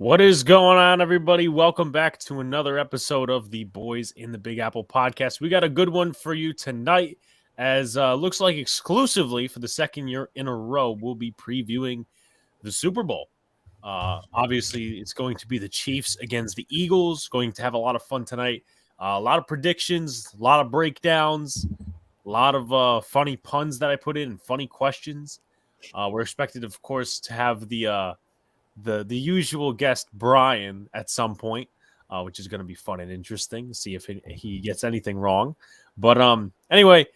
What is going on, everybody? Welcome back to another episode of the Boys in the Big Apple podcast. We got a good one for you tonight, as looks like exclusively for the second year in a row, we'll be previewing the Super Bowl. Obviously, it's going to be the Chiefs against the Eagles. Going to have a lot of fun tonight. A lot of predictions, a lot of breakdowns, a lot of funny puns that I put in, and funny questions. We're expected, of course, to have the usual guest Brian at some point, which is going to be fun and interesting. See if he gets anything wrong. But anyway,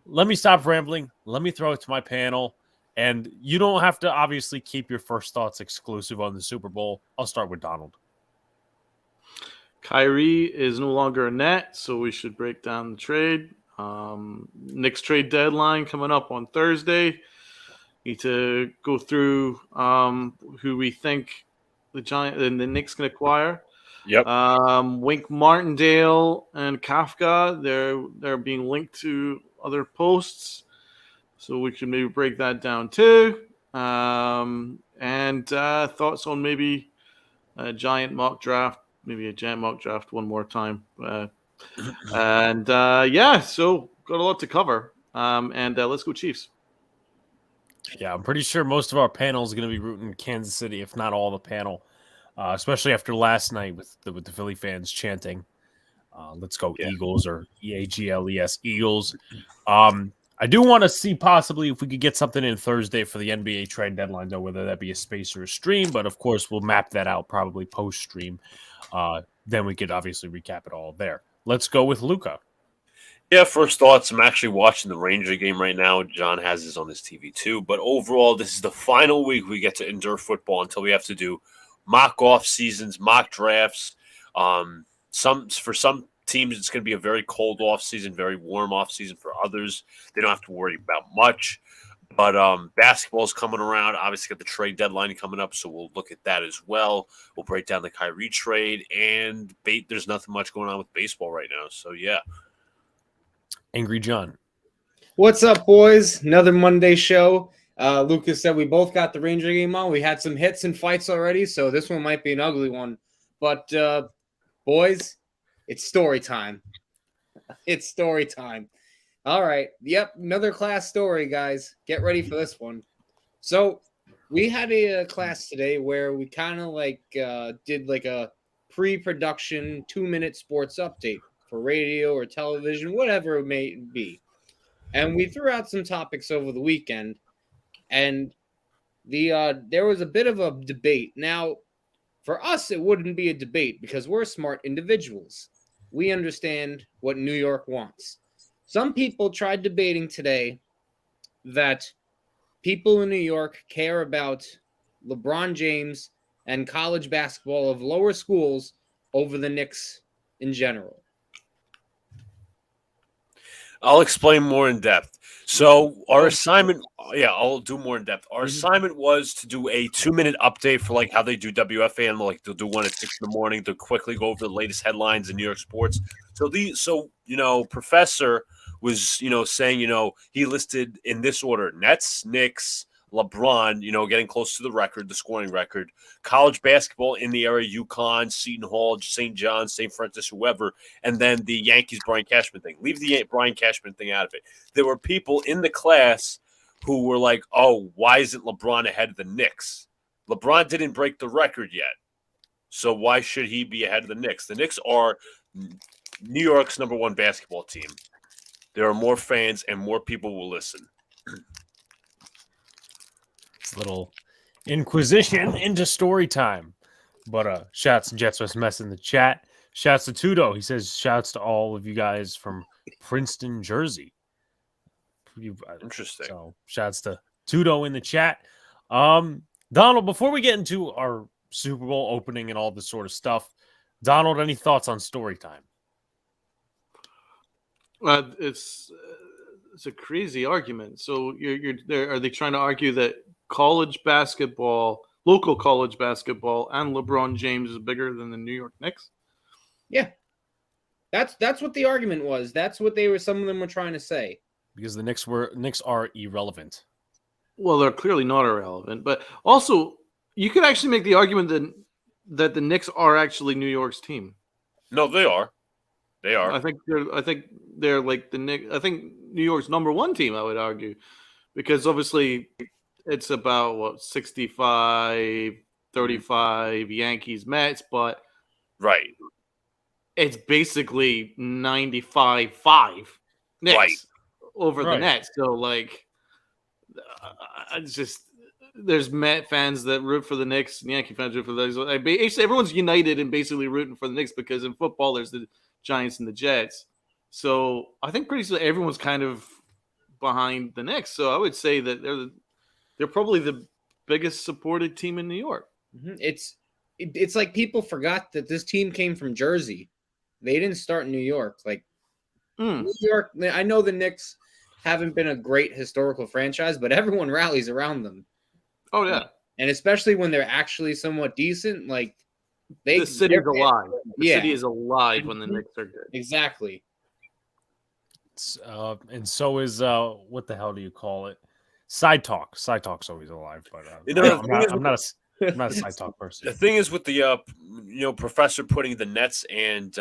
let me stop rambling. Let me throw it to my panel. And you don't have to obviously keep your first thoughts exclusive on the Super Bowl. I'll start with Donald. Kyrie is no longer a net, so we should break down the trade. Knicks trade deadline coming up on Thursday. Need to go through who we think the Knicks can acquire. Yep. Wink Martindale and Kafka, they're being linked to other posts, so we can maybe break that down too. And thoughts on maybe a giant mock draft one more time. So got a lot to cover. And let's go Chiefs. Yeah, I'm pretty sure most of our panel is going to be rooting Kansas City, if not all the panel, especially after last night with the Philly fans chanting, "Let's go Eagles" or EAGLES Eagles. I do want to see possibly if we could get something in Thursday for the NBA trade deadline, though, whether that be a space or a stream. But of course, we'll map that out probably post stream. Then we could obviously recap it all there. Let's go with Luca. Yeah, first thoughts. I'm actually watching the Ranger game right now. John has this on his TV too. But overall, this is the final week we get to endure football until we have to do mock off seasons, mock drafts. For some teams, it's going to be a very cold off season, very warm off season. For others, they don't have to worry about much. But basketball's coming around. Obviously, got the trade deadline coming up, so we'll look at that as well. We'll break down the Kyrie trade and there's nothing much going on with baseball right now. So yeah. Angry John. What's up, boys? Another Monday show. Lucas said we both got the Ranger game on. We had some hits and fights already, so this one might be an ugly one. But, boys, it's story time. It's story time. All right. Yep, another class story, guys. Get ready for this one. So we had a class today where we kind of did like a pre-production 2-minute sports update for radio or television, whatever it may be. And we threw out some topics over the weekend, and there was a bit of a debate. Now, for us, it wouldn't be a debate because we're smart individuals. We understand what New York wants. Some people tried debating today that people in New York care about LeBron James and college basketball of lower schools over the Knicks in general. I'll explain more in depth. So our assignment, I'll do more in depth. Our assignment was to do a 2-minute update for like how they do WFAN. Like they'll do one at 6 a.m. to quickly go over the latest headlines in New York sports. Professor was, saying, he listed in this order: Nets, Knicks, LeBron, getting close to the record, the scoring record, college basketball in the area, UConn, Seton Hall, St. John's, St. Francis, whoever, and then the Yankees Brian Cashman thing. Leave the Brian Cashman thing out of it. There were people in the class who were like, oh, why isn't LeBron ahead of the Knicks? LeBron didn't break the record yet, so why should he be ahead of the Knicks? The Knicks are New York's number one basketball team. There are more fans and more people will listen. Little inquisition into story time. But shouts to Jets West Mess in the chat. Shouts to Tudo. He says shouts to all of you guys from Princeton, Jersey. Interesting. So shouts to Tudo in the chat. Donald, before we get into our Super Bowl opening and all this sort of stuff, Donald, any thoughts on story time? It's a crazy argument. So you're there. Are they trying to argue that college basketball, local college basketball, and LeBron James is bigger than the New York Knicks? Yeah, that's what the argument was. That's what some of them were trying to say. Because the Knicks are irrelevant. Well, they're clearly not irrelevant, but also you could actually make the argument that that the Knicks are actually New York's team. No, they are. They are. I think they're like the Knicks. I think New York's number one team, I would argue, because obviously it's about 65, 35 Yankees, Mets, but Right. it's basically 95-5 Knicks Right. over the Right. Nets. So like, it's just there's Met fans that root for the Knicks and Yankee fans root for those. Basically, everyone's united and basically rooting for the Knicks because in football there's the Giants and the Jets. So I think pretty soon everyone's kind of behind the Knicks. So I would say that they're probably the biggest supported team in New York. It's like people forgot that this team came from Jersey. They didn't start in New York. Like New York, I know the Knicks haven't been a great historical franchise, but everyone rallies around them. Oh yeah, and especially when they're actually somewhat decent, like the city's alive. The Yeah. city is alive when the Knicks are good. Exactly. And so is what the hell do you call it? Side talk. Side talk's always alive, but I'm not a side talk person. The thing is with the professor putting the Nets and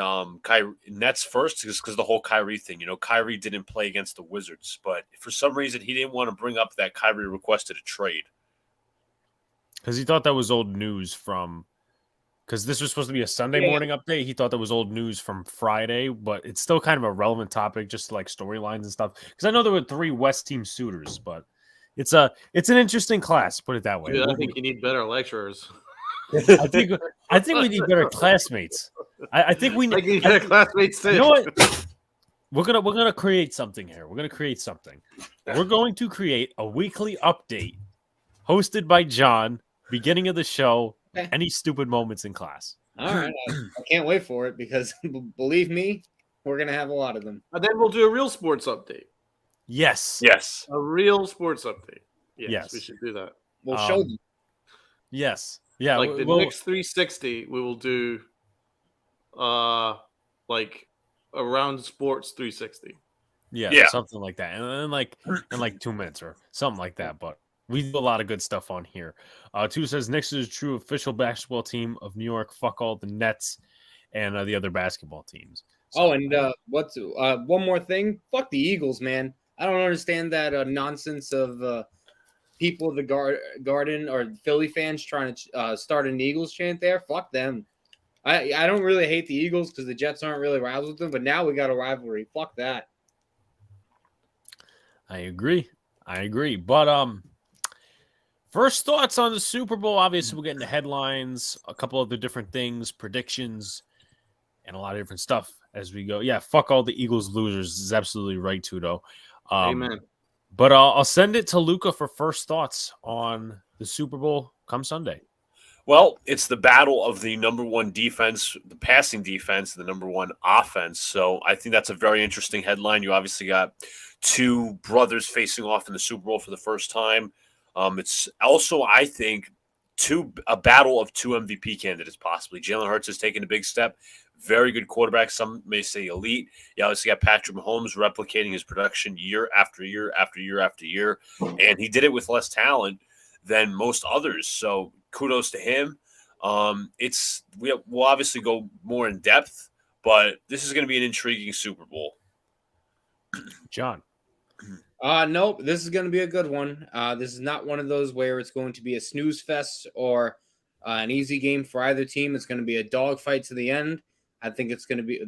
Nets first is because the whole Kyrie thing. Kyrie didn't play against the Wizards, but for some reason he didn't want to bring up that Kyrie requested a trade Because he thought that was old news from. Because this was supposed to be a Sunday morning update. He thought that was old news from Friday, but it's still kind of a relevant topic, just like storylines and stuff. Because I know there were 3 West team suitors, but it's an interesting class. Put it that way. Dude, I think you need better lecturers. I think we need better classmates. I think we need better classmates too. You know what? We're gonna create something here. We're gonna create something. We're going to create a weekly update hosted by John, beginning of the show. Any stupid moments in class. All right. I can't wait for it because believe me, we're going to have a lot of them. And then we'll do a real sports update. Yes. Yes. A real sports update. Yes. We should do that. We'll show them. Yes. Yeah. Like the Knicks 360, we will do like around sports 360. Yeah. Something like that. And like in like 2 minutes or something like that. But we do a lot of good stuff on here. 2 says Knicks is a true official basketball team of New York. Fuck all the Nets and the other basketball teams. So, what's one more thing? Fuck the Eagles, man. I don't understand that nonsense of people of the Garden or Philly fans trying to start an Eagles chant there. Fuck them. I don't really hate the Eagles because the Jets aren't really rivals with them, but now we got a rivalry. Fuck that. I agree. But first thoughts on the Super Bowl. Obviously, we're getting the headlines, a couple of the different things, predictions, and a lot of different stuff as we go. Yeah, fuck all the Eagles losers is absolutely right, Tudo. Amen. But I'll send it to Luca for first thoughts on the Super Bowl come Sunday. Well, it's the battle of the number one defense, the passing defense, the number one offense. So I think that's a very interesting headline. You obviously got 2 brothers facing off in the Super Bowl for the first time. It's also, I think, a battle of 2 MVP candidates possibly. Jalen Hurts has taken a big step. Very good quarterback. Some may say elite. You obviously got Patrick Mahomes replicating his production year after year after year after year. And he did it with less talent than most others. So kudos to him. We'll obviously go more in depth, but this is going to be an intriguing Super Bowl. John. Nope, this is going to be a good one. This is not one of those where it's going to be a snooze fest or an easy game for either team. It's going to be a dogfight to the end. I think it's going to be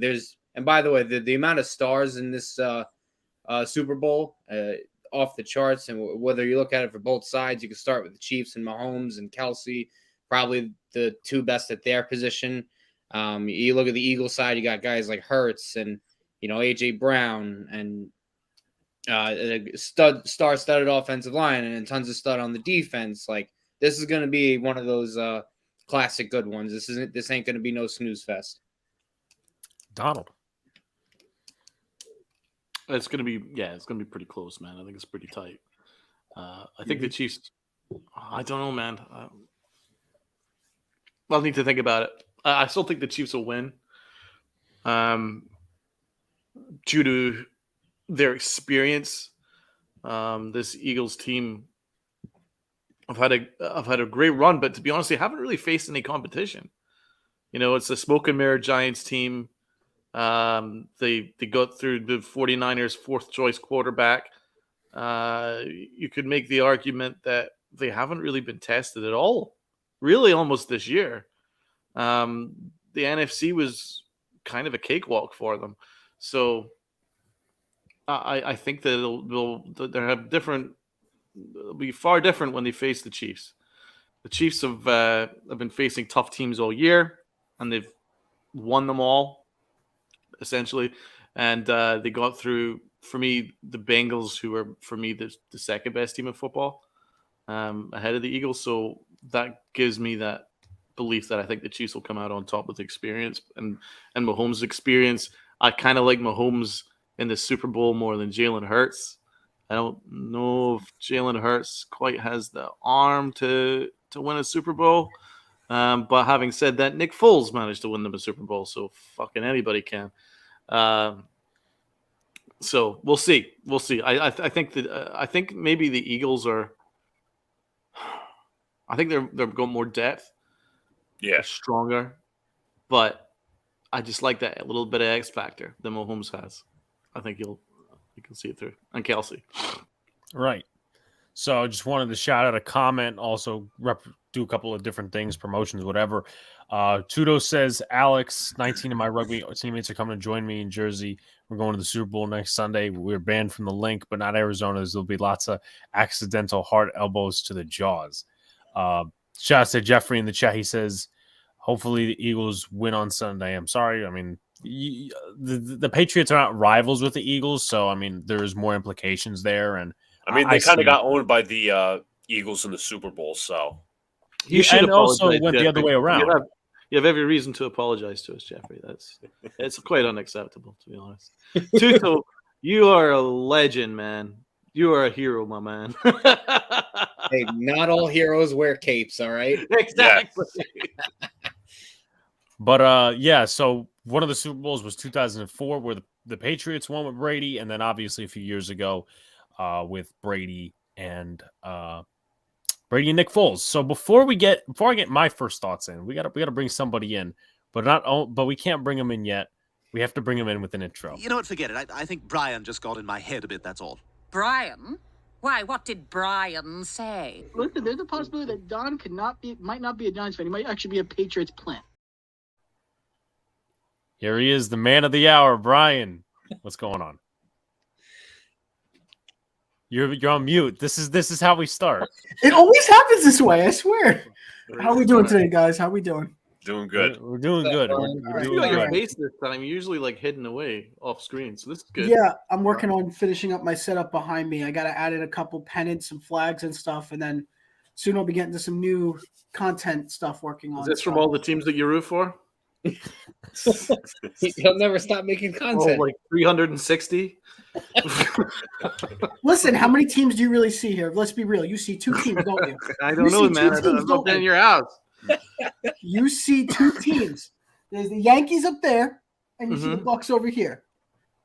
and by the way, the amount of stars in this Super Bowl off the charts, and whether you look at it for both sides, you can start with the Chiefs and Mahomes and Kelsey, probably the 2 best at their position. You look at the Eagles side, you got guys like Hurts and AJ Brown and star-studded offensive line and tons of stud on the defense. Like this is going to be one of those classic good ones. This ain't going to be no snooze fest. Donald. It's gonna be pretty close, man. I think it's pretty tight. I think the Chiefs. I don't know, man. I'll need to think about it. I still think the Chiefs will win. Due to their experience, this Eagles team have had a great run, but to be honest, they haven't really faced any competition. It's a smoke and mirror Giants team. They got through the 49ers' fourth choice quarterback. You could make the argument that they haven't really been tested at all, really almost this year. The NFC was kind of a cakewalk for them. So I think that it'll be far different when they face the Chiefs. The Chiefs have been facing tough teams all year, and they've won them all, essentially. And they got through, for me, the Bengals, who are, for me, the second best team in football, ahead of the Eagles. So that gives me that belief that I think the Chiefs will come out on top with experience and Mahomes' experience. I kind of like Mahomes in the Super Bowl more than Jalen Hurts. I don't know if Jalen Hurts quite has the arm to win a Super Bowl. But having said that, Nick Foles managed to win them a Super Bowl, so fucking anybody can. So we'll see. We'll see. I think maybe the Eagles are. I think they've got more depth. Yeah, they're stronger, but I just like that little bit of X factor that Mahomes has. I think you can see it through. And Kelsey. Right. So I just wanted to shout out a comment, also do a couple of different things, promotions, whatever. Tudo says, Alex, 19 of my rugby teammates are coming to join me in Jersey. We're going to the Super Bowl next Sunday. We're banned from the link, but not Arizona. There'll be lots of accidental hard elbows to the jaws. Shout out to Jeffrey in the chat. He says, hopefully the Eagles win on Sunday. I'm sorry. I mean, the Patriots are not rivals with the Eagles, so, I mean, there's more implications there. And I mean, they kind of got owned by the Eagles in the Super Bowl, so. You should and also went Jeffrey. the other way around. You have every reason to apologize to us, Jeffrey. It's quite unacceptable, to be honest. Tuto, you are a legend, man. You are a hero, my man. Hey, not all heroes wear capes, all right? Exactly. Yeah. But so one of the Super Bowls was 2004, where the Patriots won with Brady, and then obviously a few years ago with Brady and Nick Foles. So before I get my first thoughts in, we gotta bring somebody in, but we can't bring him in yet. We have to bring him in with an intro. You know what? Forget it. I think Brian just got in my head a bit. That's all. Brian? Why? What did Brian say? Listen, there's a possibility that Don might not be a Giants fan. He might actually be a Patriots plant. Here he is, the man of the hour, Brian. What's going on? You're on mute. This is how we start. It always happens this way, I swear. How are we doing today, guys? How are we doing? Doing good. We're doing good. We're You doing got your good. face this time. You're usually like hidden away off screen, so this is good. Yeah, I'm working on finishing up my setup behind me. I got to add in a couple pennants, some flags and stuff, and then soon I'll be getting to some new content stuff working on. Is this from all the teams that you root for? He'll never stop making content. Oh, like 360? Listen, how many teams do you really see here? Let's be real. You see two teams, don't you? I don't know, man. I'm not in your house. You see two teams. There's the Yankees up there, and you see the Bucks over here.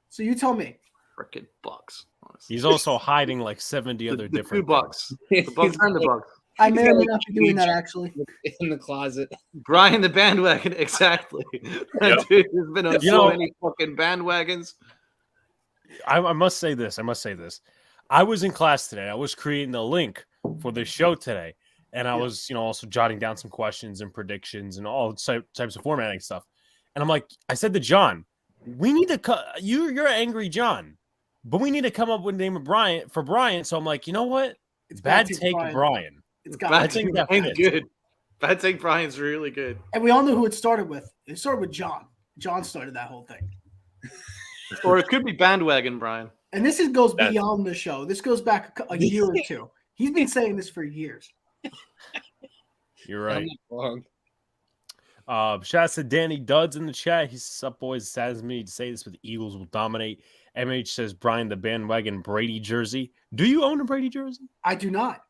So you tell me. Frickin' Bucks. Honestly. He's also hiding like 70 other the different two Bucks. The Bucks and the Bucks. I may or may not be doing that, actually. In the closet. Brian the bandwagon, exactly. That dude has been on so many fucking bandwagons. I must say this. I was in class today. I was creating the link for this show today. And I was, also jotting down some questions and predictions and all types of formatting stuff. And I'm like, I said to John, we need to you're angry, John, but we need to come up with a name of Brian. So I'm like, you know what? It's Bad take Brian. It's got Bad take Brian's good. Bad take Brian's really good. And we all know who it started with. It started with John. John started that whole thing. Or it could be bandwagon Brian. And this goes beyond the show. This goes back a year or two. He's been saying this for years. You're right. I'm not wrong. Shout out to Danny Duds in the chat. He says, "Up boys, saddens me to say this, but the Eagles will dominate." MH says, "Brian the bandwagon Brady jersey." Do you own a Brady jersey? I do not.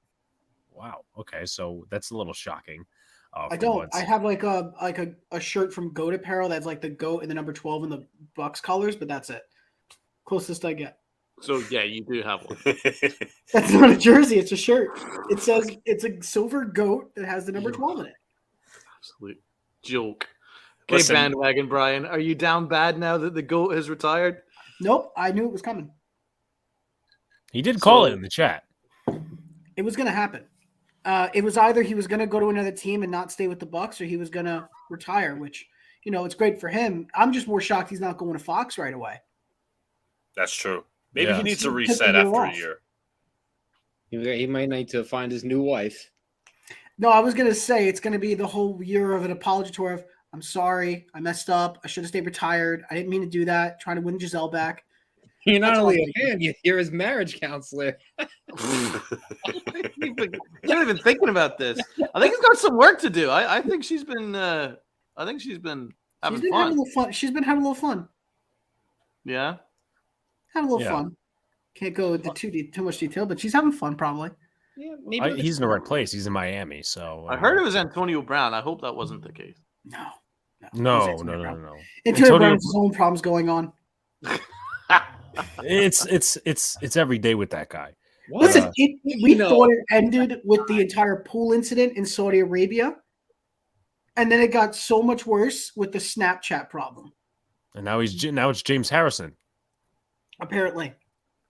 Wow. Okay, so that's a little shocking. I don't. I have like a shirt from Goat Apparel that's like the goat and the number 12 in the Bucks colors, but that's it. Closest I get. So yeah, you do have one. That's not a jersey, it's a shirt. It says it's a silver goat that has the number 12 in it. Absolute joke. Okay, Listen. bandwagon Brian. Are you down bad now that the GOAT has retired? Nope, I knew it was coming. He did call So- it in the chat. It was going to happen. It was either he was going to go to another team and not stay with the Bucks, or he was going to retire. Which, it's great for him. I'm just more shocked he's not going to Fox right away. That's true. Maybe Yeah. he needs to Took a reset year after a off. year. He might need to find his new wife. No, I was going to say it's going to be the whole year of an apology tour of, I'm sorry, I messed up. I should have stayed retired. I didn't mean to do that. Trying to win Giselle back. You're not That's only all I'm a fan, you're his marriage counselor. You're not even thinking about this. I think he's got some work to do. I think she's been. I think she's been having She's been fun. having a little fun. She's been having a little fun. Yeah. Having a little Yeah. fun. Can't go into too much detail, but she's having fun probably. Yeah, maybe He's in the right place. He's in Miami, so I heard it was Antonio Brown. I hope that wasn't the case. No. No. Antonio Antonio- Brown has his own problems going on. It's every day with that guy. Listen, we No. thought it ended with the entire pool incident in Saudi Arabia, and then it got so much worse with the Snapchat problem. And now it's James Harrison. Apparently,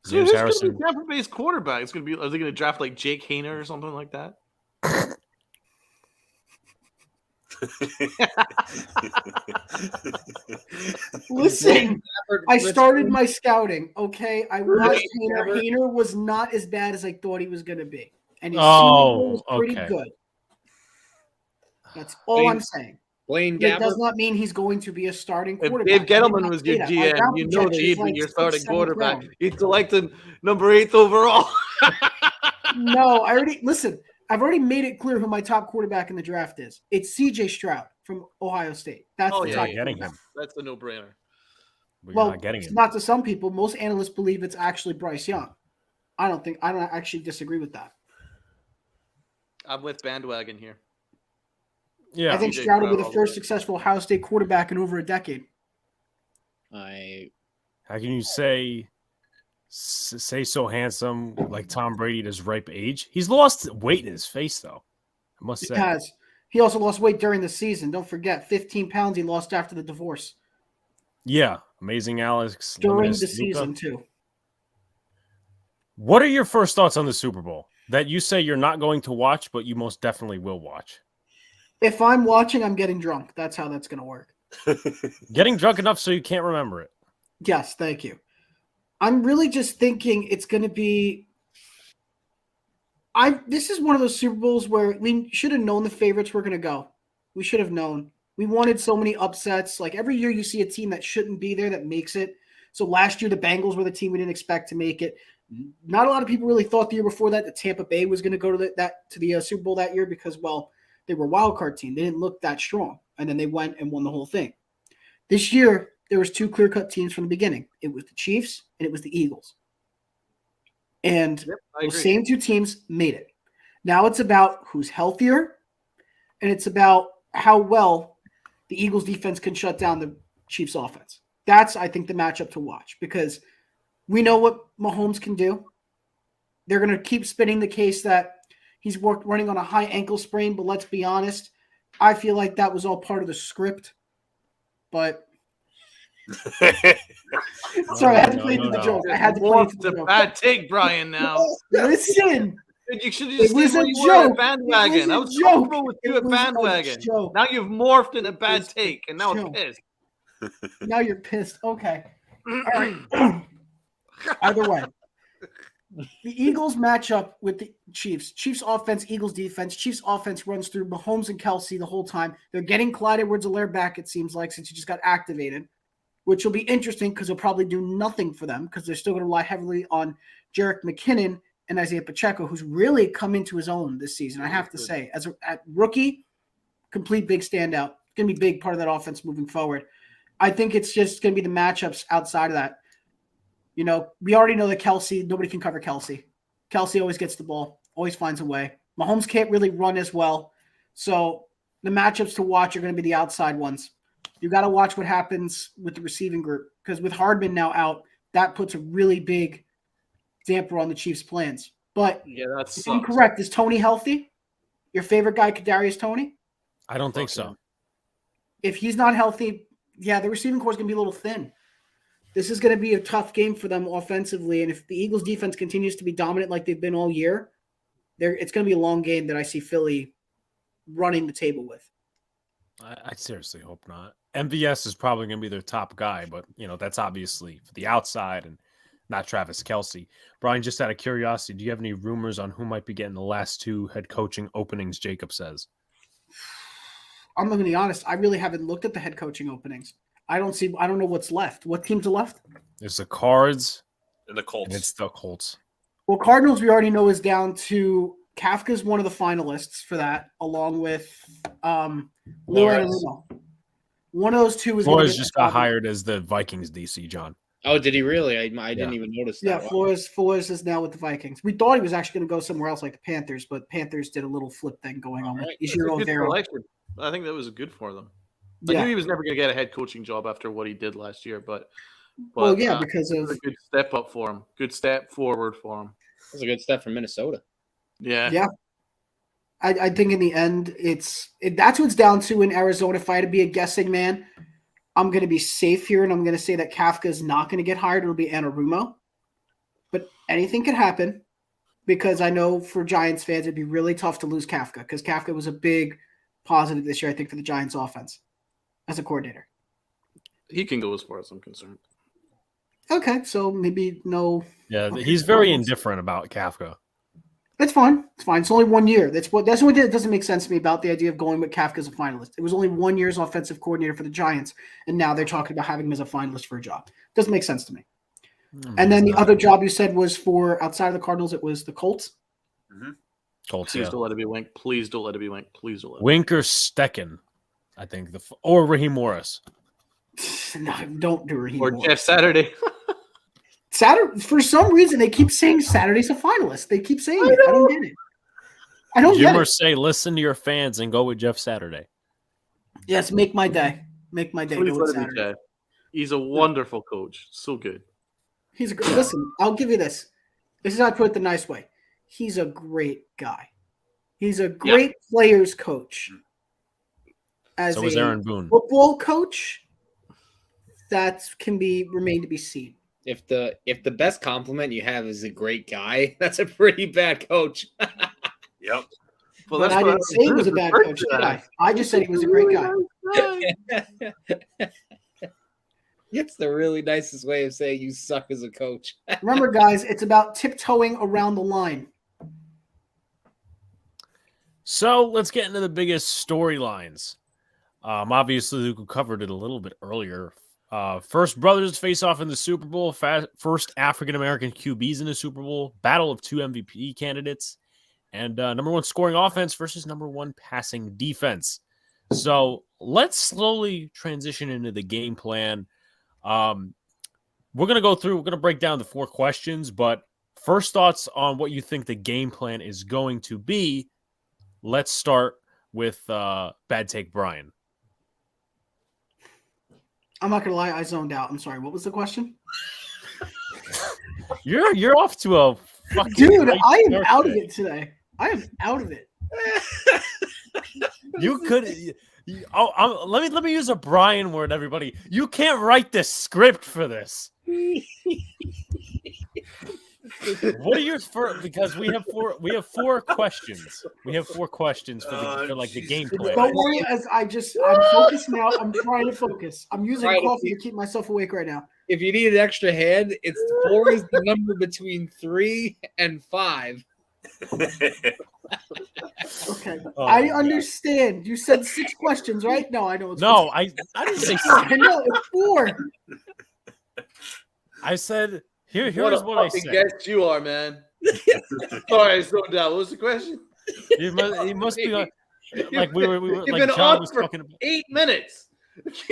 So James who's going to Harrison. be Tampa Bay's quarterback? It's going to be. Are they going to draft like Jake Hayner or something like that? listen, I Let's- started my scouting. Okay, I watched Hayner. Never- Hayner was not as bad as I thought he was going to be, and his Oh, Super Bowl was pretty okay. good. That's all I'm saying. Blaine It does Gabbert. not mean he's going to be a starting If quarterback. Dave Gettleman was your I GM, round you know that projections he'd be like your 6th, starting 7th quarterback. round. He'd selected number 8th overall. No, I've already made it clear who my top quarterback in the draft is. It's CJ Stroud from Ohio State. That's Oh, the yeah, top We're getting quarterback. him. That's a no-brainer. We're Well, not getting him. not to some people. Most analysts believe it's actually Bryce Young. I don't actually disagree with that. I'm with bandwagon here. Yeah. I think CJ Stroud will be Stroud the all first the way. successful Ohio State quarterback in over a decade. How can you say so handsome like Tom Brady at his ripe age? He's lost weight in his face, though. I must He say. has. He also lost weight during the season. Don't forget, 15 pounds he lost after the divorce Yeah, amazing, Alex. during Limited the Luka. season too. What are your first thoughts on the Super Bowl that you say you're not going to watch, but you most definitely will watch? If I'm watching, I'm getting drunk. That's how that's going to work. Getting drunk enough so you can't remember it. Yes, thank you. I'm really just thinking it's going to be. This is one of those Super Bowls where we should have known the favorites were going to go. We should have known. We wanted so many upsets. Like every year, you see a team that shouldn't be there that makes it. So last year, the Bengals were the team we didn't expect to make it. Not a lot of people really thought the year before that Tampa Bay was going to go to the Super Bowl that year because, well, they were a wild card team. They didn't look that strong, and then they went and won the whole thing. This year, there was two clear-cut teams from the beginning. It was the Chiefs and it was the Eagles. And I those agree. same two teams made it. Now it's about who's healthier, and it's about how well the Eagles defense can shut down the Chiefs offense. That's, I think, the matchup to watch because we know what Mahomes can do. They're going to keep spinning the case that he's running on a high ankle sprain, but let's be honest, I feel like that was all part of the script. But sorry, I had to play into the joke. I had to play into It's the a joke. bad take, Brian. Now Listen, you should have it just was stayed a where you were joke. at bandwagon. It was I a was joke. comfortable with you It at was a bandwagon. joke. Now you've morphed into It bad was a take, and now joke. it's pissed. Now you're pissed. Okay. All right. Either way, the Eagles match up with the Chiefs. Chiefs offense, Eagles defense. Chiefs offense runs through Mahomes and Kelsey the whole time. They're getting Clyde Edwards-Helaire back, it seems like, since he just got activated, which will be interesting because he'll probably do nothing for them because they're still going to rely heavily on Jerick McKinnon and Isaiah Pacheco, who's really come into his own this season, I have to say. As a rookie, complete big standout. Going to be a big part of that offense moving forward. I think it's just going to be the matchups outside of that. You know, we already know that Kelsey, nobody can cover Kelsey. Kelsey always gets the ball, always finds a way. Mahomes can't really run as well. So the matchups to watch are going to be the outside ones. You got to watch what happens with the receiving group because with Hardman now out, that puts a really big damper on the Chiefs' plans. But Yeah, that's if I'm correct, is Tony healthy? Your favorite guy, Kadarius Toney? I don't think so. if he's not healthy, yeah, the receiving core is going to be a little thin. This is going to be a tough game for them offensively. And if the Eagles defense continues to be dominant like they've been all year, it's going to be a long game that I see Philly running the table with. I seriously hope not. MVS is probably going to be their top guy, but that's obviously for the outside and not Travis Kelce. Brian, just out of curiosity, do you have any rumors on who might be getting the last 2 head coaching openings? Jacob says. I'm going to be honest. I really haven't looked at the head coaching openings. I don't know what's left. What teams are left? There's the Cards and the Colts. And it's the Colts. Well, Cardinals we already know is down to Kafka's one of the finalists for that, along with Lou Anarumo. One of those two is Flores just got hired as the Vikings DC, John. Oh, did he really? I didn't even notice that. Yeah, Flores is now with the Vikings. We thought he was actually going to go somewhere else like the Panthers, but Panthers did a little flip thing going on with Ishiro Vero. I think that was good for them. I knew he was never going to get a head coaching job after what he did last year, but because of a good step up for him, good step forward for him. It was a good step from Minnesota. Yeah. I think in the end, that's what it's down to in Arizona. If I had to be a guessing man, I'm going to be safe here, and I'm going to say that Kafka is not going to get hired. It'll be Anarumo, but anything could happen because I know for Giants fans it'd be really tough to lose Kafka because Kafka was a big positive this year, I think, for the Giants offense as a coordinator. He can go as far as I'm concerned. Okay, so maybe no. Yeah, he's very indifferent about Kafka. That's fine. It's fine. It's only 1 year. That's the only thing that doesn't make sense to me about the idea of going with Kafka as a finalist. It was only 1 year as offensive coordinator for the Giants, and now they're talking about having him as a finalist for a job. Doesn't make sense to me. And then the other job you said was for outside of the Cardinals. It was the Colts. Mm-hmm. Colts. Please don't let it be Wink. Please don't let it be Wink. Please don't let it be Wink or Stecken, I think, or Raheem Morris. No, don't do Raheem or Morris. Jeff Saturday. Saturday, for some reason, they keep saying Saturday's a finalist. They keep saying it. I don't get it. I don't Jim get or it. say, listen to your fans and go with Jeff Saturday. Yes, make my day. Make my day. Please Go let with it be Saturday. Jeff. He's a wonderful coach. So good. He's a great. Listen, I'll give you this. This is how I put it the nice way. He's a great guy. He's a great players coach. As so is Aaron Boone. Football coach, that can remain to be seen. If the best compliment you have is a great guy, that's a pretty bad coach. Yep. Well, But I didn't say he was a bad coach, did I? I just said he was a great guy. It's the really nicest way of saying you suck as a coach. Remember, guys, it's about tiptoeing around the line. So let's get into the biggest storylines. Obviously, Luke covered it a little bit earlier. First brothers face off in the Super Bowl. First African-American QBs in the Super Bowl. Battle of 2 MVP candidates. And number 1 scoring offense versus number 1 passing defense. So let's slowly transition into the game plan. We're going to break down the 4 questions, but first thoughts on what you think the game plan is going to be. Let's start with Bad Take Brian. I'm not gonna lie, I zoned out. I'm sorry. What was the question? You're off to a fucking dude. I am start out today. of it today. I am out of it. You could. Let me use a Brian word, everybody. You can't write this script for this. What are yours for? Because we have 4 questions. We have 4 questions for the game plan. Don't worry, I'm focused now. I'm trying to focus. I'm using coffee to keep myself awake right now. If you need an extra hand, it's 4 is the number between 3 and 5. Okay, Oh, I understand. You said 6 questions, right? No, I know it's No, I didn't say 6. I know it's 4. I said here's what I said. Guess you are, man. All right, slow down. What was the question? He must be like we were You've like been John on was for talking about. 8 minutes.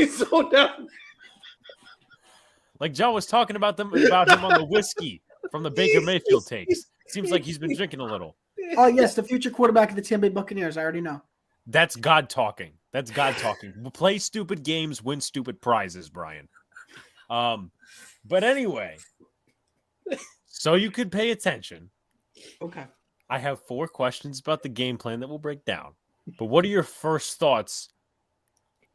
Slow down. Like John was talking about him on the whiskey from the Baker Mayfield takes. Seems like he's been drinking a little. Oh yes, the future quarterback of the Tampa Bay Buccaneers. I already know. That's God talking. That's God talking. Play stupid games, win stupid prizes, Brian. But anyway, so you could pay attention. Okay. I have 4 questions about the game plan that we'll break down. But what are your first thoughts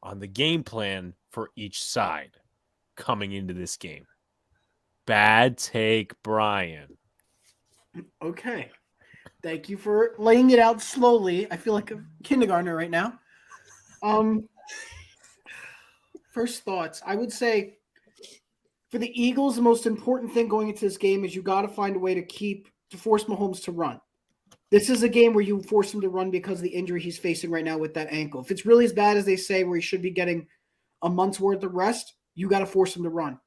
on the game plan for each side coming into this game. Bad take, Brian. Okay. Thank you for laying it out slowly. I feel like a kindergartner right now. First thoughts. I would say for the Eagles, the most important thing going into this game is you got to find a way to force Mahomes to run. This is a game where you force him to run because of the injury he's facing right now with that ankle. If it's really as bad as they say, where he should be getting a month's worth of rest, you got to force him to run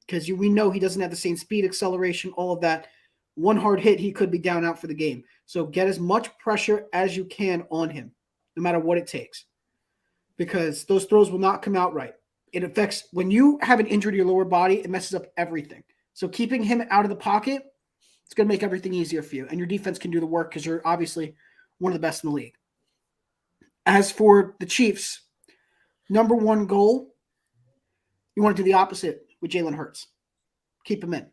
because we know he doesn't have the same speed, acceleration, all of that. One hard hit, he could be down out for the game. So get as much pressure as you can on him, no matter what it takes, because those throws will not come out right. It affects when you have an injury to your lower body, it messes up everything. So keeping him out of the pocket, it's going to make everything easier for you. And your defense can do the work because you're obviously one of the best in the league. As for the Chiefs, number one goal, you want to do the opposite with Jalen Hurts. Keep him in.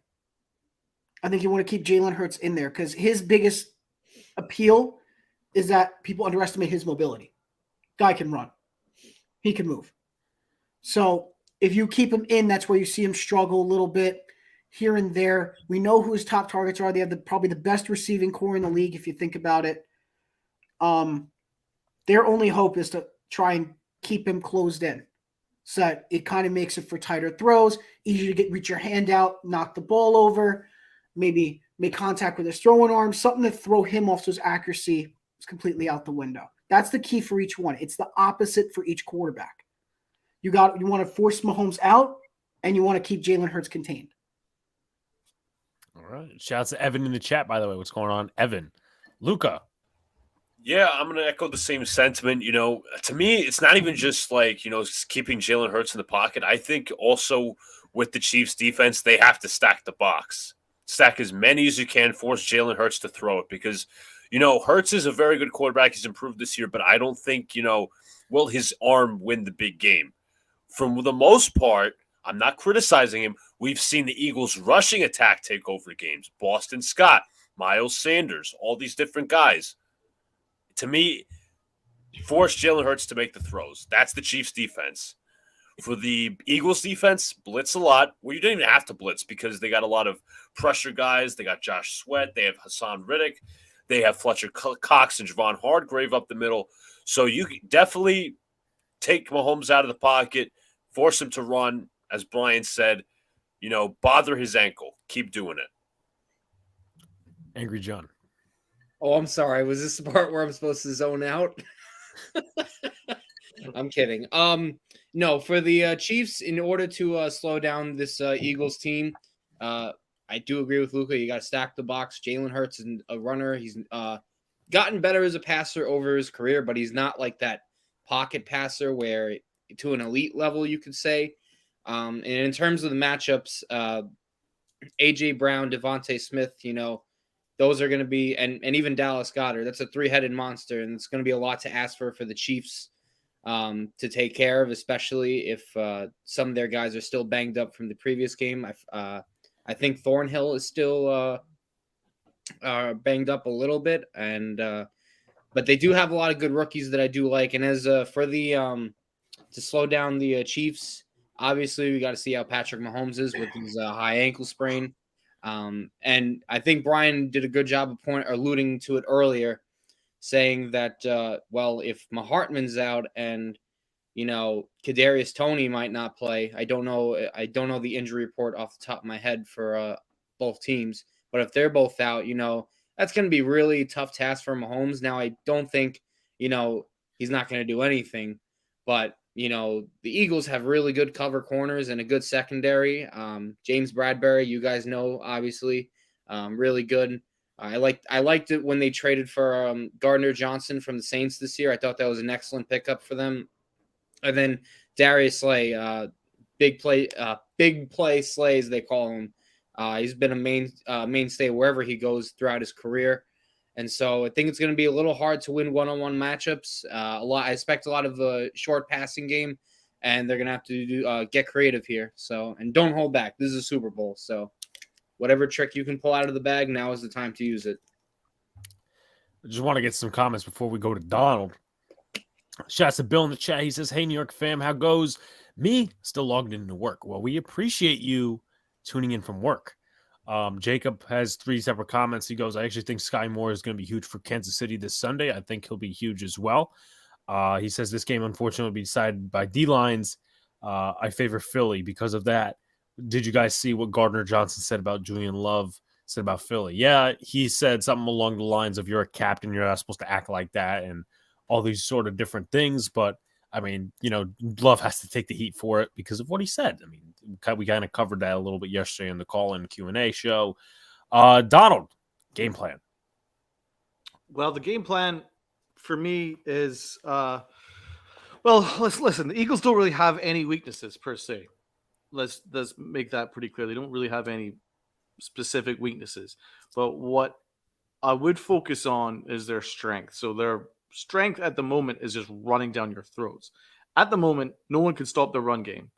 I think you want to keep Jalen Hurts in there because his biggest appeal is that people underestimate his mobility. Guy can run. He can move. So if you keep him in, that's where you see him struggle a little bit here and there. We know who his top targets are. They have probably the best receiving core in the league if you think about it. Their only hope is to try and keep him closed in so that it kind of makes it for tighter throws, easier to reach your hand out, knock the ball over, maybe make contact with his throwing arm, something to throw him off so his accuracy is completely out the window. That's the key for each one. It's the opposite for each quarterback. You want to force Mahomes out, and you want to keep Jalen Hurts contained. All right. Shouts to Evan in the chat, by the way. What's going on, Evan? Luca. Yeah, I'm going to echo the same sentiment. To me, it's not even just like, keeping Jalen Hurts in the pocket. I think also with the Chiefs defense, they have to stack the box. Stack as many as you can, force Jalen Hurts to throw it because, Hurts is a very good quarterback. He's improved this year, but I don't think, will his arm win the big game? For the most part, I'm not criticizing him. We've seen the Eagles rushing attack take over games. Boston Scott, Miles Sanders, all these different guys. To me, force Jalen Hurts to make the throws. That's the Chiefs' defense. For the Eagles' defense, blitz a lot. Well, you don't even have to blitz because they got a lot of pressure guys. They got Josh Sweat. They have Hassan Riddick. They have Fletcher Cox and Javon Hargrave up the middle. So you definitely take Mahomes out of the pocket, force him to run, as Brian said, bother his ankle. Keep doing it. Angry John. Oh, I'm sorry. Was this the part where I'm supposed to zone out? I'm kidding. No, for the Chiefs, in order to slow down this Eagles team, I do agree with Luca. You got to stack the box. Jalen Hurts is a runner. He's gotten better as a passer over his career, but he's not like that pocket passer where to an elite level, you could say. And in terms of the matchups, A.J. Brown, Devontae Smith, those are going to be, and even Dallas Goedert, that's a three-headed monster, and it's going to be a lot to ask for the Chiefs to take care of, especially if some of their guys are still banged up from the previous game. I think Thornhill is still banged up a little bit, but they do have a lot of good rookies that I do like. And as for the to slow down the Chiefs, obviously we got to see how Patrick Mahomes is with his high ankle sprain. And I think Brian did a good job of alluding to it earlier, saying that, if Hartman's out and, Kadarius Toney might not play, I don't know the injury report off the top of my head for both teams, but if they're both out, that's going to be really tough task for Mahomes. Now, I don't think, he's not going to do anything, but the Eagles have really good cover corners and a good secondary. James Bradbury, you guys know, obviously, really good. I liked it when they traded for Gardner Johnson from the Saints this year. I thought that was an excellent pickup for them. And then Darius Slay, big play Slay, as they call him. He's been a mainstay wherever he goes throughout his career. And so I think it's going to be a little hard to win one-on-one matchups. I expect a lot of the short passing game, and they're going to have to get creative here. So, and don't hold back. This is a Super Bowl. So whatever trick you can pull out of the bag, now is the time to use it. I just want to get some comments before we go to Donald. Shouts to Bill in the chat. He says, "Hey, New York fam, how goes? Me still logged into work. Well, we appreciate you tuning in from work." Jacob has 3 separate comments. He goes, "I actually think Sky Moore is going to be huge for Kansas City this Sunday. I think he'll be huge as well." He says this game, unfortunately, will be decided by D-lines. I favor Philly because of that. Did you guys see what Gardner Johnson said about Julian Love, said about Philly? Yeah, he said something along the lines of, you're a captain, you're not supposed to act like that, and all these sort of different things. But, I mean, Love has to take the heat for it because of what he said. I mean, we kind of covered that a little bit yesterday in the call-in Q&A show. Donald, game plan. Well, the game plan for me is, let's listen. The Eagles don't really have any weaknesses per se. Let's make that pretty clear. They don't really have any specific weaknesses. But what I would focus on is their strength. So their strength at the moment is just running down your throats. At the moment, no one can stop the run game.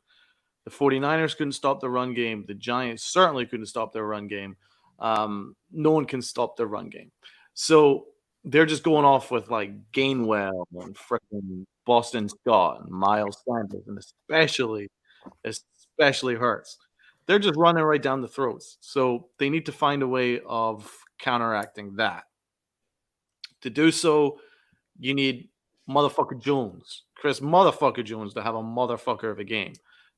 The 49ers couldn't stop the run game. The Giants certainly couldn't stop their run game. No one can stop the run game. So they're just going off with like Gainwell and freaking Boston Scott and Miles Sanders, and especially Hurts. They're just running right down the throats. So they need to find a way of counteracting that. To do so, you need motherfucker Jones, Chris motherfucker Jones, to have a motherfucker of a game.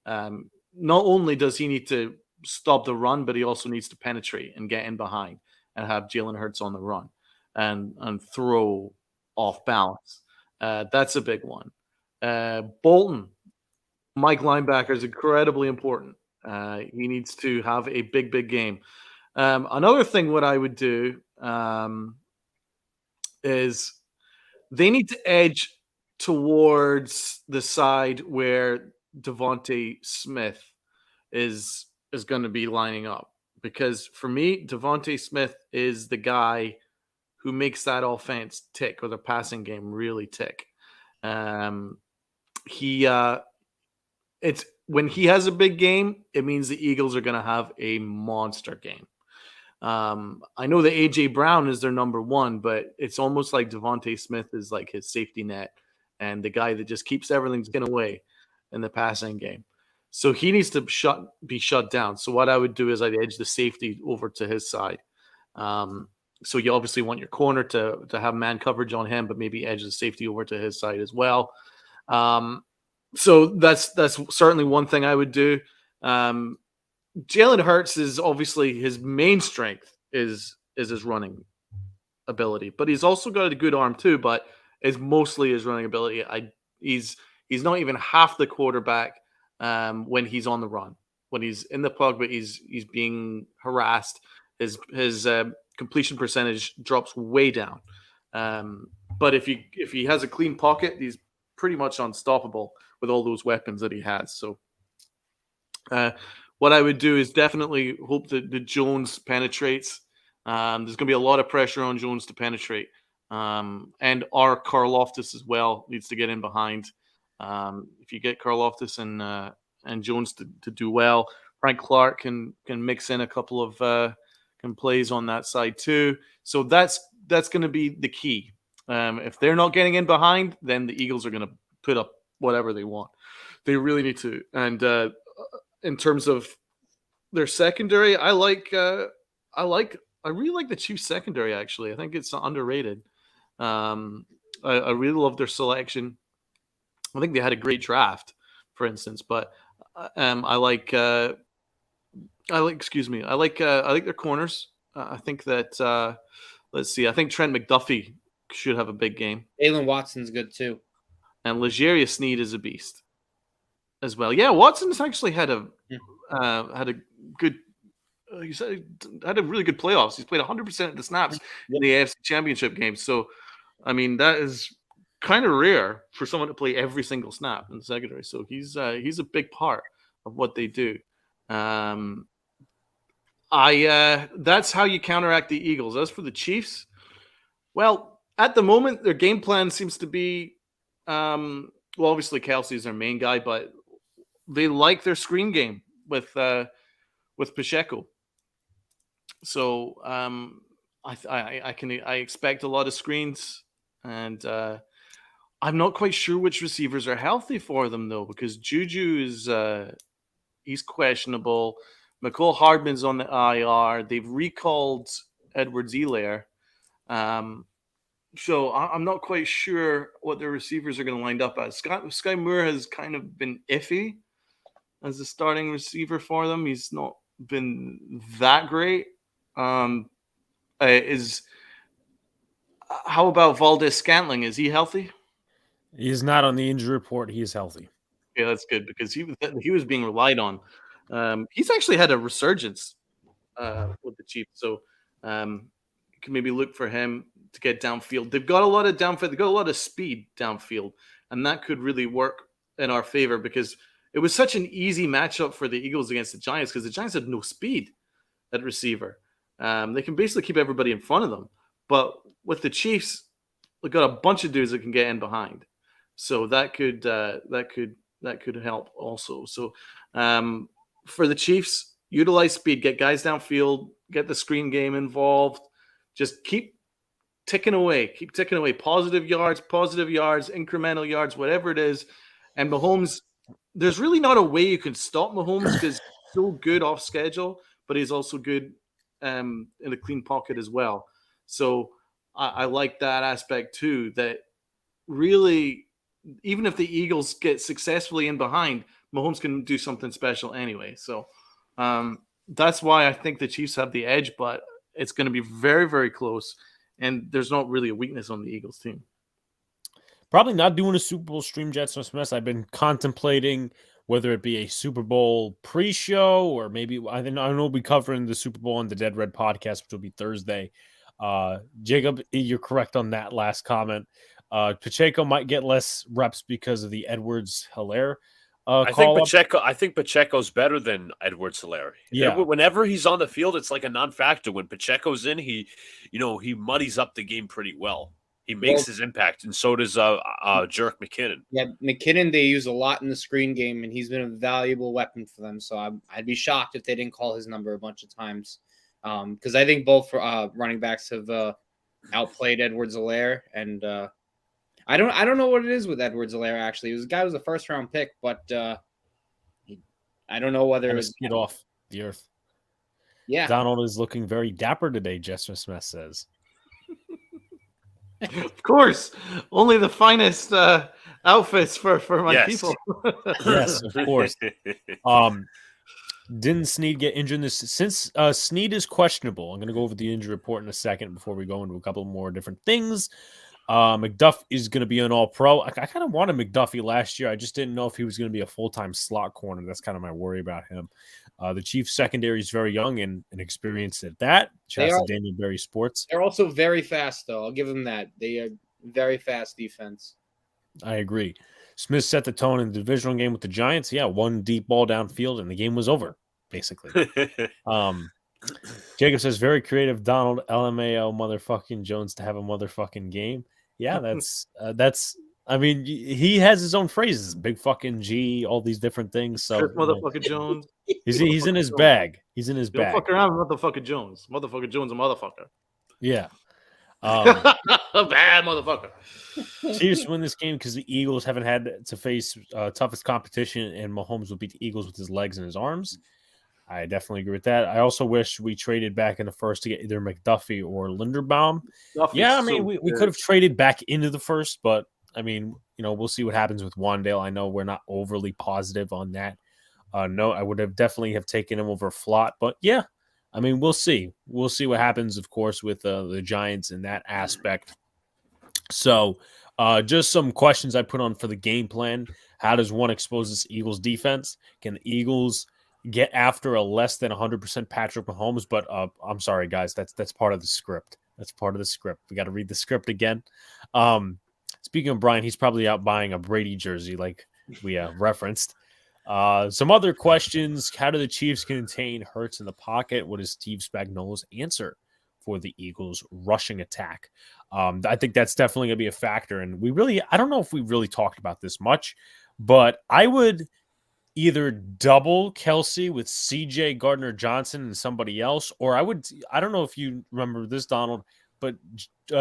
Not only does he need to stop the run, but he also needs to penetrate and get in behind and have Jalen Hurts on the run and throw off balance. That's a big one. Bolton, Mike linebacker, is incredibly important. He needs to have a big game. Another thing what I would do is they need to edge towards the side where Devontae Smith is going to be lining up. Because for me, Devontae Smith is the guy who makes that offense tick, or the passing game really tick. It's when he has a big game, it means the Eagles are going to have a monster game. I know that AJ Brown is their number one, but it's almost like Devontae Smith is like his safety net and the guy that just keeps everything taken away in the passing game. So he needs to be shut down. So what I would do is I'd edge the safety over to his side. So you obviously want your corner to have man coverage on him, but maybe edge the safety over to his side as well. So that's certainly one thing I would do. Jalen Hurts is obviously his main strength is his running ability, but he's also got a good arm too. But it's mostly his running ability. He's not even half the quarterback when he's on the run. When he's in the pocket, he's being harassed. His completion percentage drops way down. But if he has a clean pocket, he's pretty much unstoppable with all those weapons that he has. So what I would do is definitely hope that Jones penetrates. There's going to be a lot of pressure on Jones to penetrate. And our Karlaftis as well needs to get in behind. If you get Karlaftis and Jones to do well, Frank Clark can mix in a couple of plays on that side too. So that's going to be the key. If they're not getting in behind, then the Eagles are going to put up whatever they want. They really need to. And in terms of their secondary, I really like the Chiefs secondary. Actually, I think it's underrated. I really love their selection. I think they had a great draft, for instance. But I like their corners. I think that let's see. I think Trent McDuffie should have a big game. Jalen Watson's good too, and L'Jarius Sneed is a beast as well. Yeah, Watson's actually had a good. He had a really good playoffs. He's played 100% of the snaps in the AFC Championship game. So, I mean, that is kind of rare for someone to play every single snap in the secondary. So he's a big part of what they do. That's how you counteract the Eagles. As for the Chiefs, well, at the moment, their game plan seems to be, obviously Kelsey's their main guy, but they like their screen game with Pacheco. So I expect a lot of screens, and I'm not quite sure which receivers are healthy for them though, because Juju is he's questionable. McCole Hardman's on the IR. They've recalled Edwards-Helaire. So I'm not quite sure what their receivers are going to line up as. Sky Moore has kind of been iffy as the starting receiver for them. He's not been that great. How about Valdez Scantling? Is he healthy? He is not on the injury report. He is healthy. Yeah, that's good because he was being relied on. He's actually had a resurgence with the Chiefs, so you can maybe look for him to get downfield. They've got a lot of downfield. They've got a lot of speed downfield, and that could really work in our favor because it was such an easy matchup for the Eagles against the Giants because the Giants had no speed at receiver. They can basically keep everybody in front of them, but with the Chiefs, they've got a bunch of dudes that can get in behind, so that could help also. So for the Chiefs, utilize speed, get guys downfield, get the screen game involved, just keep ticking away, positive yards, incremental yards, whatever it is. And Mahomes, there's really not a way you can stop Mahomes because he's so good off schedule, but he's also good in a clean pocket as well. So I like that aspect too, that really, even if the Eagles get successfully in behind, Mahomes can do something special anyway. So that's why I think the Chiefs have the edge, but it's going to be very, very close. And there's not really a weakness on the Eagles team. Probably not doing a Super Bowl stream, Jets or Smith. I've been contemplating whether it be a Super Bowl pre-show or maybe I know we'll be covering the Super Bowl on the Dead Red podcast, which will be Thursday. Jacob, you're correct on that last comment. Pacheco might get less reps because of the Edwards-Helaire. I think Pacheco's better than Edwards-Helaire. Yeah. Whenever he's on the field, it's like a non-factor. When Pacheco's in, he muddies up the game pretty well. He makes his impact, and so does Jerick McKinnon. Yeah, McKinnon they use a lot in the screen game, and he's been a valuable weapon for them. So I'd be shocked if they didn't call his number a bunch of times, because I think both running backs have outplayed Edwards-Helaire, and I don't know what it is with Edwards-Helaire. Actually, the guy was a first-round pick, but I don't know whether it was get off the earth. Yeah, Donald is looking very dapper today. Jester Smith says. Of course, only the finest outfits for my people. Yes, of course. Didn't Snead get injured in this? Since Snead is questionable, I'm going to go over the injury report in a second before we go into a couple more different things. McDuff is going to be an all-pro. I kind of wanted McDuffie last year. I just didn't know if he was going to be a full-time slot corner. That's kind of my worry about him. The Chiefs secondary is very young and experienced at that. Shout out to Daniel Berry Sports. They're also very fast, though. I'll give them that. They are very fast defense. I agree. Smith set the tone in the divisional game with the Giants. Yeah, one deep ball downfield, and the game was over, basically. Jacob says, very creative, Donald, LMAO, motherfucking Jones to have a motherfucking game. Yeah, that's. I mean, he has his own phrases, big fucking G, all these different things. So motherfucking Jones. He's in his bag. He's in his bag. Don't fuck around with motherfucking Jones. Motherfucking Jones, a motherfucker. Yeah. A bad motherfucker. Chiefs win this game because the Eagles haven't had to face toughest competition, and Mahomes will beat the Eagles with his legs and his arms. I definitely agree with that. I also wish we traded back in the first to get either McDuffie or Linderbaum. I mean, we could have traded back into the first, but I mean, we'll see what happens with Wandale. I know we're not overly positive on that. No, I would have definitely have taken him over Flott, but yeah, I mean, we'll see. We'll see what happens, of course, with the Giants in that aspect. So just some questions I put on for the game plan. How does one expose this Eagles defense? Can the Eagles get after a less than 100% Patrick Mahomes? But I'm sorry, guys, that's part of the script. That's part of the script. We got to read the script again. Speaking of Brian, he's probably out buying a Brady jersey like we referenced. Some other questions. How do the Chiefs contain Hurts in the pocket? What is Steve Spagnuolo's answer for the Eagles' rushing attack? I think that's definitely going to be a factor. And I don't know if we really talked about this much, but I would either double Kelsey with CJ Gardner-Johnson and somebody else, or I don't know if you remember this, Donald. but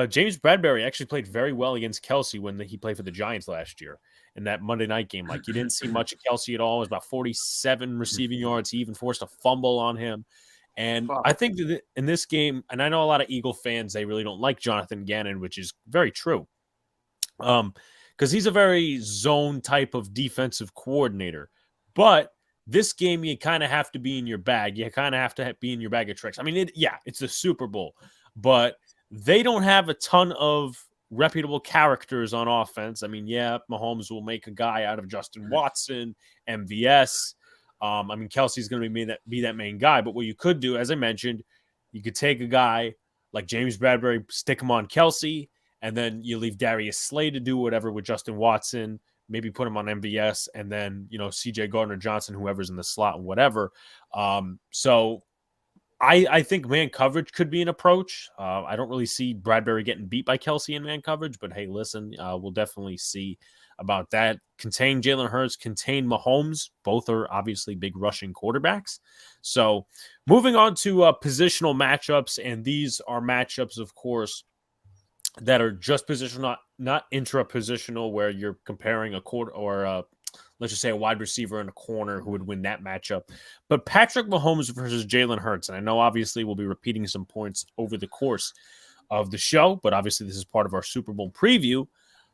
James Bradbury actually played very well against Kelsey when he played for the Giants last year in that Monday night game. Like, you didn't see much of Kelsey at all. It was about 47 receiving yards. He even forced a fumble on him. And I think that in this game, and I know a lot of Eagle fans, they really don't like Jonathan Gannon, which is very true. Because he's a very zone type of defensive coordinator. But this game, you kind of have to be in your bag. You kind of have to be in your bag of tricks. I mean, it's the Super Bowl, but they don't have a ton of reputable characters on offense. I mean, Mahomes will make a guy out of Justin Watson, MVS. I mean, Kelsey's going to be that main guy. But what you could do, as I mentioned, you could take a guy like James Bradbury, stick him on Kelsey, and then you leave Darius Slay to do whatever with Justin Watson, maybe put him on MVS, and then, CJ Gardner-Johnson, whoever's in the slot and whatever. So I think man coverage could be an approach. I don't really see Bradbury getting beat by Kelsey in man coverage, but hey, listen, we'll definitely see about that. Contain Jalen Hurts, contain Mahomes. Both are obviously big rushing quarterbacks. So moving on to positional matchups, and these are matchups, of course, that are just positional, not intra-positional, where you're comparing a quarter or let's just say a wide receiver and a corner who would win that matchup. But Patrick Mahomes versus Jalen Hurts, and I know obviously we'll be repeating some points over the course of the show, but obviously this is part of our Super Bowl preview.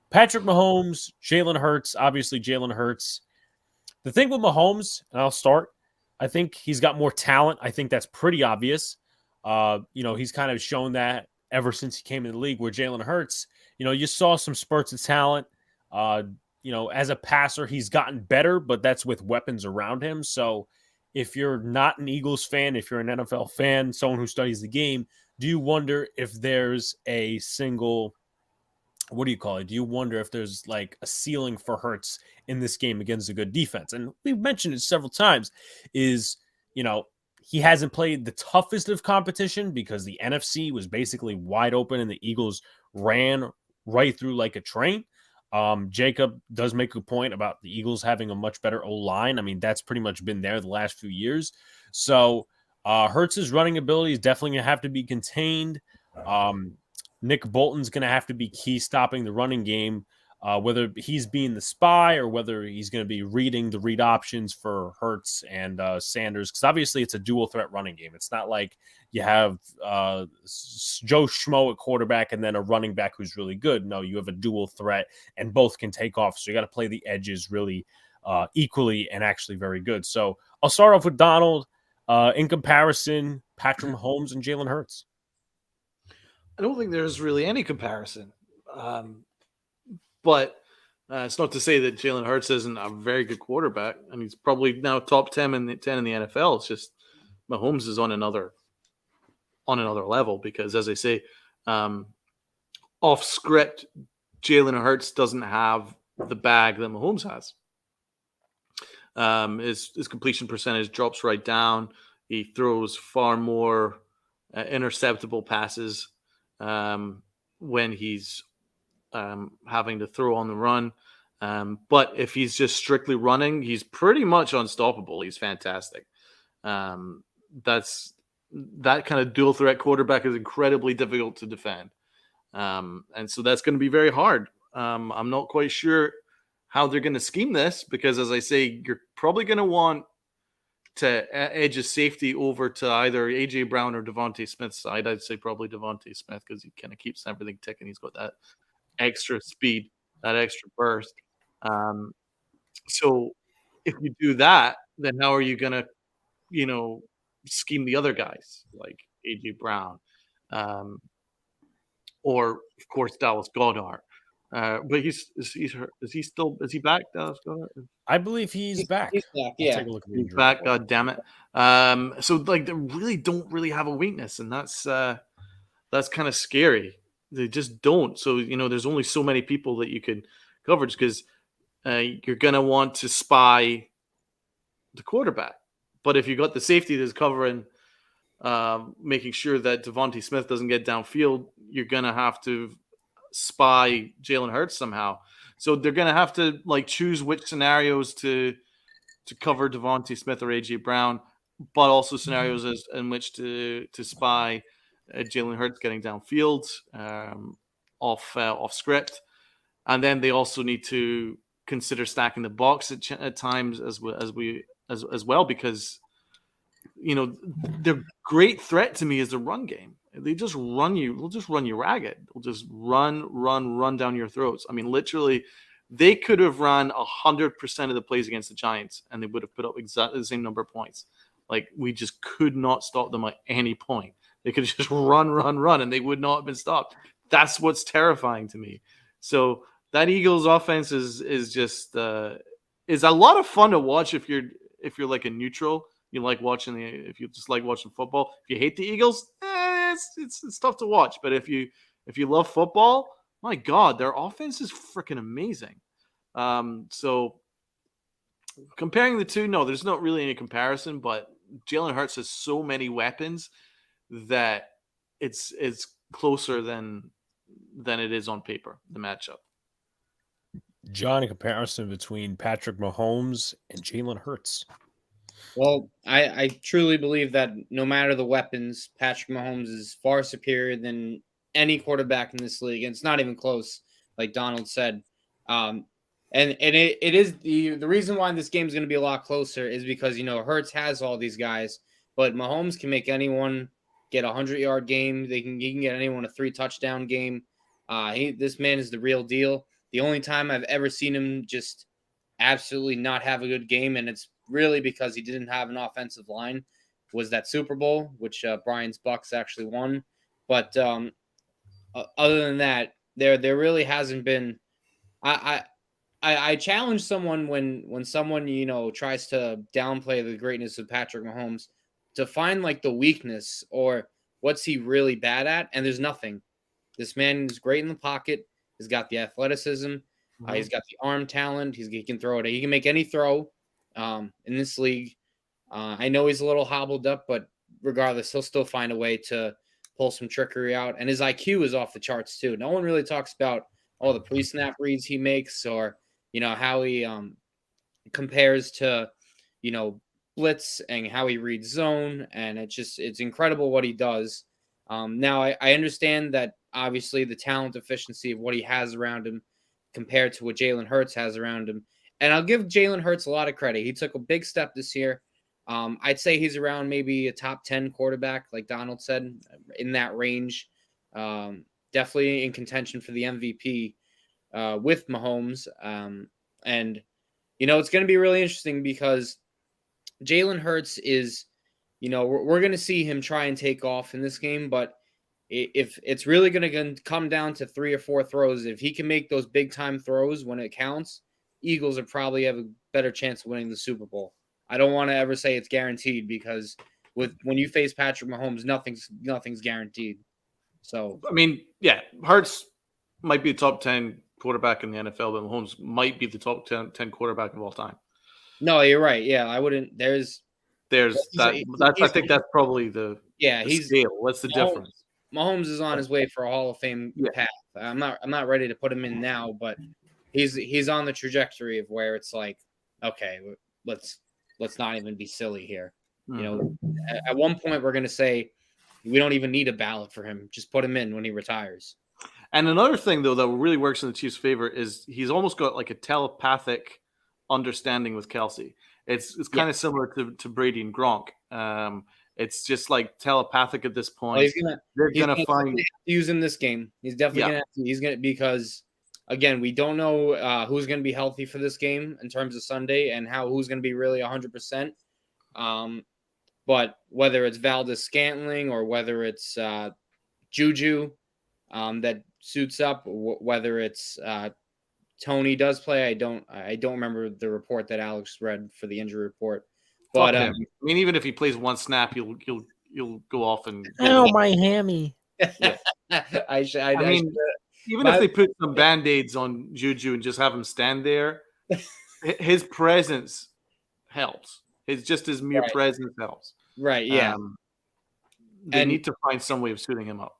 Patrick Mahomes, Jalen Hurts, obviously Jalen Hurts. The thing with Mahomes, and I'll start, I think he's got more talent. I think that's pretty obvious. He's kind of shown that ever since he came in the league, where Jalen Hurts, you saw some spurts of talent. As a passer, he's gotten better, but that's with weapons around him. So if you're not an Eagles fan, if you're an NFL fan, someone who studies the game, do you wonder if there's a single, what do you call it? Do you wonder if there's like a ceiling for Hurts in this game against a good defense? And we've mentioned it several times is, he hasn't played the toughest of competition because the NFC was basically wide open and the Eagles ran right through like a train. Jacob does make a point about the Eagles having a much better O-line. I mean, that's pretty much been there the last few years. So Hurts' running ability is definitely going to have to be contained. Nick Bolton's going to have to be key stopping the running game, whether he's being the spy or whether he's going to be reading the read options for Hurts and Sanders, because obviously it's a dual threat running game. It's not like you have Joe Schmo at quarterback and then a running back who's really good. No, you have a dual threat and both can take off. So you got to play the edges really equally and actually very good. So I'll start off with Donald. In comparison, Patrick Mahomes and Jalen Hurts. I don't think there's really any comparison. But it's not to say that Jalen Hurts isn't a very good quarterback, and he's probably now top 10 in the NFL. It's just Mahomes is on another level because, as I say, off script, Jalen Hurts doesn't have the bag that Mahomes has. His completion percentage drops right down. He throws far more interceptable passes when he's having to throw on the run. But if he's just strictly running, he's pretty much unstoppable. He's fantastic. That kind of dual threat quarterback is incredibly difficult to defend. And so that's going to be very hard. I'm not quite sure how they're going to scheme this because, as I say, you're probably going to want to edge a safety over to either A.J. Brown or Devontae Smith's side. I'd say probably Devontae Smith because he kind of keeps everything ticking. He's got that extra speed, that extra burst. So if you do that, then how are you going to, scheme the other guys like A.J. Brown or, of course, Dallas Goedert? But is he back, Dallas Goedert? I believe he's back. He's back, yeah. Take a look at the He's injury back. report. God damn it. So like they really don't have a weakness, and that's kind of scary. They just don't. So there's only so many people that you can cover because you're gonna want to spy the quarterback. But if you got the safety that's covering, making sure that Devontae Smith doesn't get downfield, you're gonna have to spy Jalen Hurts somehow. So they're gonna have to choose which scenarios to cover Devontae Smith or AJ Brown, but also scenarios in which to spy Jalen Hurts getting downfield, off script, and then they also need to consider stacking the box at times as well, because their great threat to me is the run game. They just run you. They'll just run you ragged. They'll just run down your throats. I mean, literally, they could have run 100% of the plays against the Giants, and they would have put up exactly the same number of points. Like, we just could not stop them at any point. They could just run, and they would not have been stopped. That's what's terrifying to me. So that Eagles offense is just is a lot of fun to watch if you're like a neutral. You like watching if you just like watching football. If you hate the Eagles, it's tough to watch. But if you love football, my God, their offense is freaking amazing. So comparing the two, no, there's not really any comparison. But Jalen Hurts has so many weapons that it's closer than it is on paper, the matchup. John, a comparison between Patrick Mahomes and Jalen Hurts. Well, I truly believe that no matter the weapons, Patrick Mahomes is far superior than any quarterback in this league. And it's not even close, like Donald said. And it is the reason why this game is going to be a lot closer is because, Hurts has all these guys, but Mahomes can make anyone get a 100-yard game. He can get anyone a 3-touchdown game. This man is the real deal. The only time I've ever seen him just absolutely not have a good game, and it's really because he didn't have an offensive line, was that Super Bowl, which Brian's Bucks actually won. But other than that, there really hasn't been. I challenge someone when someone tries to downplay the greatness of Patrick Mahomes to find like the weakness or what's he really bad at, and there's nothing. This man is great in the pocket. He's got the athleticism. Mm-hmm. He's got the arm talent. He can throw it. He can make any throw in this league. I know he's a little hobbled up, but regardless, he'll still find a way to pull some trickery out. And his IQ is off the charts too. No one really talks about all the pre-snap reads he makes or, how he compares to, blitz and how he reads zone. And it's incredible what he does. Now, I understand that obviously the talent efficiency of what he has around him compared to what Jalen Hurts has around him. And I'll give Jalen Hurts a lot of credit. He took a big step this year. I'd say he's around maybe a top 10 quarterback, like Donald said, in that range. Definitely in contention for the MVP with Mahomes. And, it's going to be really interesting because Jalen Hurts is, we're going to see him try and take off in this game, but if it's really going to come down to 3 or 4 throws, if he can make those big time throws when it counts, Eagles will probably have a better chance of winning the Super Bowl. I don't want to ever say it's guaranteed because when you face Patrick Mahomes, nothing's guaranteed. So I mean, yeah, Hurts might be a top 10 quarterback in the NFL, but Mahomes might be the top 10 quarterback of all time. No, you're right. Yeah, I wouldn't. There's that. I think that's probably the scale. What's the difference? Mahomes is on his way for a Hall of Fame path. I'm not ready to put him in now, but he's on the trajectory of where it's like, okay, let's not even be silly here. Mm-hmm. At one point we're going to say we don't even need a ballot for him. Just put him in when he retires. And another thing, though, that really works in the Chiefs' favor is he's almost got like a telepathic understanding with Kelsey. It's kind of similar to Brady and Gronk. It's just like telepathic at this point. Well, they're gonna find use in this game. He's definitely gonna because again, we don't know who's gonna be healthy for this game in terms of Sunday and who's gonna be really 100%. But whether it's Valdez-Scantling or whether it's Juju that suits up, whether it's Tony does play, I don't remember the report that Alex read for the injury report. But I mean, even if he plays one snap, you'll go off and my hammy. Yeah. Even if they put some Band-Aids on Juju and just have him stand there, his presence helps. His mere presence helps. Right. Yeah. They need to find some way of suiting him up.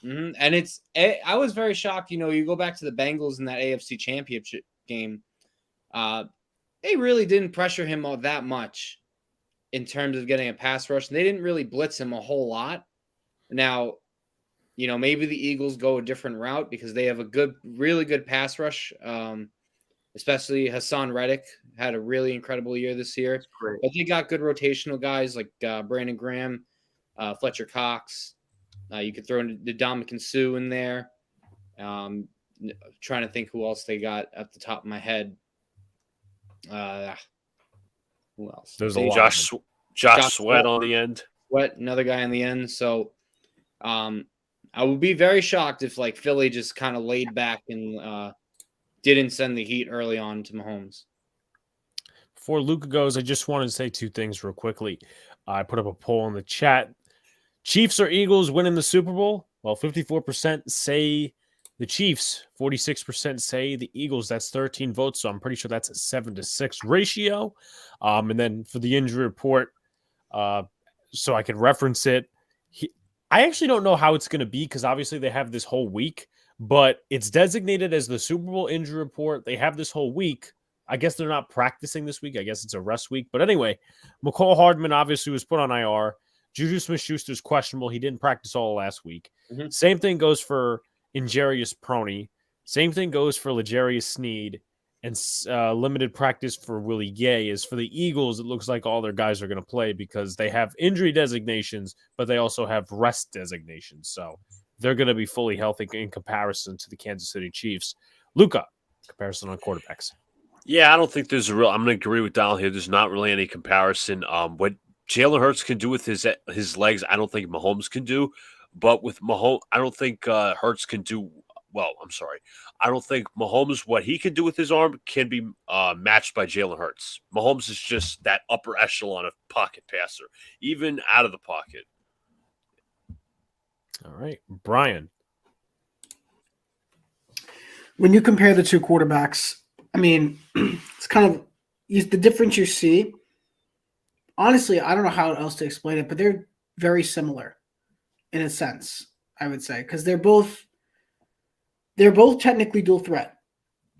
Mm-hmm. And I was very shocked. You go back to the Bengals in that AFC Championship game. They really didn't pressure him all that much in terms of getting a pass rush. They didn't really blitz him a whole lot. Now, maybe the Eagles go a different route because they have a really good pass rush. Especially Hassan Reddick had a really incredible year this year. Great. But they got good rotational guys like Brandon Graham, Fletcher Cox. You could throw the Dominican Sue in there. Trying to think who else they got at the top of my head. Who else? There's a lot. Josh Sweat on the end. Sweat, another guy in the end. So I would be very shocked if Philly just kind of laid back and didn't send the heat early on to Mahomes. Before Luka goes, I just wanted to say two things real quickly. I put up a poll in the chat. Chiefs or Eagles winning the Super Bowl? Well, 54% say the Chiefs, 46% say the Eagles. That's 13 votes, so I'm pretty sure that's a 7-6 ratio. And then for the injury report, so I can reference it, I actually don't know how it's going to be because obviously they have this whole week, but it's designated as the Super Bowl injury report. They have this whole week. I guess they're not practicing this week. I guess it's a rest week. But anyway, McCall Hardman obviously was put on IR. Juju Smith-Schuster's questionable. He didn't practice all last week. Mm-hmm. Same thing goes for Injarius Proney. Same thing goes for L'Jarius Sneed. And limited practice for Willie Gay. Is for the Eagles, it looks like all their guys are going to play because they have injury designations, but they also have rest designations. So they're going to be fully healthy in comparison to the Kansas City Chiefs. Luka, comparison on quarterbacks. Yeah, I don't think there's a real. I'm going to agree with Donald here. There's not really any comparison. What Jalen Hurts can do with his legs, I don't think Mahomes can do. But with Mahomes, I don't think Hurts can do. Well, I'm sorry. I don't think Mahomes, what he can do with his arm, can be matched by Jalen Hurts. Mahomes is just that upper echelon of pocket passer, even out of the pocket. All right, Brian. When you compare the two quarterbacks, I mean, it's kind of the difference you see. Honestly, I don't know how else to explain it, but they're very similar in a sense, I would say, because they're both technically dual threat.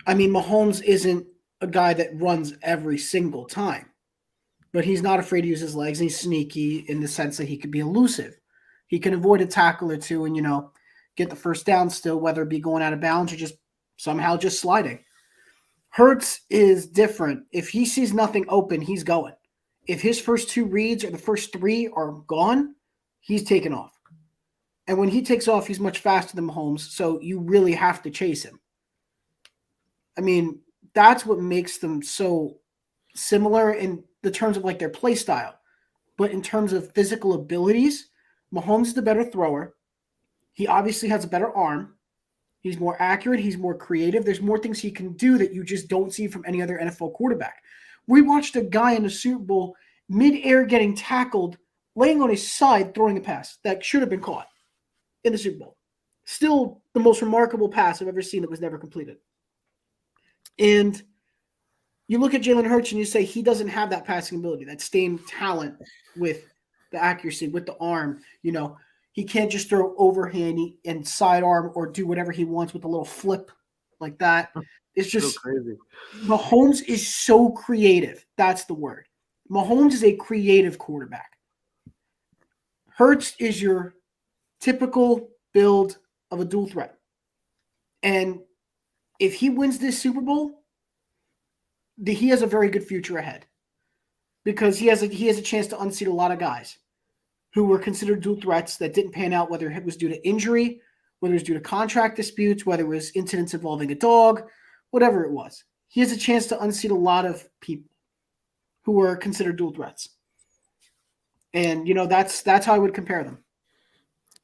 I mean, Mahomes isn't a guy that runs every single time, but he's not afraid to use his legs, and he's sneaky in the sense that he could be elusive. He can avoid a tackle or two and, get the first down still, whether it be going out of bounds or just somehow just sliding. Hurts is different. If he sees nothing open, he's going. If his first two reads or the first three are gone, he's taking off. And when he takes off, he's much faster than Mahomes, so you really have to chase him. I mean, that's what makes them so similar in the terms of their play style. But in terms of physical abilities, Mahomes is the better thrower. He obviously has a better arm. He's more accurate. He's more creative. There's more things he can do that you just don't see from any other NFL quarterback. We watched a guy in the Super Bowl mid-air getting tackled, laying on his side, throwing a pass that should have been caught in the Super Bowl. Still the most remarkable pass I've ever seen that was never completed. And you look at Jalen Hurts and you say he doesn't have that passing ability, that same talent with the accuracy, with the arm. He can't just throw overhand and sidearm or do whatever he wants with a little flip like that. It's just so crazy. Mahomes is so creative. That's the word. Mahomes is a creative quarterback. Hurts is your typical build of a dual threat. And if he wins this Super Bowl, he has a very good future ahead because he has a chance to unseat a lot of guys who were considered dual threats that didn't pan out, whether it was due to injury, whether it was due to contract disputes, whether it was incidents involving a dog, whatever it was. He has a chance to unseat a lot of people who were considered dual threats. And, that's how I would compare them.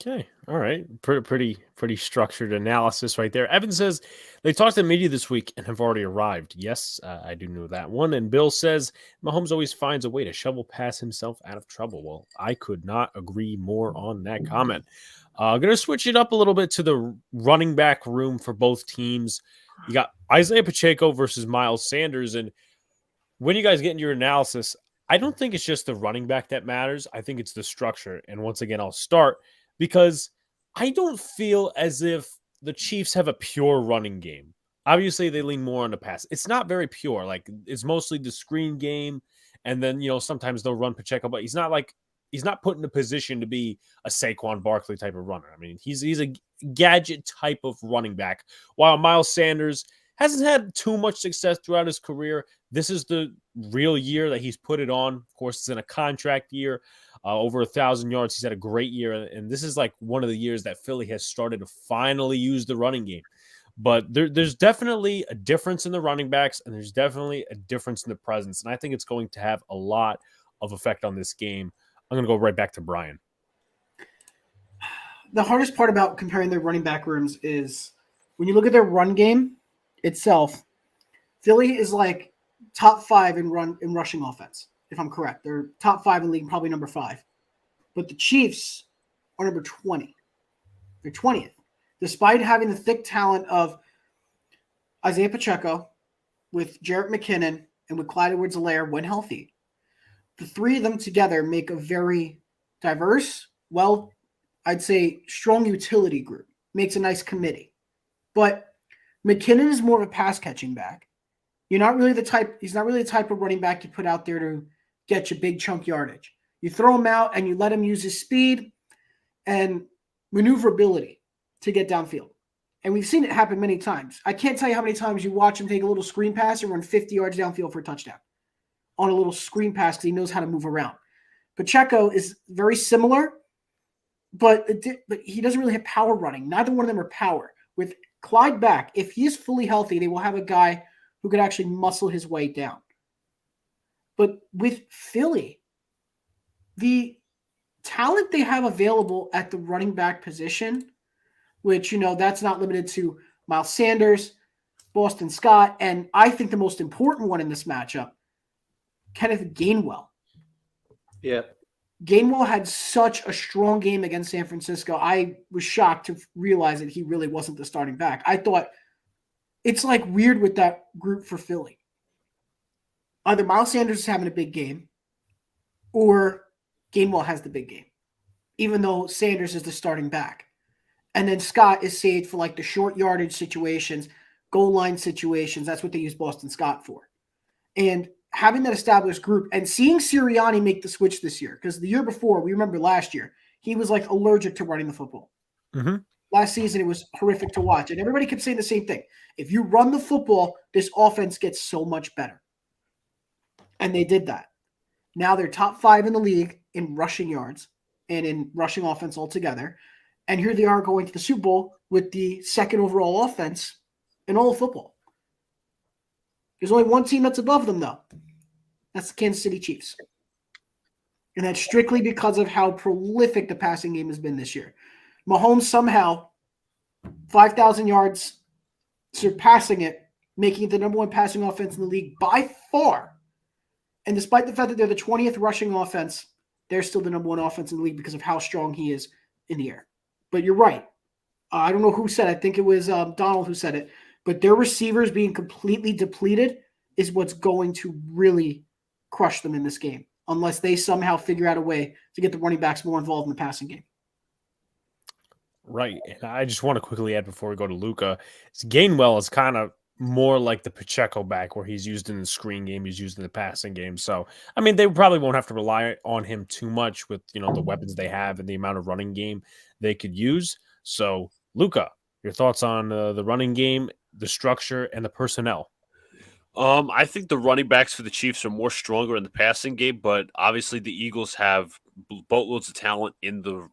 Okay. All right. Pretty structured analysis right there. Evan says they talked to the media this week and have already arrived. Yes, I do know that one. And Bill says Mahomes always finds a way to shovel pass himself out of trouble. Well, I could not agree more on that comment. Going to switch it up a little bit to the running back room for both teams. You got Isaiah Pacheco versus Miles Sanders. And when you guys get into your analysis, I don't think it's just the running back that matters. I think it's the structure. And once again, I'll start because I don't feel as if the Chiefs have a pure running game. Obviously, they lean more on the pass. It's not very pure. It's mostly the screen game. And then, sometimes they'll run Pacheco, but he's not he's not put in a position to be a Saquon Barkley type of runner. I mean, he's a gadget type of running back. While Miles Sanders hasn't had too much success throughout his career, this is the real year that he's put it on. Of course, it's in a contract year, over 1,000 yards. He's had a great year, and this is like one of the years that Philly has started to finally use the running game. But there's definitely a difference in the running backs, and there's definitely a difference in the presence, and I think it's going to have a lot of effect on this game. I'm going to go right back to Brian. The hardest part about comparing their running back rooms is when you look at their run game itself, Philly is like top 5 in rushing offense, if I'm correct. They're top 5 in the league, probably number 5. But the Chiefs are number 20. They're 20th. Despite having the thick talent of Isaiah Pacheco, with Jarrett McKinnon, and with Clyde Edwards-Helaire when healthy, the three of them together make a very diverse, well, I'd say strong utility group. Makes a nice committee. But McKinnon is more of a pass-catching back. He's not really the type of running back you put out there to get you big chunk yardage. You throw him out and you let him use his speed and maneuverability to get downfield. And we've seen it happen many times. I can't tell you how many times you watch him take a little screen pass and run 50 yards downfield for a touchdown on a little screen pass because he knows how to move around. Pacheco is very similar, but he doesn't really have power running. Neither one of them are power. With Clyde back, if he is fully healthy, they will have a guy who could actually muscle his way down. But with Philly, the talent they have available at the running back position, which, that's not limited to Miles Sanders, Boston Scott, and I think the most important one in this matchup, Kenneth Gainwell. Yeah. Gainwell had such a strong game against San Francisco. I was shocked to realize that he really wasn't the starting back. I thought it's like weird with that group for Philly. Either Miles Sanders is having a big game or Gainwell has the big game, even though Sanders is the starting back. And then Scott is saved for like the short yardage situations, goal line situations. That's what they use Boston Scott for. And having that established group and seeing Sirianni make the switch this year, because the year before, we remember last year, he was like allergic to running the football. Mm-hmm. Last season, it was horrific to watch. And everybody kept saying the same thing. If you run the football, this offense gets so much better. And they did that. Now they're top 5 in the league in rushing yards and in rushing offense altogether. And here they are going to the Super Bowl with the second overall offense in all of football. There's only one team that's above them, though. That's the Kansas City Chiefs. And that's strictly because of how prolific the passing game has been this year. Mahomes somehow, 5,000 yards, surpassing it, making it the number 1 passing offense in the league by far. And despite the fact that they're the 20th rushing offense, they're still the number 1 offense in the league because of how strong he is in the air. But you're right. I don't know who said it. I think it was Donald who said it. But their receivers being completely depleted is what's going to really crush them in this game, unless they somehow figure out a way to get the running backs more involved in the passing game. Right. And I just want to quickly add before we go to Luca, Gainwell is kind of more like the Pacheco back where he's used in the screen game, he's used in the passing game. So, I mean, they probably won't have to rely on him too much with, the weapons they have and the amount of running game they could use. So, Luca, your thoughts on the running game, the structure, and the personnel? I think the running backs for the Chiefs are more stronger in the passing game, but obviously the Eagles have boatloads of talent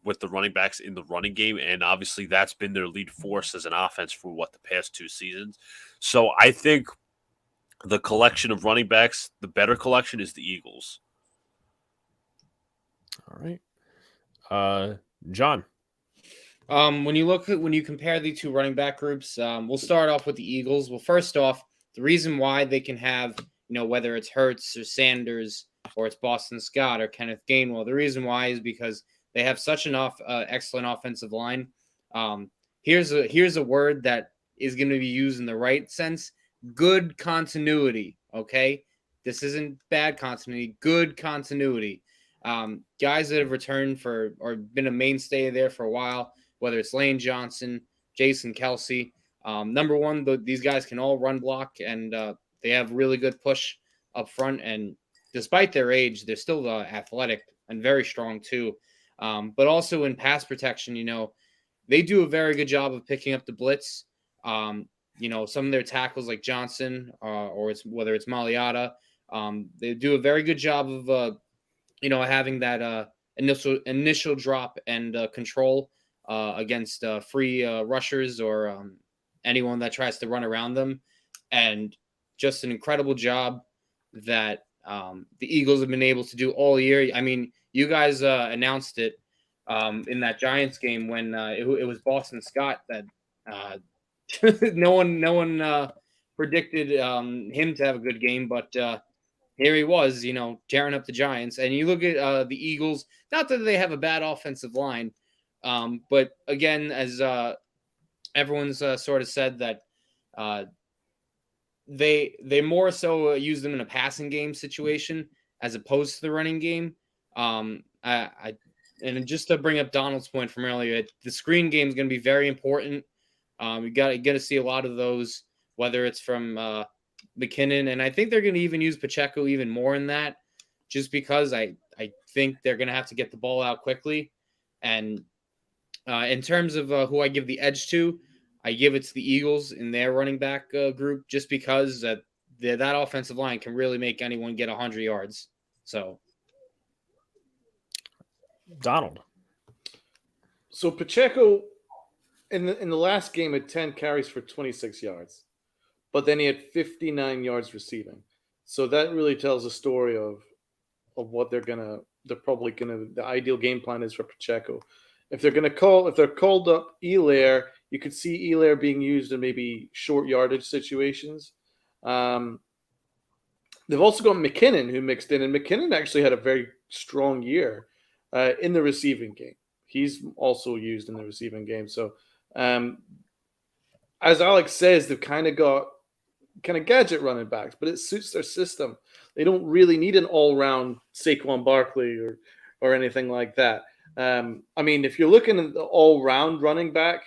with the running backs in the running game, and obviously that's been their lead force as an offense for the past 2 seasons. So I think the collection of running backs, the better collection is the Eagles. All right, John. When you compare the 2 running back groups, we'll start off with the Eagles. Well, first off, the reason why they can have, whether it's Hurts or Sanders or it's Boston Scott or Kenneth Gainwell, the reason why is because they have such an excellent offensive line. Here's a word that is going to be used in the right sense: good continuity. Okay, this isn't bad continuity. Good continuity. Guys that have returned or been a mainstay there for a while, whether it's Lane Johnson, Jason Kelsey. Number one, these guys can all run block, and they have really good push up front. And despite their age, they're still athletic and very strong too. But also in pass protection, they do a very good job of picking up the blitz. Some of their tackles like Johnson or whether it's Maliata, they do a very good job of having that initial drop and control against free rushers or anyone that tries to run around them, and just an incredible job that the Eagles have been able to do all year. I mean, you guys announced it in that Giants game when it was Boston Scott that no one predicted him to have a good game, but here he was, tearing up the Giants. And you look at the Eagles, not that they have a bad offensive line, but again, as everyone's sort of said that they more so use them in a passing game situation as opposed to the running game. And just to bring up Donald's point from earlier, the screen game is going to be very important. You got to see a lot of those, whether it's from McKinnon, and I think they're going to even use Pacheco even more in that, just because I think they're going to have to get the ball out quickly. And in terms of who I give the edge to, I give it to the Eagles in their running back group, just because that offensive line can really make anyone get 100 yards. So, Donald. So Pacheco in the last game had 10 carries for 26 yards, but then he had 59 yards receiving. So that really tells a story of what the ideal game plan is for Pacheco. If they're called up Elair, you could see Elair being used in maybe short yardage situations. They've also got McKinnon who mixed in, and McKinnon actually had a very strong year in the receiving game. He's also used in the receiving game. So, as Alex says, they've kind of got gadget running backs, but it suits their system. They don't really need an all-round Saquon Barkley or anything like that. I mean, if you're looking at the all-round running back,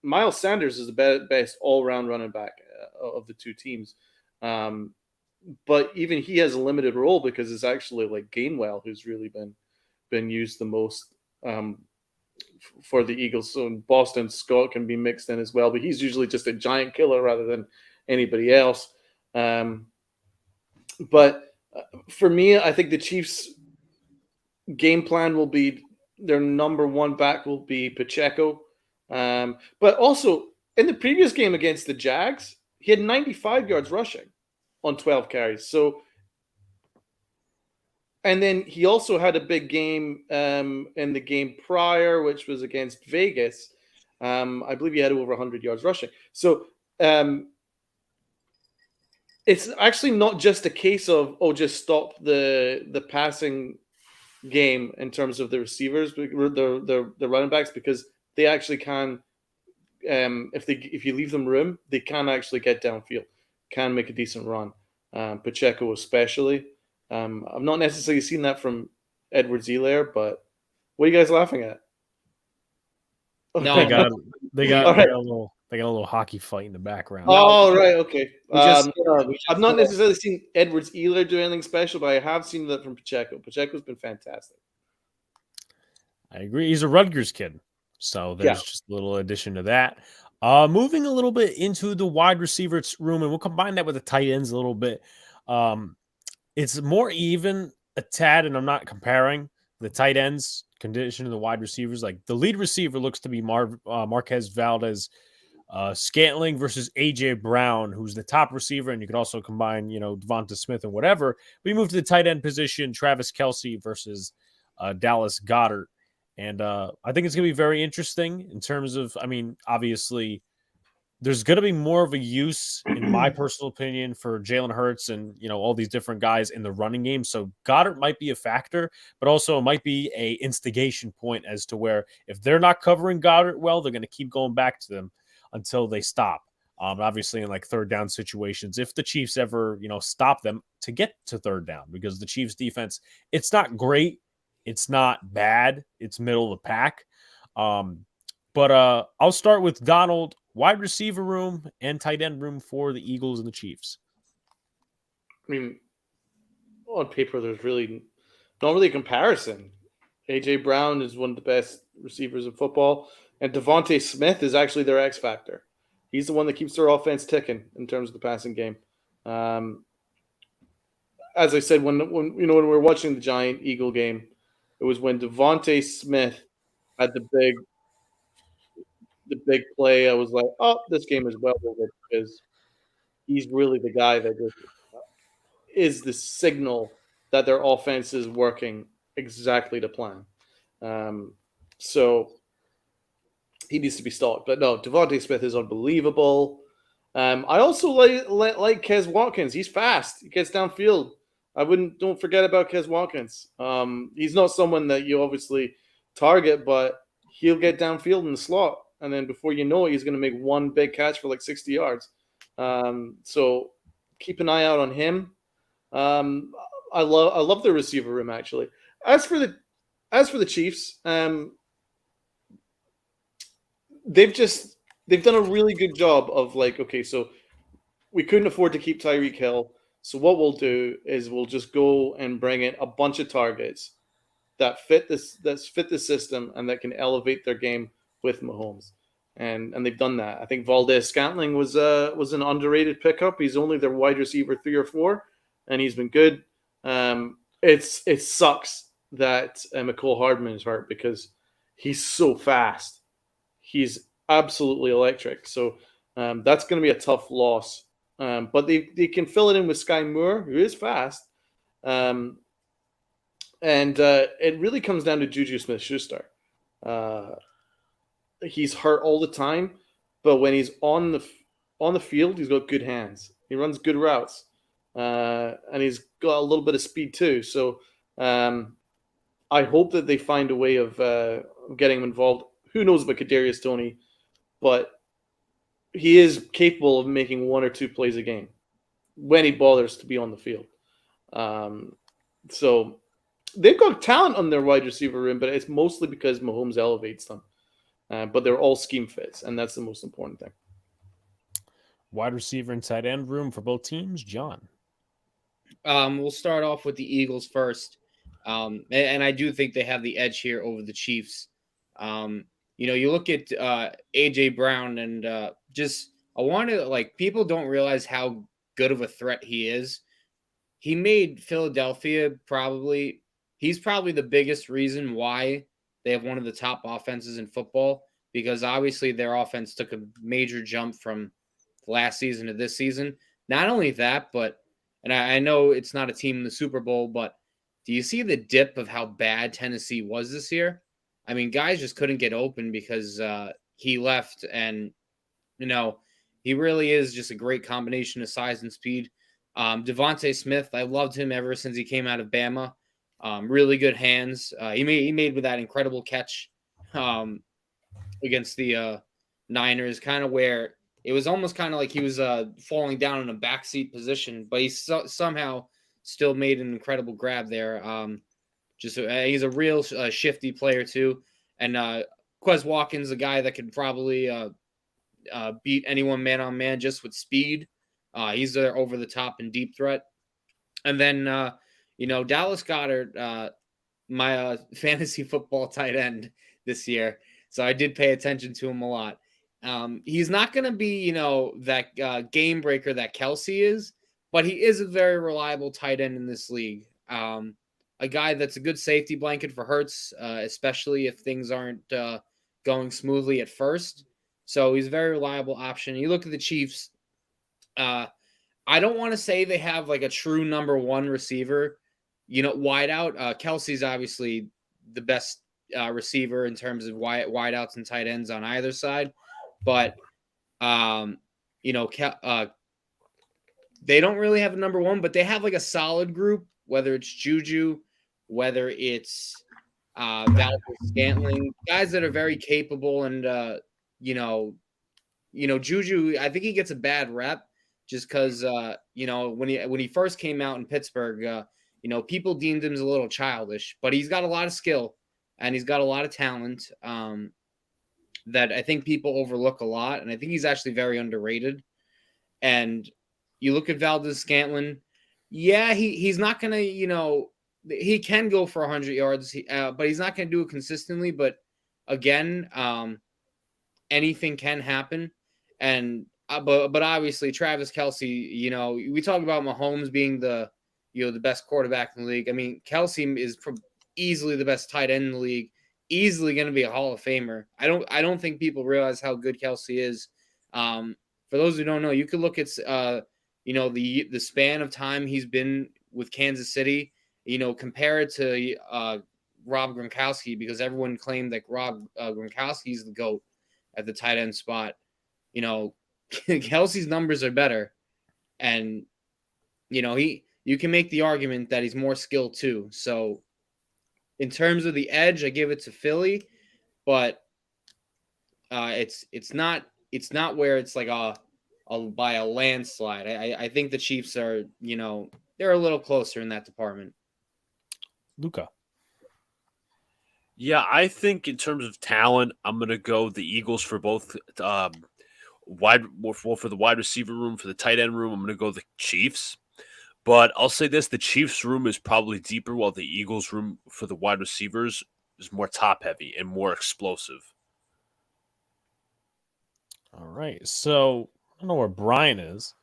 Miles Sanders is the best all-round running back of the two teams. But even he has a limited role because it's actually like Gainwell who's really been used the most for the Eagles. So in Boston, Scott can be mixed in as well, but he's usually just a giant killer rather than anybody else. But for me, I think the Chiefs' game plan will be their number one back will be Pacheco. But also in the previous game against the Jags, he had 95 yards rushing on 12 carries. So, and then he also had a big game in the game prior, which was against Vegas. I believe he had over 100 yards rushing. So it's actually not just a case of, just stop the passing game in terms of the receivers, the running backs, because they actually can, if you leave them room, they can actually get downfield, can make a decent run. Pacheco especially. I've not necessarily seen that from Edwards-Helaire, but what are you guys laughing at? No, They got All right. a little hockey fight in the background. Oh, right, okay. We just I've not necessarily seen Edwards-Helaire do anything special, but I have seen that from Pacheco. Pacheco's been fantastic. I agree. He's a Rutgers kid, so there's just a little addition to that. Moving a little bit into the wide receiver room, and we'll combine that with the tight ends a little bit. It's more even a tad, and I'm not comparing the tight ends condition to the wide receivers. Like the lead receiver looks to be Marquez Valdez Scantling versus AJ Brown, who's the top receiver, and you could also combine, Devonta Smith and whatever. We move to the tight end position, Travis Kelce versus Dallas Goedert. And I think it's going to be very interesting in terms of, obviously, there's going to be more of a use, in my personal opinion, for Jalen Hurts and, all these different guys in the running game. So Goddard might be a factor, but also it might be a instigation point as to where if they're not covering Goddard well, they're going to keep going back to them until they stop. Obviously, in like third down situations, if the Chiefs ever, stop them to get to third down, because the Chiefs defense, it's not great. It's not bad. It's middle of the pack. But I'll start with Donald. Wide receiver room and tight end room for the Eagles and the Chiefs. on paper, there's really not really a comparison. AJ Brown is one of the best receivers in football, and Devontae Smith is actually their X factor. He's the one that keeps their offense ticking in terms of the passing game. As I said, when we were watching the Giant Eagle game, it was when Devontae Smith had the big play. I was like, oh, this game is well over because he's really the guy that is the signal that their offense is working exactly to plan. So he needs to be stopped. But no, Devontae Smith is unbelievable. I also like Kez Watkins. He's fast. He gets downfield. Don't forget about Kez Watkins. He's not someone that you obviously target, but he'll get downfield in the slot. And then before you know it, he's going to make one big catch for like 60 yards. So keep an eye out on him. I love the receiver room actually. As for the Chiefs, they've done a really good job of like, okay, so we couldn't afford to keep Tyreek Hill. So what we'll do is we'll just go and bring in a bunch of targets that fit the system and that can elevate their game with Mahomes. And they've done that. I think Valdez-Scantling was an underrated pickup. He's only their wide receiver 3 or 4, and he's been good. It sucks that McCole Hardman is hurt because he's so fast. He's absolutely electric. So that's going to be a tough loss. But they can fill it in with Sky Moore, who is fast. And it really comes down to Juju Smith-Schuster. He's hurt all the time, but when he's on the field, he's got good hands. He runs good routes, and he's got a little bit of speed too. So I hope that they find a way of getting him involved. Who knows about Kadarius Toney, but he is capable of making 1 or 2 plays a game when he bothers to be on the field. So they've got talent on their wide receiver room, but it's mostly because Mahomes elevates them. But they're all scheme fits, and that's the most important thing. Wide receiver and tight end room for both teams, John. We'll start off with the Eagles first. And I do think they have the edge here over the Chiefs. You look at AJ Brown and I want to, people don't realize how good of a threat he is. He made Philadelphia he's probably the biggest reason why they have one of the top offenses in football, because obviously their offense took a major jump from last season to this season. Not only that, but, and I know it's not a team in the Super Bowl, but do you see the dip of how bad Tennessee was this year? I mean, guys just couldn't get open because he left, and, he really is just a great combination of size and speed. Devontae Smith, I loved him ever since he came out of Bama. Really good hands. He made with that incredible catch against the Niners, kind of where it was almost kind of like he was falling down in a backseat position, but he somehow still made an incredible grab there. He's a real shifty player too, and Quez Watkins, a guy that could probably beat anyone man on man just with speed. He's their over the top and deep threat, and then Dallas Goedert, my fantasy football tight end this year, so I did pay attention to him a lot. He's not going to be that game breaker that Kelsey is, but he is a very reliable tight end in this league. A guy that's a good safety blanket for Hurts, especially if things aren't going smoothly at first. So he's a very reliable option. You look at the Chiefs. I don't want to say they have like a true number one receiver, wide out. Kelsey's obviously the best receiver in terms of wide outs and tight ends on either side. But, they don't really have a number one, but they have like a solid group, whether it's Juju, whether it's Valdez-Scantling, guys that are very capable. And, Juju, I think he gets a bad rep just because, when he first came out in Pittsburgh, people deemed him as a little childish, but he's got a lot of skill and he's got a lot of talent that I think people overlook a lot. And I think he's actually very underrated. And you look at Valdez-Scantling, Yeah, he's not gonna, he can go for 100 yards, but he's not gonna do it consistently. But again, anything can happen, and but obviously Travis Kelce, we talk about Mahomes being the best quarterback in the league. I mean, Kelce is easily the best tight end in the league, easily going to be a Hall of Famer. I don't think people realize how good Kelce is. For those who don't know, you could look at the span of time he's been with Kansas City, compare it to Rob Gronkowski, because everyone claimed that Rob Gronkowski's the GOAT at the tight end spot. Kelce's numbers are better, and you can make the argument that he's more skilled too. So in terms of the edge, I give it to Philly, but it's not where it's like by a landslide. I think the Chiefs are, they're a little closer in that department. Luca. Yeah, I think in terms of talent, I'm gonna go the Eagles for both for the wide receiver room, for the tight end room. I'm gonna go the Chiefs. But I'll say this: the Chiefs room is probably deeper, while the Eagles room for the wide receivers is more top heavy and more explosive. All right. So I don't know where Brian is,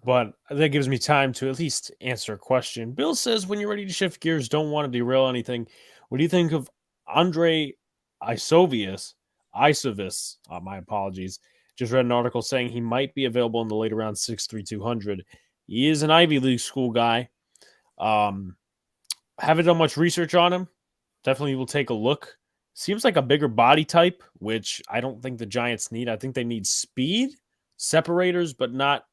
but that gives me time to at least answer a question. Bill says, when you're ready to shift gears, don't want to derail anything. What do you think of Andre Isovius? My apologies. Just read an article saying he might be available in the later round 6'3", 200. He is an Ivy League school guy. Haven't done much research on him. Definitely will take a look. Seems like a bigger body type, which I don't think the Giants need. I think they need speed, separators, but not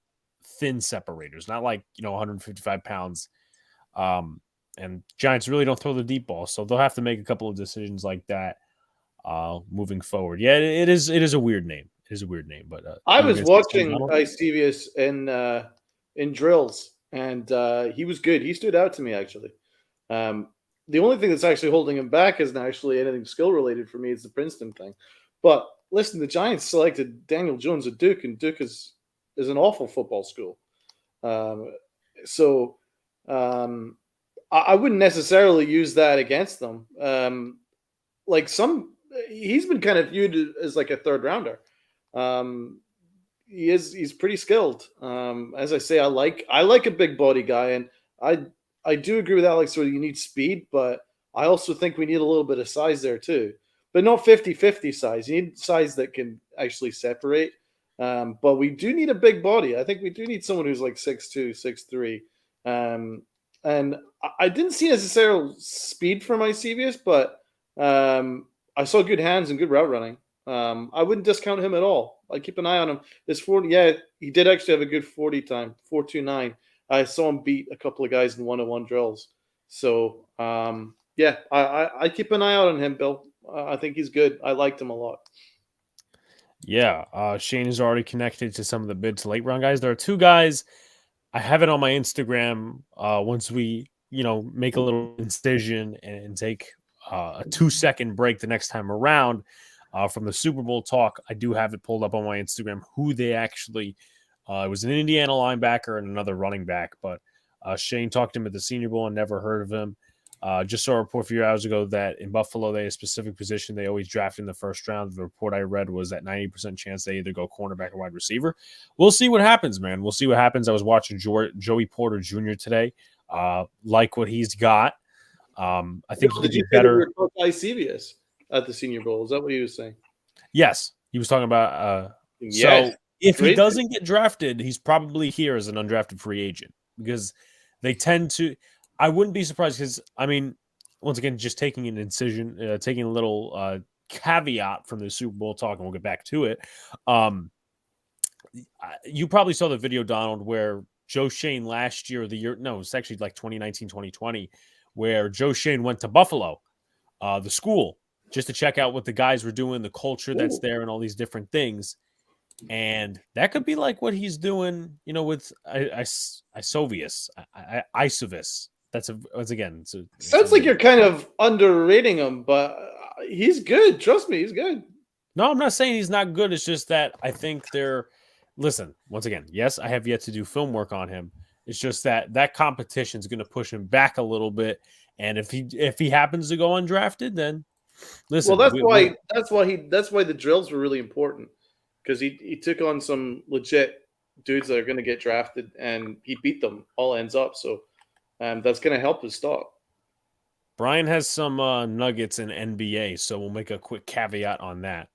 thin separators. Not like, 155 pounds. And Giants really don't throw the deep ball, so they'll have to make a couple of decisions like that moving forward. Yeah, it is a weird name. It is a weird name, but I was watching Icevius in drills, and he was good. He stood out to me, actually. The only thing that's actually holding him back isn't actually anything skill related for me. It's the Princeton thing. But listen, the Giants selected Daniel Jones at Duke, and Duke is an awful football school. I wouldn't necessarily use that against them. He's been kind of viewed as like a third rounder. He's pretty skilled. As I say, I like a big body guy, and I do agree with Alex where you need speed, but I also think we need a little bit of size there too. But not 50-50 size. You need size that can actually separate. But we do need a big body. I think we do need someone who's like 6'2", 6'3". And I didn't see necessarily speed from Icevius, but I saw good hands and good route running. I wouldn't discount him at all. I keep an eye on him. This 40, yeah, he did actually have a good 40 time, 4.29. I saw him beat a couple of guys in 101 drills. So, I keep an eye out on him, Bill. I think he's good. I liked him a lot. Yeah, Shane is already connected to some of the mid to late round guys. There are two guys. I have it on my Instagram. Once we, make a little incision and take a 2-second break the next time around from the Super Bowl talk, I do have it pulled up on my Instagram who they actually. It was an Indiana linebacker and another running back, but Shane talked to him at the Senior Bowl and never heard of him. Just saw a report a few hours ago that in Buffalo, they have a specific position they always draft in the first round. The report I read was that 90% chance they either go cornerback or wide receiver. We'll see what happens, man. We'll see what happens. I was watching Joey Porter Jr. today. Like what he's got. I think he could be better. Icevius at the Senior Bowl. Is that what he was saying? Yes. He was talking about yes. So if he doesn't get drafted, he's probably here as an undrafted free agent because they tend to – I wouldn't be surprised because, I mean, once again, just taking an incision, taking a little caveat from the Super Bowl talk, and we'll get back to it. You probably saw the video, Donald, where Joe Shane last year, it's actually like 2019, 2020, where Joe Shane went to Buffalo, the school, just to check out what the guys were doing, the culture that's there, and all these different things. And that could be like what he's doing, with Isovius. Sounds like you're kind of underrating him, but he's good. Trust me, he's good. No, I'm not saying he's not good. It's just that I think listen, once again, yes, I have yet to do film work on him. It's just that competition is going to push him back a little bit. And if he happens to go undrafted, then listen. Well, that's why the drills were really important, because he took on some legit dudes that are going to get drafted, and he beat them all ends up. So that's going to help his stock. Brian has some nuggets in NBA, so we'll make a quick caveat on that.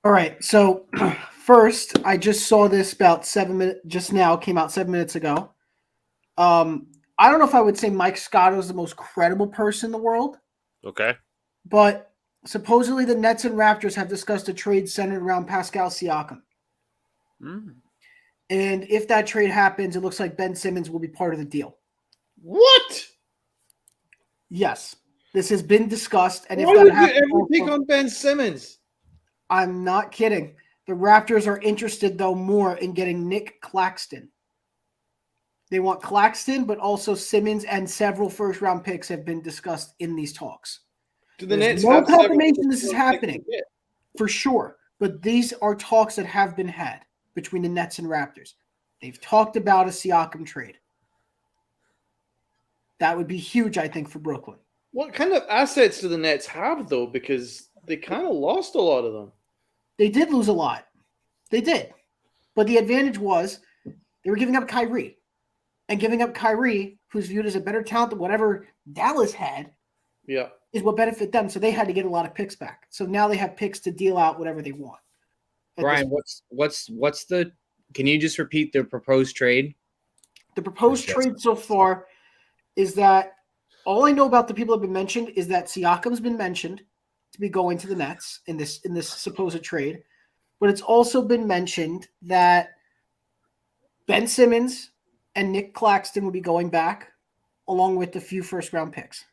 All right. So first, I just saw this about 7 minutes just now. Came out 7 minutes ago. I don't know if I would say Mike Scotto is the most credible person in the world. Okay. But supposedly the Nets and Raptors have discussed a trade centered around Pascal Siakam. Mm. And if that trade happens, it looks like Ben Simmons will be part of the deal. What? Yes. This has been discussed. And if Why that would you happens, ever pick on Ben Simmons? I'm not kidding. The Raptors are interested, though, more in getting Nick Claxton. They want Claxton, but also Simmons and several first-round picks have been discussed in these talks. Do the There's Nets no have several confirmation this is first-round picks happening, to get? for sure. But these are talks that have been had between the Nets and Raptors. They've talked about a Siakam trade. That would be huge, I think, for Brooklyn. What kind of assets do the Nets have, though? Because they kind of lost a lot of them. They did lose a lot. They did. But the advantage was they were giving up Kyrie. And giving up Kyrie, who's viewed as a better talent than whatever Dallas had, Yeah. is what benefited them. So they had to get a lot of picks back. So now they have picks to deal out whatever they want. Brian, what's the? Can you just repeat the proposed trade? The proposed trade so far is that all I know about the people that have been mentioned is that Siakam's been mentioned to be going to the Nets in this supposed trade, but it's also been mentioned that Ben Simmons and Nick Claxton will be going back, along with a few first-round picks.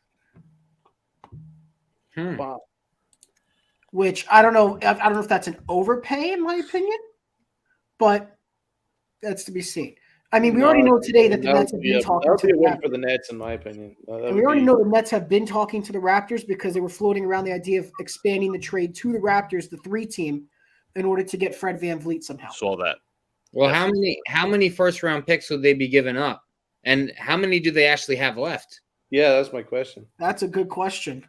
Wow. Which I don't know. I don't know if that's an overpay, in my opinion, but that's to be seen. I mean, we already know today that the Nets have been talking to the the win Raptors. for the Nets, in my opinion. And we already know the Nets have been talking to the Raptors because they were floating around the idea of expanding the trade to the Raptors, the 3 team, in order to get Fred VanVleet somehow. Saw that. Well, how many first round picks would they be giving up, and how many do they actually have left? Yeah, that's my question. That's a good question.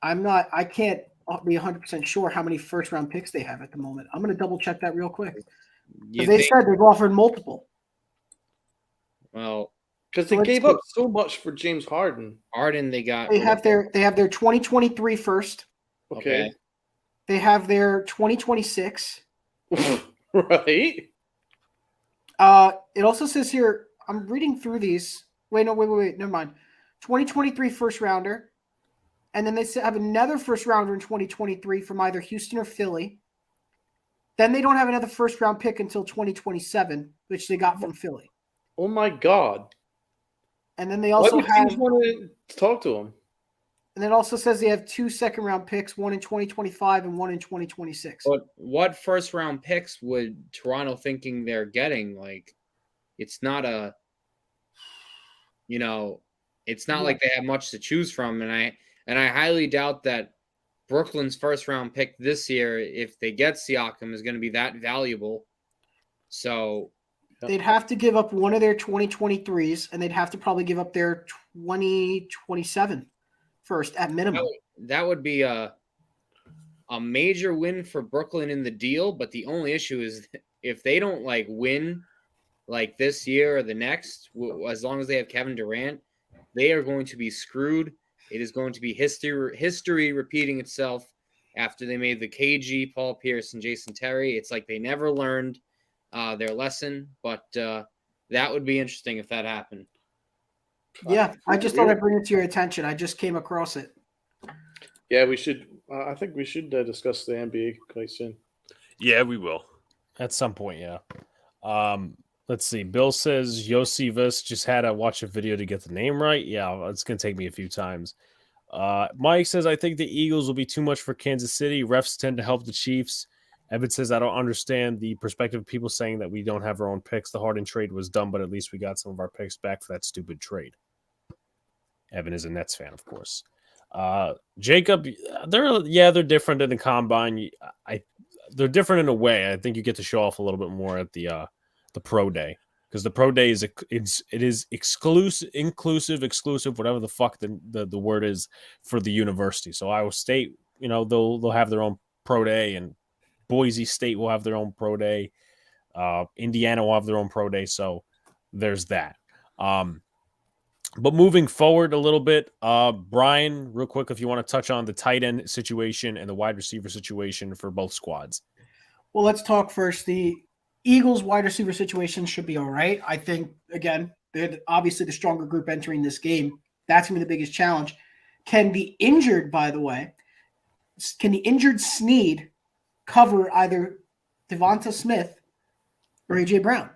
I can't be 100% sure how many first round picks they have at the moment. I'm going to double check that real quick. Because they said they've offered multiple. Well, because they gave up so much for James Harden. They have their 2023 first. Okay. They have their 2026. Right. It also says here, I'm reading through these. Wait, never mind. 2023 first rounder. And then they have another first rounder in 2023 from either Houston or Philly. Then they don't have another first round pick until 2027, which they got from Philly. Oh my God. And then they also have want to talk to him. And it also says they have 2 second round picks, one in 2025 and one in 2026. But what first round picks would Toronto thinking they're getting? Like, it's not it's not like they have much to choose from. And I highly doubt that Brooklyn's first round pick this year, if they get Siakam, is going to be that valuable. So they'd have to give up one of their 2023s, and they'd have to probably give up their 2027 first at minimum. That would be a major win for Brooklyn in the deal. But the only issue is if they don't win this year or the next, as long as they have Kevin Durant, they are going to be screwed. It is going to be history repeating itself after they made the KG, Paul Pierce, and Jason Terry. It's like they never learned their lesson, but that would be interesting if that happened. Yeah, I just thought I'd bring it to your attention. I just came across it. Yeah, we should. I think we should discuss the NBA quite soon. Yeah, we will. At some point, yeah. Let's see. Bill says Yosivas just had to watch a video to get the name right. Yeah, it's going to take me a few times. Mike says, I think the Eagles will be too much for Kansas City. Refs tend to help the Chiefs. Evan says, I don't understand the perspective of people saying that we don't have our own picks. The Harden trade was dumb, but at least we got some of our picks back for that stupid trade. Evan is a Nets fan, of course. Jacob, they're different in the combine. They're different in a way. I think you get to show off a little bit more at the pro day because the pro day is exclusive, whatever the fuck the word is for the university. So Iowa State, they'll have their own pro day, and Boise State will have their own pro day. Indiana will have their own pro day. So there's that. But moving forward a little bit, Brian, real quick, if you want to touch on the tight end situation and the wide receiver situation for both squads. Well, let's talk first. The Eagles wide receiver situation should be all right. I think, again, they're obviously the stronger group entering this game. That's going to be the biggest challenge. Can the injured Snead cover either Devonta Smith or A.J. Brown?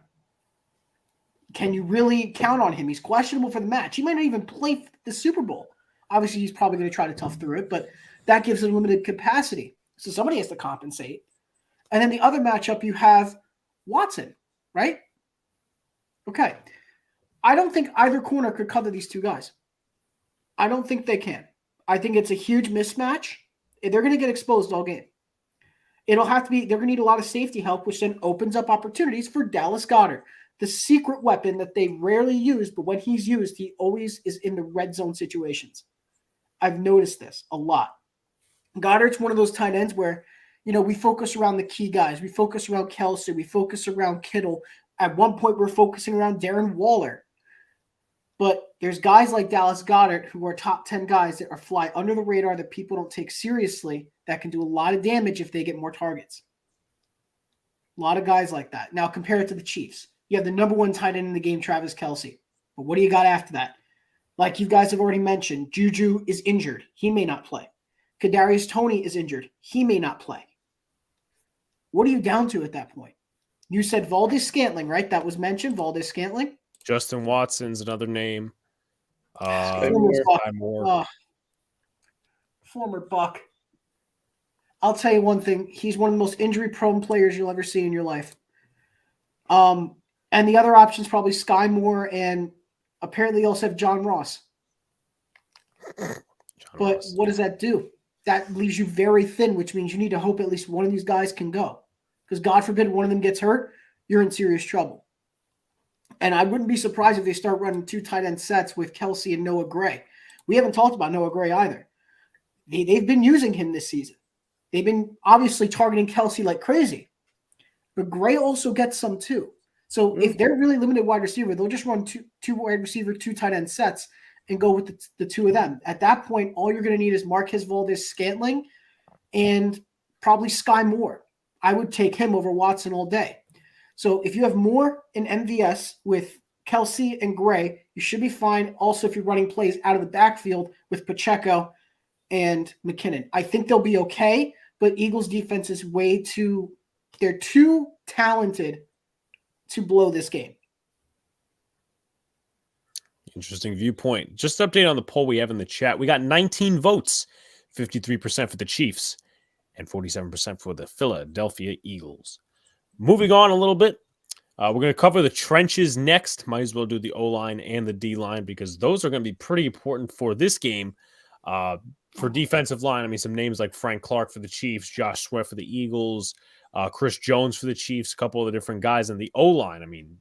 Can you really count on him? He's questionable for the match. He might not even play the Super Bowl. Obviously, he's probably going to try to tough through it, but that gives him limited capacity. So somebody has to compensate. And then the other matchup, you have Watson, right? Okay. I don't think either corner could cover these two guys. I don't think they can. I think it's a huge mismatch. They're going to get exposed all game. They're going to need a lot of safety help, which then opens up opportunities for Dallas Goedert, the secret weapon that they rarely use, but when he's used, he always is in the red zone situations. I've noticed this a lot. Goddard's one of those tight ends where, we focus around the key guys. We focus around Kelsey. We focus around Kittle. At one point, we're focusing around Darren Waller. But there's guys like Dallas Goedert who are top 10 guys that are fly under the radar that people don't take seriously that can do a lot of damage if they get more targets. A lot of guys like that. Now, compare it to the Chiefs. You have the number one tight end in the game, Travis Kelce. But what do you got after that? Like you guys have already mentioned, Juju is injured. He may not play. Kadarius Toney is injured. He may not play. What are you down to at that point? You said Valdez-Scantling, right? That was mentioned, Valdez-Scantling. Justin Watson's another name. Former Buck. I'll tell you one thing. He's one of the most injury-prone players you'll ever see in your life. And the other option is probably Sky Moore, and apparently you also have John Ross. What does that do? That leaves you very thin, which means you need to hope at least one of these guys can go. Because God forbid one of them gets hurt, you're in serious trouble. And I wouldn't be surprised if they start running two tight end sets with Kelsey and Noah Gray. We haven't talked about Noah Gray either. They've been using him this season. They've been obviously targeting Kelsey like crazy. But Gray also gets some too. So if they're really limited wide receiver, they'll just run two wide receiver, two tight end sets and go with the two of them. At that point, all you're going to need is Marquez Valdez-Scantling and probably Sky Moore. I would take him over Watson all day. So if you have Moore in MVS with Kelsey and Gray, you should be fine. Also, if you're running plays out of the backfield with Pacheco and McKinnon, I think they'll be okay. But Eagles defense is they're too talented to blow this game. Interesting viewpoint. Just to update on the poll we have in the chat. We got 19 votes, 53% for the Chiefs and 47% for the Philadelphia Eagles. Moving on a little bit, we're going to cover the trenches next. Might as well do the O-line and the D-line because those are going to be pretty important for this game. For defensive line, some names like Frank Clark for the Chiefs, Josh Sweat for the Eagles, Chris Jones for the Chiefs, a couple of the different guys. And the O-line,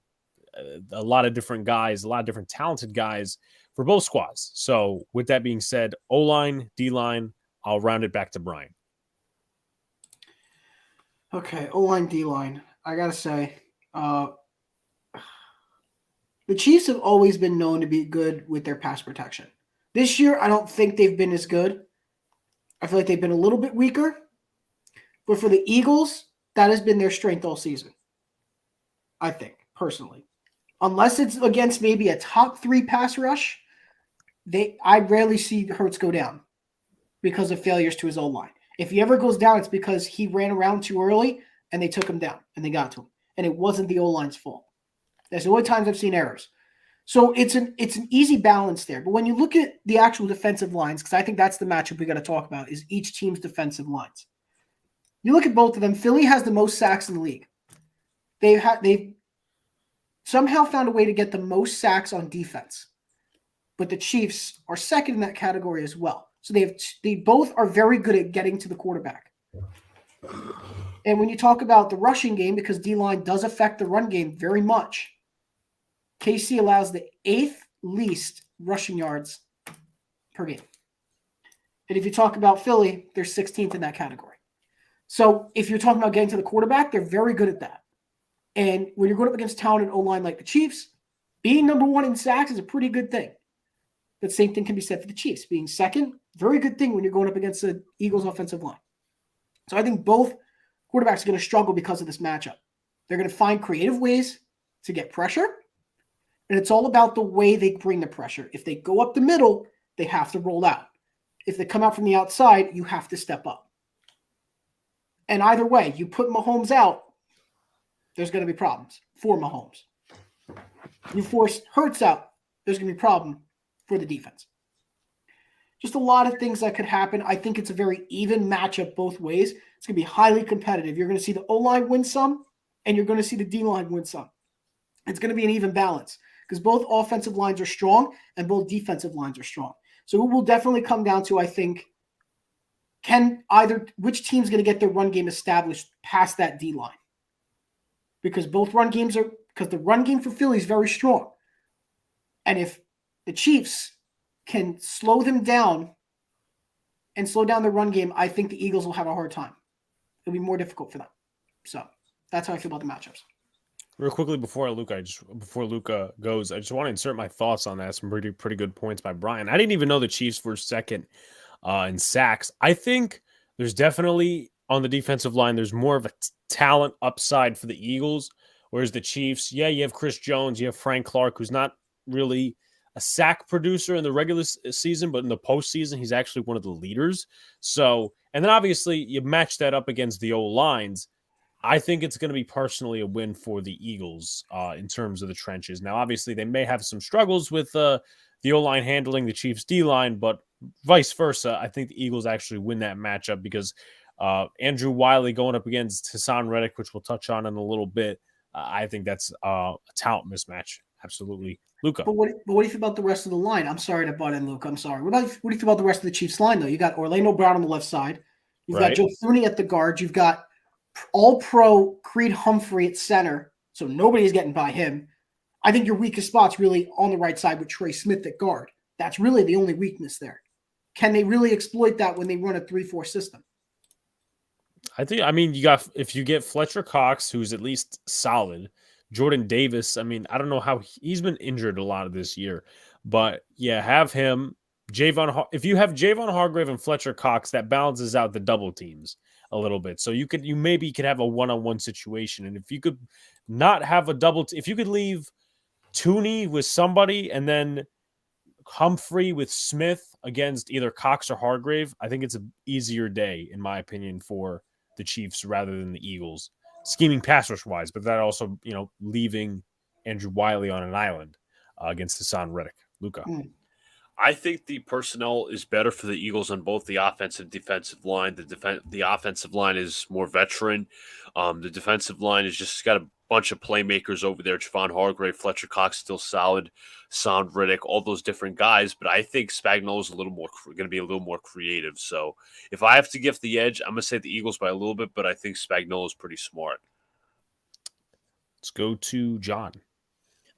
a lot of different guys, a lot of different talented guys for both squads. So with that being said, O-line, D-line, I'll round it back to Brian. Okay, O-line, D-line. I got to say, the Chiefs have always been known to be good with their pass protection. This year, I don't think they've been as good. I feel like they've been a little bit weaker. But for the Eagles, that has been their strength all season. I think, personally. Unless it's against maybe a top 3 pass rush, I rarely see Hurts go down because of failures to his O-line. If he ever goes down, it's because he ran around too early and they took him down and they got to him. And it wasn't the O-line's fault. That's the only times I've seen errors. So it's an easy balance there. But when you look at the actual defensive lines, because I think that's the matchup we got to talk about, is each team's defensive lines. You look at both of them. Philly has the most sacks in the league. They've somehow found a way to get the most sacks on defense. But the Chiefs are second in that category as well. So they both are very good at getting to the quarterback. And when you talk about the rushing game, because D-line does affect the run game very much, KC allows the 8th least rushing yards per game. And if you talk about Philly, they're 16th in that category. So if you're talking about getting to the quarterback, they're very good at that. And when you're going up against talented O-line like the Chiefs, being number 1 in sacks is a pretty good thing. The same thing can be said for the Chiefs. Being second, very good thing when you're going up against the Eagles offensive line. So I think both quarterbacks are going to struggle because of this matchup. They're going to find creative ways to get pressure, and it's all about the way they bring the pressure. If they go up the middle, they have to roll out. If they come out from the outside, you have to step up. And either way, you put Mahomes out, there's going to be problems for Mahomes. You force Hurts out, there's going to be a problem for the defense. Just a lot of things that could happen. I think it's a very even matchup both ways. It's going to be highly competitive. You're going to see the O-line win some, and you're going to see the D-line win some. It's going to be an even balance because both offensive lines are strong and both defensive lines are strong. So it will definitely come down to, I think, which team's going to get their run game established past that D-line. Because the run game for Philly is very strong. And if the Chiefs can slow them down and slow down their run game, I think the Eagles will have a hard time. It'll be more difficult for them. So that's how I feel about the matchups. Real quickly before Luca goes, I just want to insert my thoughts on that. Some pretty good points by Brian. I didn't even know the Chiefs were second in sacks. I think there's definitely on the defensive line, there's more of a talent upside for the Eagles, whereas the Chiefs, you have Chris Jones, you have Frank Clark, who's not really a sack producer in the regular season, but in the postseason, he's actually one of the leaders. So, and then obviously you match that up against the O-lines. I think it's going to be personally a win for the Eagles in terms of the trenches. Now, obviously, they may have some struggles with the O-line handling the Chiefs' D-line, but vice versa. I think the Eagles actually win that matchup because Andrew Wiley going up against Hassan Reddick, which we'll touch on in a little bit, I think that's a talent mismatch. Absolutely. Luca. But what do you think about the rest of the line? I'm sorry to butt in, Luca. I'm sorry. What do you think about the rest of the Chiefs line, though? You got Orlando Brown on the left side. You've got Joe Thuney at the guard. You've got all-pro Creed Humphrey at center, so nobody's getting by him. I think your weakest spot's really on the right side with Trey Smith at guard. That's really the only weakness there. Can they really exploit that when they run a 3-4 system? If you get Fletcher Cox, who's at least solid, Jordan Davis, I don't know how he's been injured a lot of this year, but have him. If you have Javon Hargrave and Fletcher Cox, that balances out the double teams a little bit. So you maybe could have a one-on-one situation. And if you could not have a if you could leave Tooney with somebody and then Humphrey with Smith against either Cox or Hargrave, I think it's an easier day, in my opinion, for the Chiefs rather than the Eagles, scheming pass rush wise, but that also, leaving Andrew Wiley on an island against Hassan Reddick. Luca. I think the personnel is better for the Eagles on both the offensive and defensive line. The offensive line is more veteran. The defensive line is just got a bunch of playmakers over there. Javon Hargrave, Fletcher Cox, still solid. Hassan Reddick, all those different guys. But I think Spagnuolo's going to be a little more creative. So if I have to give the edge, I'm going to say the Eagles by a little bit, but I think Spagnuolo's pretty smart. Let's go to John.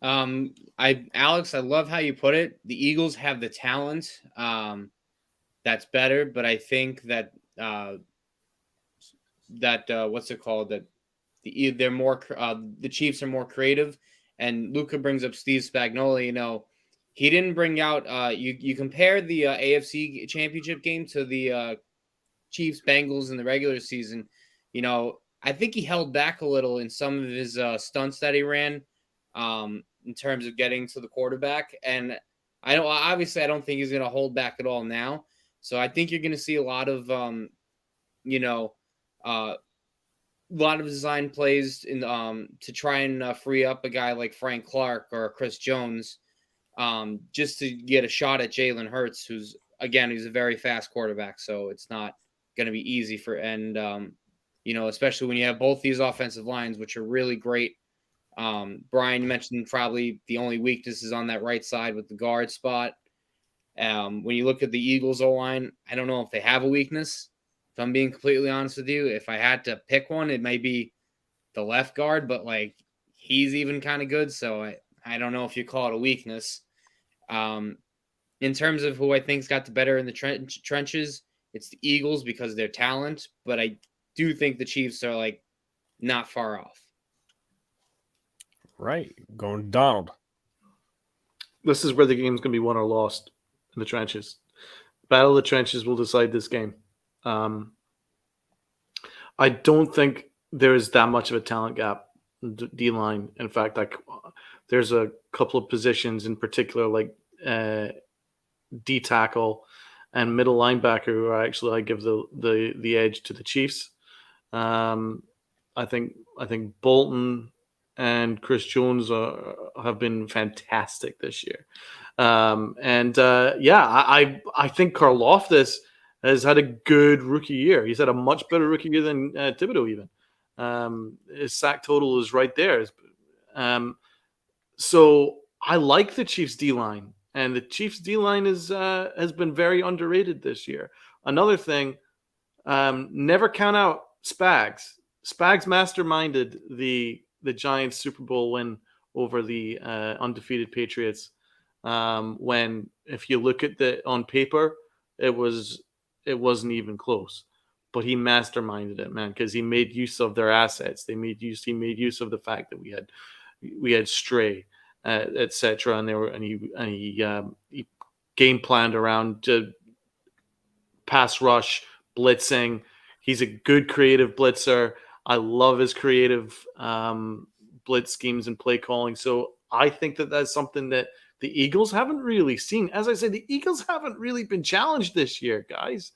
Alex, I love how you put it. The Eagles have the talent that's better, but I think that what's it called? That they're more the Chiefs are more creative. And Luca brings up Steve Spagnuolo. He didn't bring out. You compare the AFC Championship game to the Chiefs Bengals in the regular season. I think he held back a little in some of his stunts that he ran. In terms of getting to the quarterback. And I don't think he's going to hold back at all now. So I think you're going to see a lot of, design plays in to try and free up a guy like Frank Clark or Chris Jones just to get a shot at Jalen Hurts, who's a very fast quarterback. So it's not going to be easy especially when you have both these offensive lines, which are really great. Brian, you mentioned probably the only weakness is on that right side with the guard spot. When you look at the Eagles O-line, I don't know if they have a weakness. If I'm being completely honest with you, if I had to pick one, it may be the left guard, but he's even kind of good. So I I don't know if you call it a weakness. In terms of who I think's got the better in the trenches, it's the Eagles because of their talent, but I do think the Chiefs are like not far off. Right. Going to Donald. This is where the game's going to be won or lost in the trenches. Battle of the trenches will decide this game. I don't think there is that much of a talent gap in D-line. In fact, there's a couple of positions in particular, like D tackle and middle linebacker, who I give the edge to the Chiefs. I think Bolton and Chris Jones have been fantastic this year. I think Karlaftis has had a good rookie year. He's had a much better rookie year than Thibodeau even. His sack total is right there. So I like the Chiefs D-line, and the Chiefs D-line has been very underrated this year. Another thing, never count out Spags. Spags masterminded the Giants Super Bowl win over the undefeated Patriots. When, if you look at on paper, it wasn't even close, but he masterminded it, man, because he made use of their assets. He made use of the fact that we had Stray, etc., and he game planned around pass rush, blitzing. He's a good creative blitzer. I love his creative blitz schemes and play calling. So I think that's something that the Eagles haven't really seen. As I said, the Eagles haven't really been challenged this year, guys.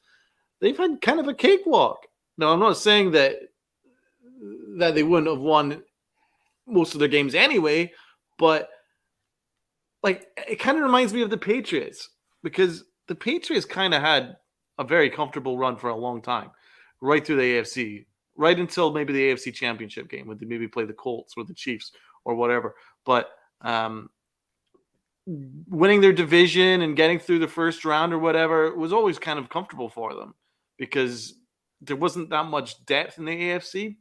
They've had kind of a cakewalk. Now, I'm not saying that they wouldn't have won most of their games anyway, but like it kind of reminds me of the Patriots, because the Patriots kind of had a very comfortable run for a long time, right through the AFC, right until maybe the AFC Championship game when they maybe play the Colts or the Chiefs or whatever. But winning their division and getting through the first round or whatever was always kind of comfortable for them because there wasn't that much depth in the AFC.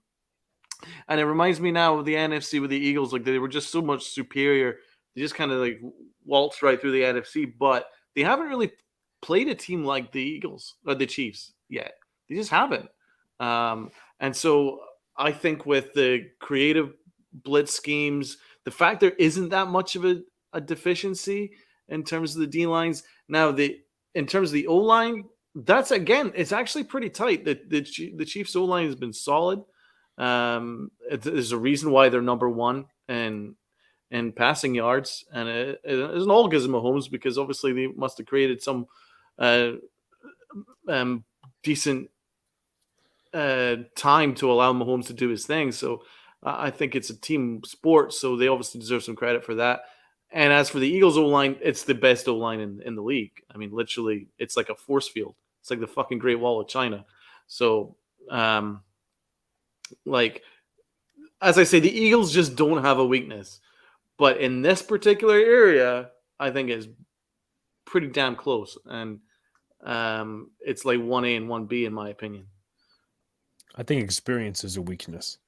And it reminds me now of the NFC with the Eagles. Like, they were just so much superior. They just kind of like waltzed right through the NFC, but they haven't really played a team like the Eagles or the Chiefs yet. They just haven't. And so I think with the creative blitz schemes, the fact there isn't that much of a deficiency in terms of the D lines. Now, in terms of the O line, that's again, it's actually pretty tight. The Chiefs O line has been solid. There's a reason why they're number one in passing yards, and it isn't all because of Mahomes, because obviously they must have created some decent time to allow Mahomes to do his thing. So I think it's a team sport, so they obviously deserve some credit for that. And as for the Eagles O-line, it's the best O-line in the league. I mean, literally, it's like a force field. It's like the fucking Great Wall of China. So, like, as I say, the Eagles just don't have a weakness. But in this particular area, I think it's pretty damn close. And it's like 1A and 1B, in my opinion. I think experience is a weakness.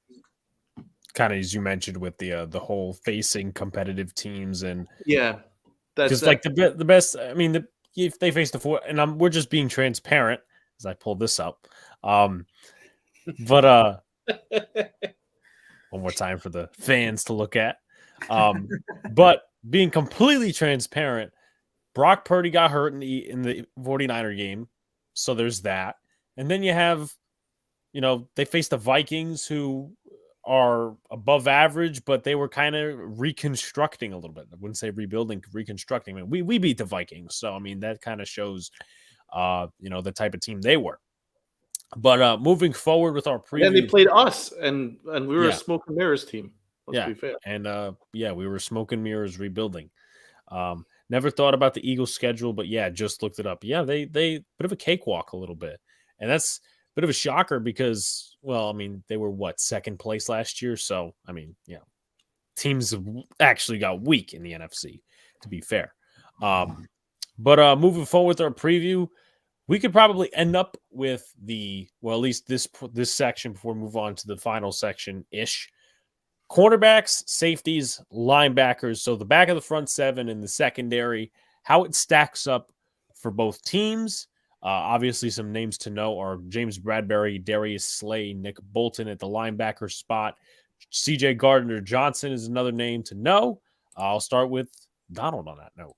Kind of as you mentioned with the whole facing competitive teams, and yeah, that's just like the best. I mean, if they face the four, and we're just being transparent as I pull this up. But one more time for the fans to look at. But being completely transparent, Brock Purdy got hurt in the 49er game, so there's that, and then you have, they faced the Vikings, who are above average, but they were kind of reconstructing a little bit. I wouldn't say rebuilding, reconstructing. I mean, we beat the Vikings, so I mean that kind of shows, the type of team they were. But moving forward with our preview, and they played us, and we were a smoke and mirrors team. Let's be fair. And we were smoke and mirrors rebuilding. Never thought about the Eagles' schedule, but just looked it up. Yeah, they bit of a cakewalk a little bit, and that's a bit of a shocker because, well, I mean, they were second place last year, so I mean, teams actually got weak in the NFC, to be fair. But moving forward with our preview, we could probably end up with at least this section before we move on to the final section ish. cornerbacks, safeties, linebackers. So the back of the front seven and the secondary, how it stacks up for both teams. Obviously, some names to know are James Bradbury, Darius Slay, Nick Bolton at the linebacker spot. CJ Gardner-Johnson is another name to know. I'll start with Donald on that note.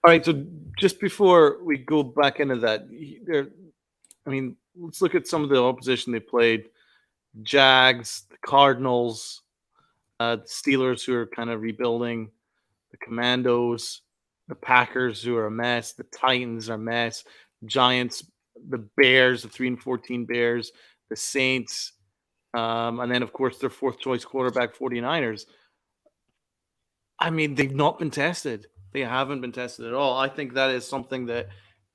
All right, so just before we go back into that, let's look at some of the opposition they played. Jags, the Cardinals, the Steelers, who are kind of rebuilding, the Commandos, the Packers, who are a mess, the Titans are a mess, Giants, the Bears, the 3-14 Bears, the Saints, and then, of course, their fourth choice quarterback, 49ers. I mean, they've not been tested. They haven't been tested at all. I think that is something that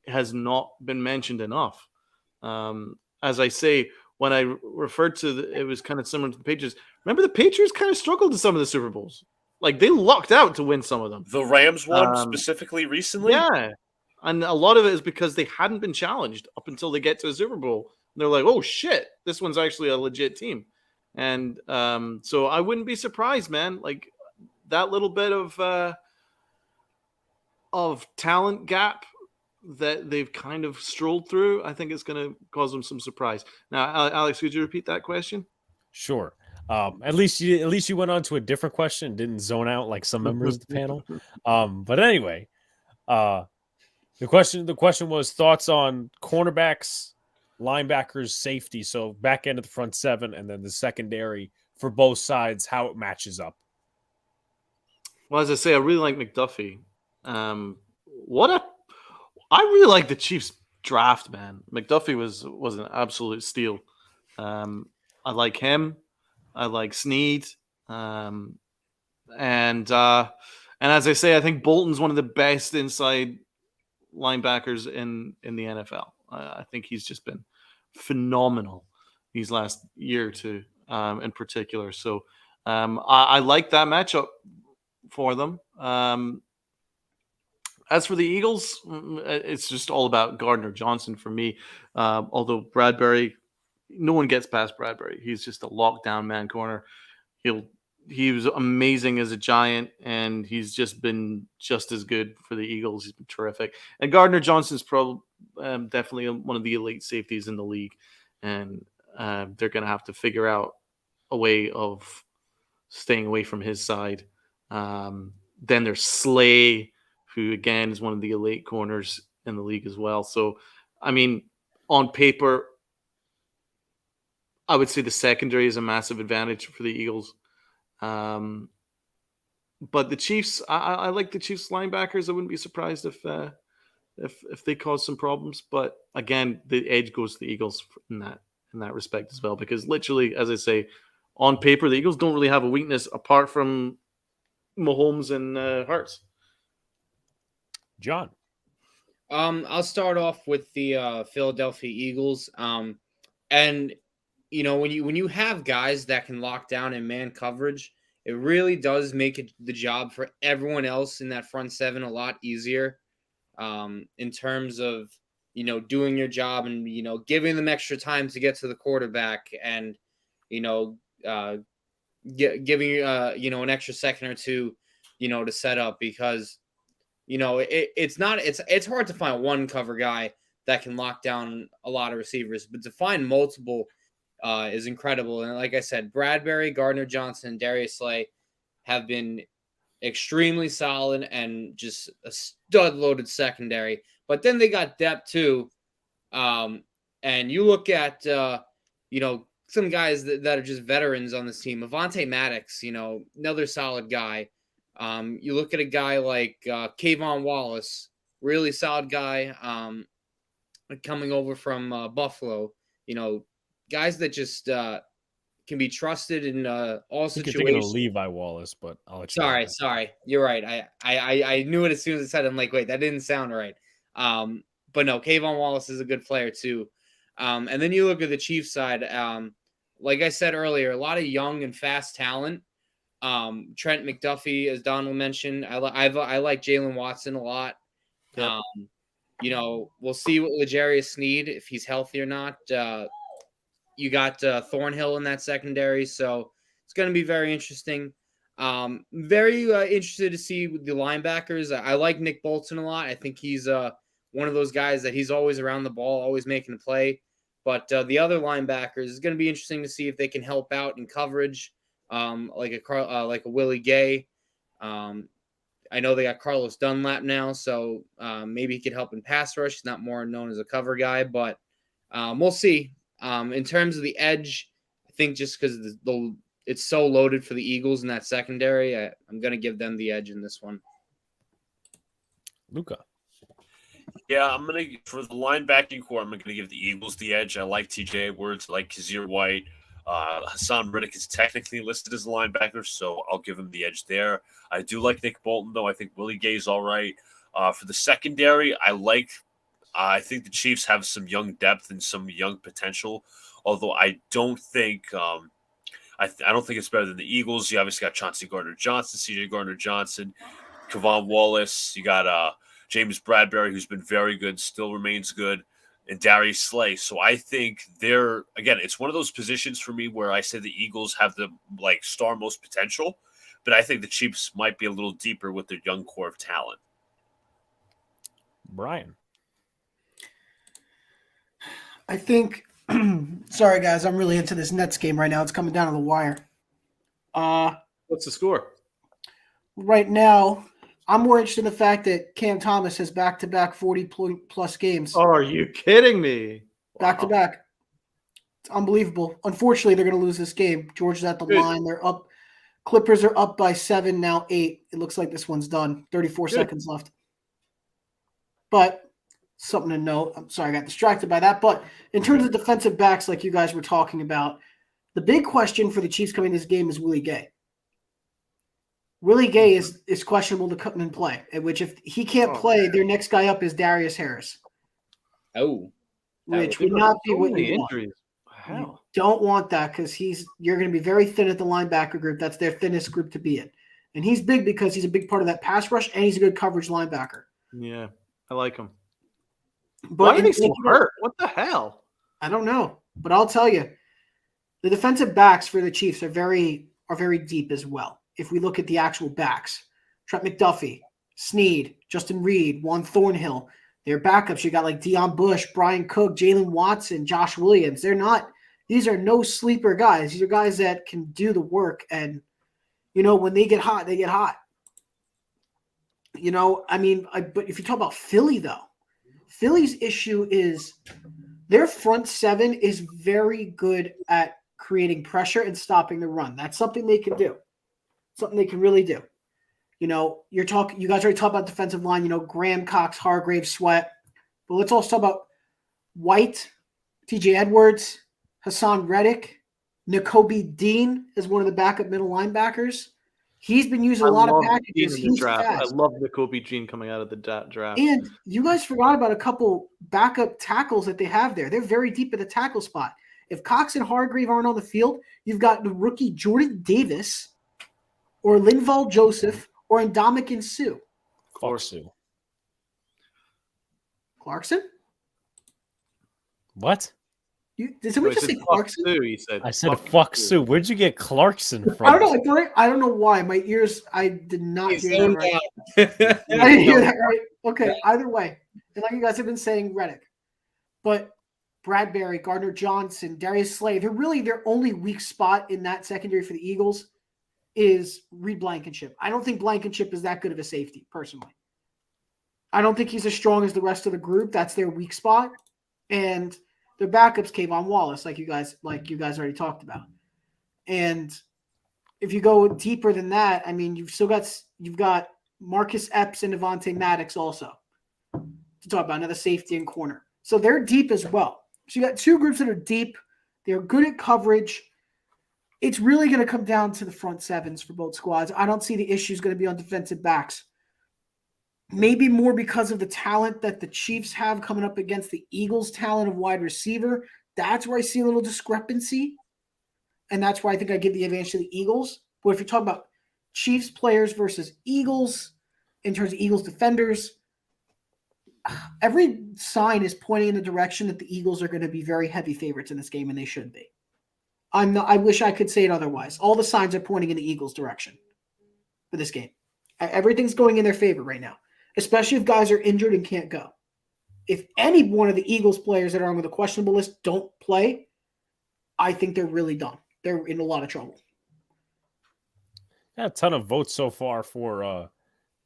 has not been mentioned enough. As I say, when I referred to it was kind of similar to the Patriots. Remember, the Patriots kind of struggled in some of the Super Bowls. Like, they lucked out to win some of them. The Rams won specifically recently? Yeah. And a lot of it is because they hadn't been challenged up until they get to a Super Bowl. And they're like, oh, shit, this one's actually a legit team. And so I wouldn't be surprised, man. Like, that little bit of talent gap that they've kind of strolled through, I think it's going to cause them some surprise. Now, Alex, could you repeat that question? Sure. At least you went on to a different question, didn't zone out like some members of the panel. But anyway, the question was thoughts on cornerbacks, linebackers, safety. So back end of the front seven, and then the secondary for both sides, how it matches up. Well, as I say, I really like McDuffie. I really like the Chiefs draft, man. McDuffie was an absolute steal. I like him. I like Snead. And as I say, I think Bolton's one of the best inside linebackers in the NFL. I think he's just been phenomenal these last year or two, in particular. So I like that matchup for them. As for the Eagles, it's just all about Gardner-Johnson for me. Although Bradbury, no one gets past Bradbury. He's just a lockdown man corner. He was amazing as a Giant, and he's just been just as good for the Eagles. He's been terrific. And Gardner-Johnson's probably definitely one of the elite safeties in the league, and they're going to have to figure out a way of staying away from his side. Then there's Slay, who again is one of the elite corners in the league as well. So, I mean, on paper, I would say the secondary is a massive advantage for the Eagles. But the Chiefs, I like the Chiefs linebackers. I wouldn't be surprised if they cause some problems. But again, the edge goes to the Eagles in that respect as well, because literally, as I say, on paper, the Eagles don't really have a weakness apart from Mahomes and Hurts. John. I'll start off with the Philadelphia Eagles. And you know, when you have guys that can lock down in man coverage, it really does make the job for everyone else in that front seven a lot easier. In terms of, you know, doing your job and, you know, giving them extra time to get to the quarterback, and, you know, giving you know, an extra second or two, you know, to set up, because, you know, it's hard to find one cover guy that can lock down a lot of receivers, but to find multiple is incredible. And like I said, Bradbury, Gardner-Johnson, and Darius Slay have been extremely solid and just a stud-loaded secondary. But then they got depth too. And you look at, you know, some guys that are just veterans on this team. Avonte Maddox, you know, another solid guy. You look at a guy like Kayvon Wallace, really solid guy, coming over from Buffalo. You know, guys that just can be trusted in all situations. You're thinking of Levi Wallace, but I'll let you Sorry. You're right. I knew it as soon as I said it. I'm like, wait, that didn't sound right. But no, Kayvon Wallace is a good player too. And then you look at the Chiefs side. Like I said earlier, a lot of young and fast talent. Trent McDuffie, as Donald mentioned, I like Jalen Watson a lot. Yep. You know, we'll see what L'Jarius Sneed, if he's healthy or not. You got Thornhill in that secondary, so It's going to be very interesting. Very interested to see the linebackers. I like Nick Bolton a lot. I think he's one of those guys that he's always around the ball, always making a play. But the other linebackers is going to be interesting to see if they can help out in coverage, like a Willie Gay. I know they got Carlos Dunlap now, so maybe he could help in pass rush. He's not more known as a cover guy, but we'll see. In terms of the edge, I think just because it's so loaded for the Eagles in that secondary, I'm going to give them the edge in this one. Luca. Yeah, for the linebacking core, I'm gonna give the Eagles the edge. I like TJ Edwards, I like Kazir White. Hassan Riddick is technically listed as a linebacker, so I'll give him the edge there. I do like Nick Bolton, though. I think Willie Gay's all right. For the secondary, I think the Chiefs have some young depth and some young potential, although I don't think I don't think it's better than the Eagles. You obviously got Chauncey Gardner-Johnson, CJ Gardner-Johnson, Kevon Wallace. You got James Bradbury, who's been very good, still remains good, and Darius Slay. So I think it's one of those positions for me where I say the Eagles have the star most potential, but I think the Chiefs might be a little deeper with their young core of talent. Brian. I think, sorry guys, I'm really into this Nets game right now. It's coming down to the wire. What's the score? Right now, I'm more interested in the fact that Cam Thomas has back-to-back 40-plus games. Oh, are you kidding me? Back-to-back. It's unbelievable. Unfortunately, they're going to lose this game. Georgia's at the line. They're up. Clippers are up by 7, now 8. It looks like this one's done. 34 seconds left. But something to note. I'm sorry, I got distracted by that. But in terms of defensive backs, like you guys were talking about, the big question for the Chiefs coming to this game is Willie Gay. Willie Gay is questionable to come and play, which if he can't play, their next guy up is Darius Harris. Oh. Which would not be what you want. Injuries. Wow. You don't want that because you're going to be very thin at the linebacker group. That's their thinnest group to be in. And he's big because he's a big part of that pass rush, and he's a good coverage linebacker. Yeah, I like him. But why are they so hurt? What the hell? I don't know. But I'll tell you, the defensive backs for the Chiefs are very deep as well. If we look at the actual backs, Trent McDuffie, Snead, Justin Reed, Juan Thornhill, their backups, you got like Deion Bush, Brian Cook, Jalen Watson, Josh Williams. These are no sleeper guys. These are guys that can do the work. And, when they get hot, they get hot. But if you talk about Philly, though, Philly's issue is their front seven is very good at creating pressure and stopping the run. That's something they can do. Something they can really do. You guys already talked about defensive line, Graham, Cox, Hargrave, Sweat. But let's also talk about White, TJ Edwards, Hassan Reddick, Nakobe Dean is one of the backup middle linebackers. He's been using a lot of packages. He's fast. I love Nakobe Dean coming out of the draft. And you guys forgot about a couple backup tackles that they have there. They're very deep at the tackle spot. If Cox and Hargrave aren't on the field, you've got the rookie Jordan Davis or Linval Joseph or Ndamukong Suh. Clarkson? What? Did somebody just say Clarkson? Sue, he said. I said fuck Sue. Where'd you get Clarkson from? I don't know. I don't know why. My ears, I did not hear that right. I didn't hear that right. Okay, either way. And like you guys have been saying, Reddick. But Bradbury, Gardner-Johnson, Darius Slay, their only weak spot in that secondary for the Eagles is Reed Blankenship. I don't think Blankenship is that good of a safety, personally. I don't think he's as strong as the rest of the group. That's their weak spot. And their backups, Kayvon Wallace, like you guys already talked about. And if you go deeper than that, you've got Marcus Epps and Devontae Maddox also to talk about, another safety and corner. So they're deep as well. So you got two groups that are deep. They're good at coverage. It's really going to come down to the front sevens for both squads. I don't see the issues going to be on defensive backs. Maybe more because of the talent that the Chiefs have coming up against the Eagles' talent of wide receiver. That's where I see a little discrepancy. And that's why I think I give the advantage to the Eagles. But if you're talking about Chiefs players versus Eagles, in terms of Eagles defenders, every sign is pointing in the direction that the Eagles are going to be very heavy favorites in this game, and they should be. I wish I could say it otherwise. All the signs are pointing in the Eagles' direction for this game. Everything's going in their favor right now, especially if guys are injured and can't go. If any one of the Eagles players that are on the questionable list don't play, I think they're really done. They're in a lot of trouble. Yeah, a ton of votes so far for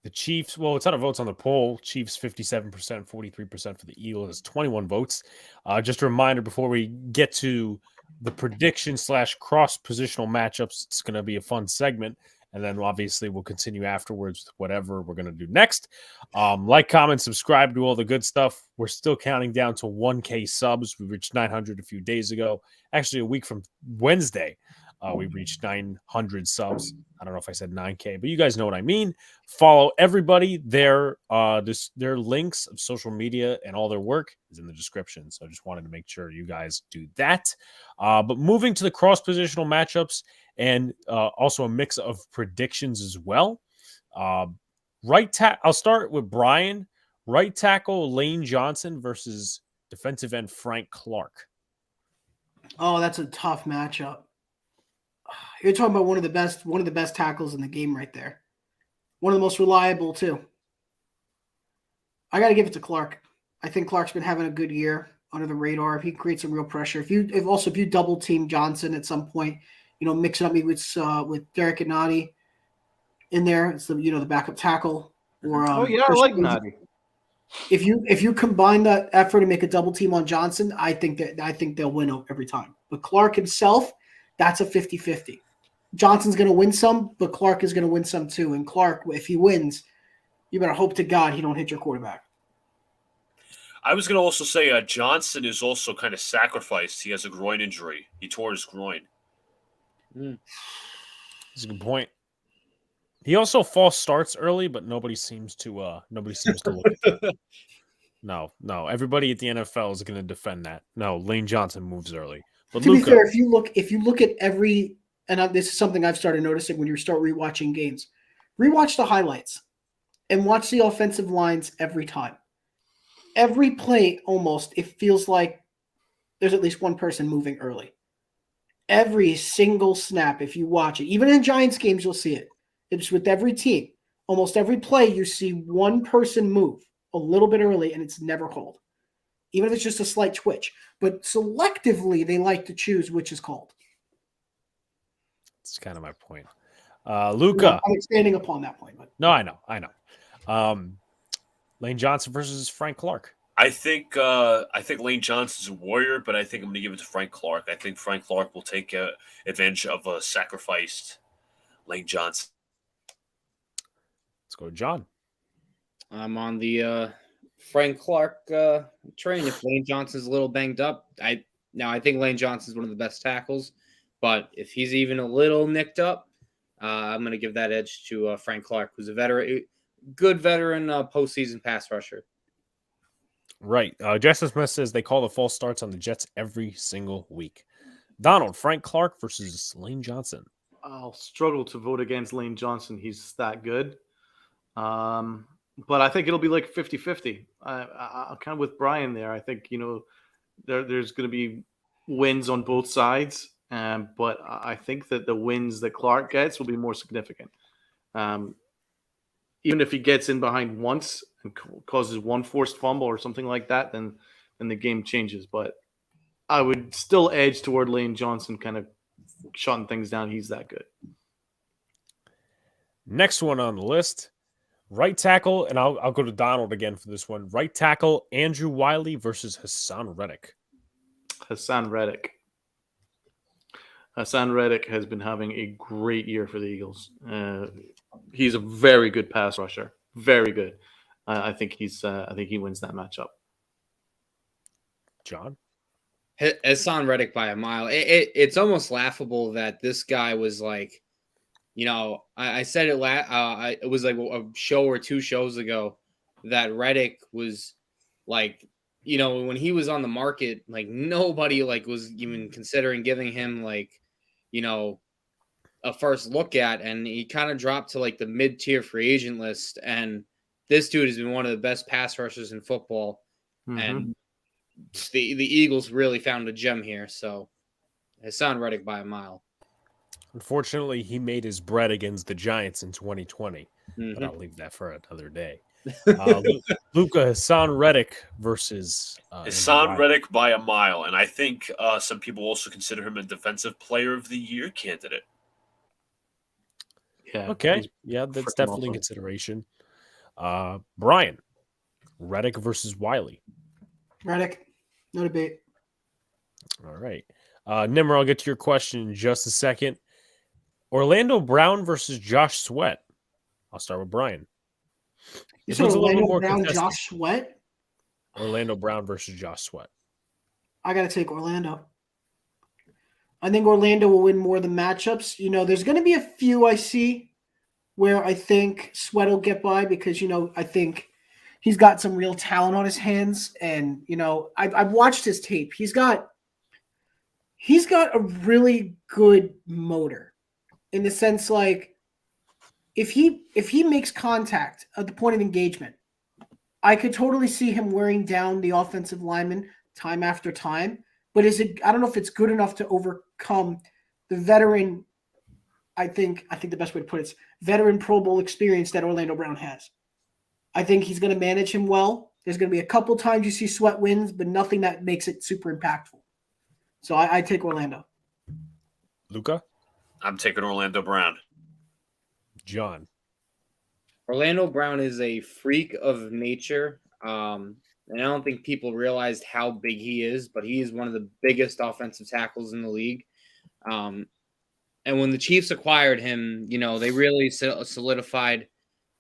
the Chiefs. Well, a ton of votes on the poll. Chiefs 57%, 43% for the Eagles, 21 votes. Just a reminder before we get to the prediction / cross positional matchups, it's going to be a fun segment. And then obviously we'll continue afterwards with whatever we're going to do next. Like, comment, subscribe, do all the good stuff. We're still counting down to 1K subs. We reached 900 a few days ago. Actually, a week from Wednesday, we reached 900 subs. I don't know if I said 9K, but you guys know what I mean. Follow everybody. Their links of social media and all their work is in the description. So I just wanted to make sure you guys do that. But moving to the cross-positional matchups and also a mix of predictions as well. I'll start with Brian. Right tackle Lane Johnson versus defensive end Frank Clark. Oh, that's a tough matchup. You're talking about one of the best tackles in the game right there. One of the most reliable too. I got to give it to Clark. I think Clark's been having a good year under the radar. If he creates some real pressure, if you double team Johnson at some point, mix it up maybe with Derek and Nadi in there. It's the backup tackle. Or I like Nadi. If you combine that effort and make a double team on Johnson, I think they'll win every time. But Clark himself, that's a 50-50. Johnson's going to win some, but Clark is going to win some too. And Clark, if he wins, you better hope to God he don't hit your quarterback. I was going to also say Johnson is also kind of sacrificed. He has a groin injury. He tore his groin. That's a good point. He also false starts early, but nobody seems to look at that. No. Everybody at the NFL is going to defend that. No, Lane Johnson moves early. But to be fair, if you look at every, and this is something I've started noticing when you start rewatching games, rewatch the highlights and watch the offensive lines every time. Every play, almost, it feels like there's at least one person moving early. Every single snap, if you watch it, even in Giants games, you'll see it. It's with every team. Almost every play, you see one person move a little bit early, and it's never called. Even if it's just a slight twitch. But selectively, they like to choose which is called. That's kind of my point. Luca. I'm expanding upon that point. But. No, I know. Lane Johnson versus Frank Clark. I think Lane Johnson's a warrior, but I think I'm going to give it to Frank Clark. I think Frank Clark will take advantage of a sacrificed Lane Johnson. Let's go, John. I'm on the Frank Clark train. If Lane Johnson's a little banged up, I think Lane Johnson's one of the best tackles. But if he's even a little nicked up, I'm going to give that edge to Frank Clark, who's a good veteran postseason pass rusher. Right. Justin Smith says they call the false starts on the Jets every single week. Donald, Frank Clark versus Lane Johnson. I'll struggle to vote against Lane Johnson. He's that good. But I think it'll be like 50-50. I'm kind of with Brian there. I think, there's going to be wins on both sides. But I think that the wins that Clark gets will be more significant. Even if he gets in behind once and causes one forced fumble or something like that, then the game changes. But I would still edge toward Lane Johnson kind of shutting things down. He's that good. Next one on the list, right tackle, and I'll go to Donald again for this one. Right tackle, Andrew Wiley versus Hassan Reddick. Hassan Reddick has been having a great year for the Eagles. He's a very good pass rusher. Very good. I think he wins that matchup. John? Hassan Reddick by a mile. It's almost laughable that this guy was like, I said it it was like a show or two shows ago that Reddick was like, when he was on the market, like nobody like was even considering giving him like, a first look at, and he kind of dropped to like the mid-tier free agent list. And this dude has been one of the best pass rushers in football. Mm-hmm. And the Eagles really found a gem here. So Hassan Reddick by a mile. Unfortunately, he made his bread against the Giants in 2020, but Mhm. I'll leave that for another day. Luca Hassan Reddick versus Hassan Reddick by a mile, and I think some people also consider him a Defensive Player of the Year candidate. Yeah. Okay, he's yeah, that's freaking definitely awesome. consideration. Brian, Reddick versus Wiley. Reddick, no debate. All right, Nimmer, I'll get to your question in just a second. Orlando Brown versus Josh Sweat. I'll start with Brian. You This said one's a little bit Orlando more Brown, contested. Josh Sweat. Orlando Brown versus Josh Sweat. I got to take Orlando. I think Orlando will win more of the matchups. You know, there's going to be a few I see where I think Sweat will get by because, you know, I think he's got some real talent on his hands. And, you know, I've watched his tape. He's got a really good motor in the sense like if he makes contact at the point of engagement, I could totally see him wearing down the offensive lineman time after time. But I don't know if it's good enough to overcome the veteran, I think the best way to put it is veteran Pro Bowl experience that Orlando Brown has. I think he's going to manage him well. There's going to be a couple times you see Sweat wins, but nothing that makes it super impactful. So I take Orlando. Luca? I'm taking Orlando Brown. John? Orlando Brown is a freak of nature. And I don't think people realized how big he is, but he is one of the biggest offensive tackles in the league. And when the Chiefs acquired him, you know, they really solidified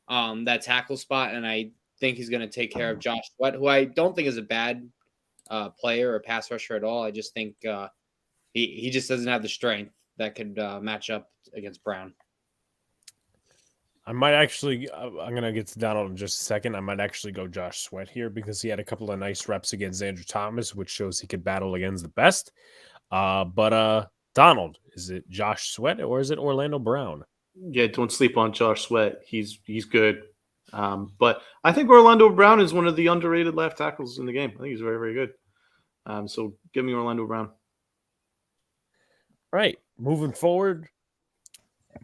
that tackle spot. And I think he's going to take care of Josh Sweat, who I don't think is a bad player or pass rusher at all. I just think he just doesn't have the strength that could match up against Brown. I might actually, I'm going to get to Donald in just a second. I might actually go Josh Sweat here because he had a couple of nice reps against Andrew Thomas, which shows he could battle against the best. But Donald, is it Josh Sweat or is it Orlando Brown? Yeah, don't sleep on Josh Sweat. He's good. But I think Orlando Brown is one of the underrated left tackles in the game. I think he's very, very good. So give me Orlando Brown. Right. Moving forward,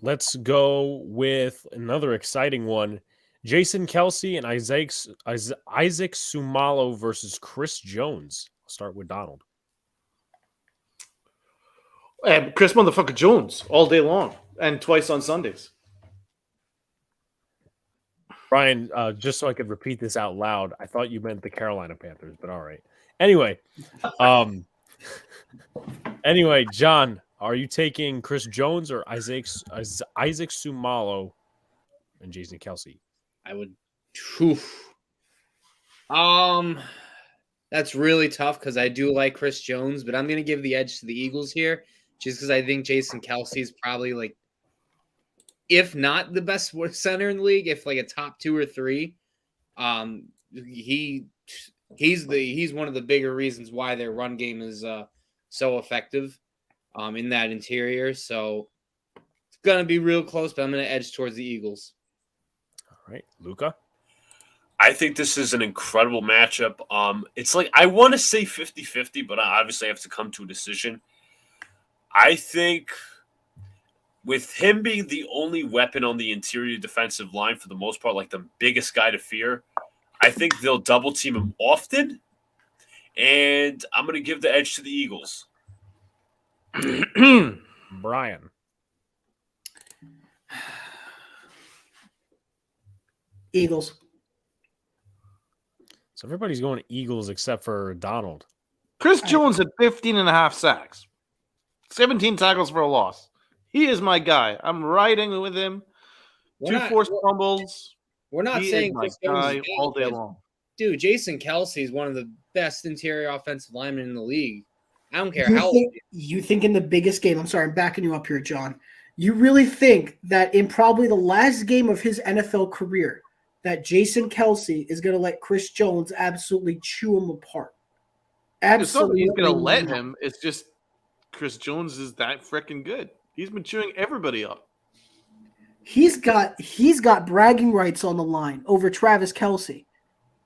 let's go with another exciting one. Jason Kelsey and Isaac Sumalo versus Chris Jones. I'll start with Donald. Chris motherfucker Jones all day long and twice on Sundays. Brian, just so I could repeat this out loud, I thought you meant the Carolina Panthers, but all right. Anyway, John, are you taking Chris Jones or Isaac Sumalo and Jason Kelsey? I would. That's really tough because I do like Chris Jones, but I'm going to give the edge to the Eagles here just because I think Jason Kelsey is probably like, if not the best center in the league, if like a top 2 or 3. He's one of the bigger reasons why their run game is so effective in that interior. So it's going to be real close, but I'm going to edge towards the Eagles. All right, Luca? I think this is an incredible matchup. It's like I want to say 50-50, but I obviously have to come to a decision. I think with him being the only weapon on the interior defensive line for the most part, like the biggest guy to fear, I think they'll double team him often. And I'm going to give the edge to the Eagles. Brian? Eagles. So everybody's going Eagles except for Donald. Chris Jones had 15 and a half sacks, 17 tackles for a loss. He is my guy. I'm riding with him. Two forced fumbles. We're not saying Chris Jones is all day long. Dude, Jason Kelsey is one of the best interior offensive linemen in the league. I don't care You think in the biggest game, I'm sorry, I'm backing you up here, John. You really think that in probably the last game of his NFL career, that Jason Kelsey is going to let Chris Jones absolutely chew him apart? Absolutely. He's going to let him. It's just Chris Jones is that freaking good. He's been chewing everybody up. He's got bragging rights on the line over Travis Kelsey.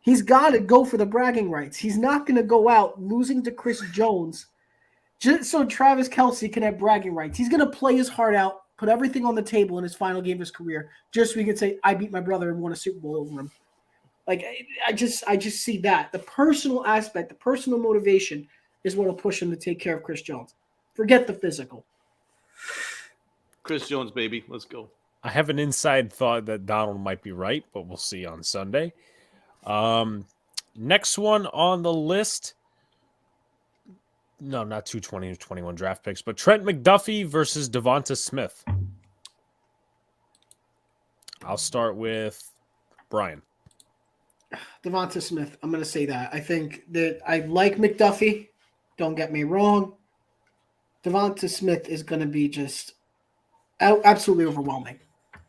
He's got to go for the bragging rights. He's not going to go out losing to Chris Jones just so Travis Kelce can have bragging rights. He's going to play his heart out, put everything on the table in his final game of his career, just so he can say, I beat my brother and won a Super Bowl over him. Like, I just see that. The personal aspect, the personal motivation is what will push him to take care of Chris Jones. Forget the physical. Chris Jones, baby. Let's go. I have an inside thought that Donald might be right, but we'll see on Sunday. Next one on the list. No, not 220 or 21 draft picks, but Trent McDuffie versus Devonta Smith. I'll start with Brian. Devonta Smith, I'm going to say that. I think that I like McDuffie. Don't get me wrong. Devonta Smith is going to be just absolutely overwhelming.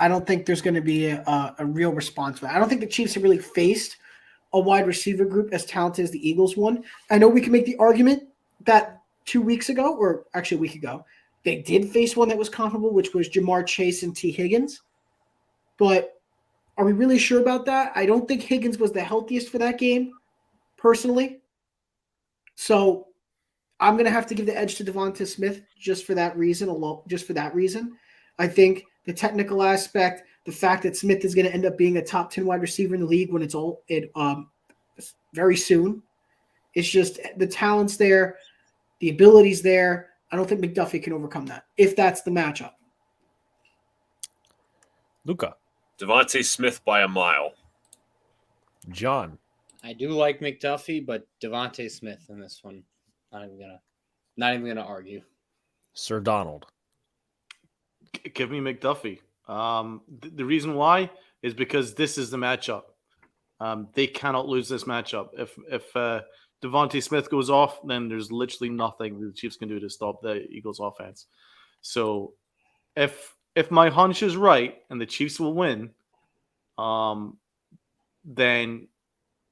I don't think there's going to be a real response to that. I don't think the Chiefs have really faced a wide receiver group as talented as the Eagles one. I know we can make the argument that 2 weeks ago, or actually a week ago, they did face one that was comparable, which was Jamar Chase and T. Higgins. But are we really sure about that? I don't think Higgins was the healthiest for that game, personally. So I'm going to have to give the edge to Devonta Smith just for that reason alone. Just for that reason, I think the technical aspect, the fact that Smith is going to end up being a top 10 wide receiver in the league when it's very soon. It's just the talent's there, the ability's there. I don't think McDuffie can overcome that if that's the matchup. Luca. Devontae Smith by a mile. John. I do like McDuffie, but Devontae Smith in this one. Not even gonna argue. Sir Donald. Give me McDuffie. The reason why is because this is the matchup. They cannot lose this matchup. If Devontae Smith goes off, then there's literally nothing the Chiefs can do to stop the Eagles' offense. So if my hunch is right and the Chiefs will win, then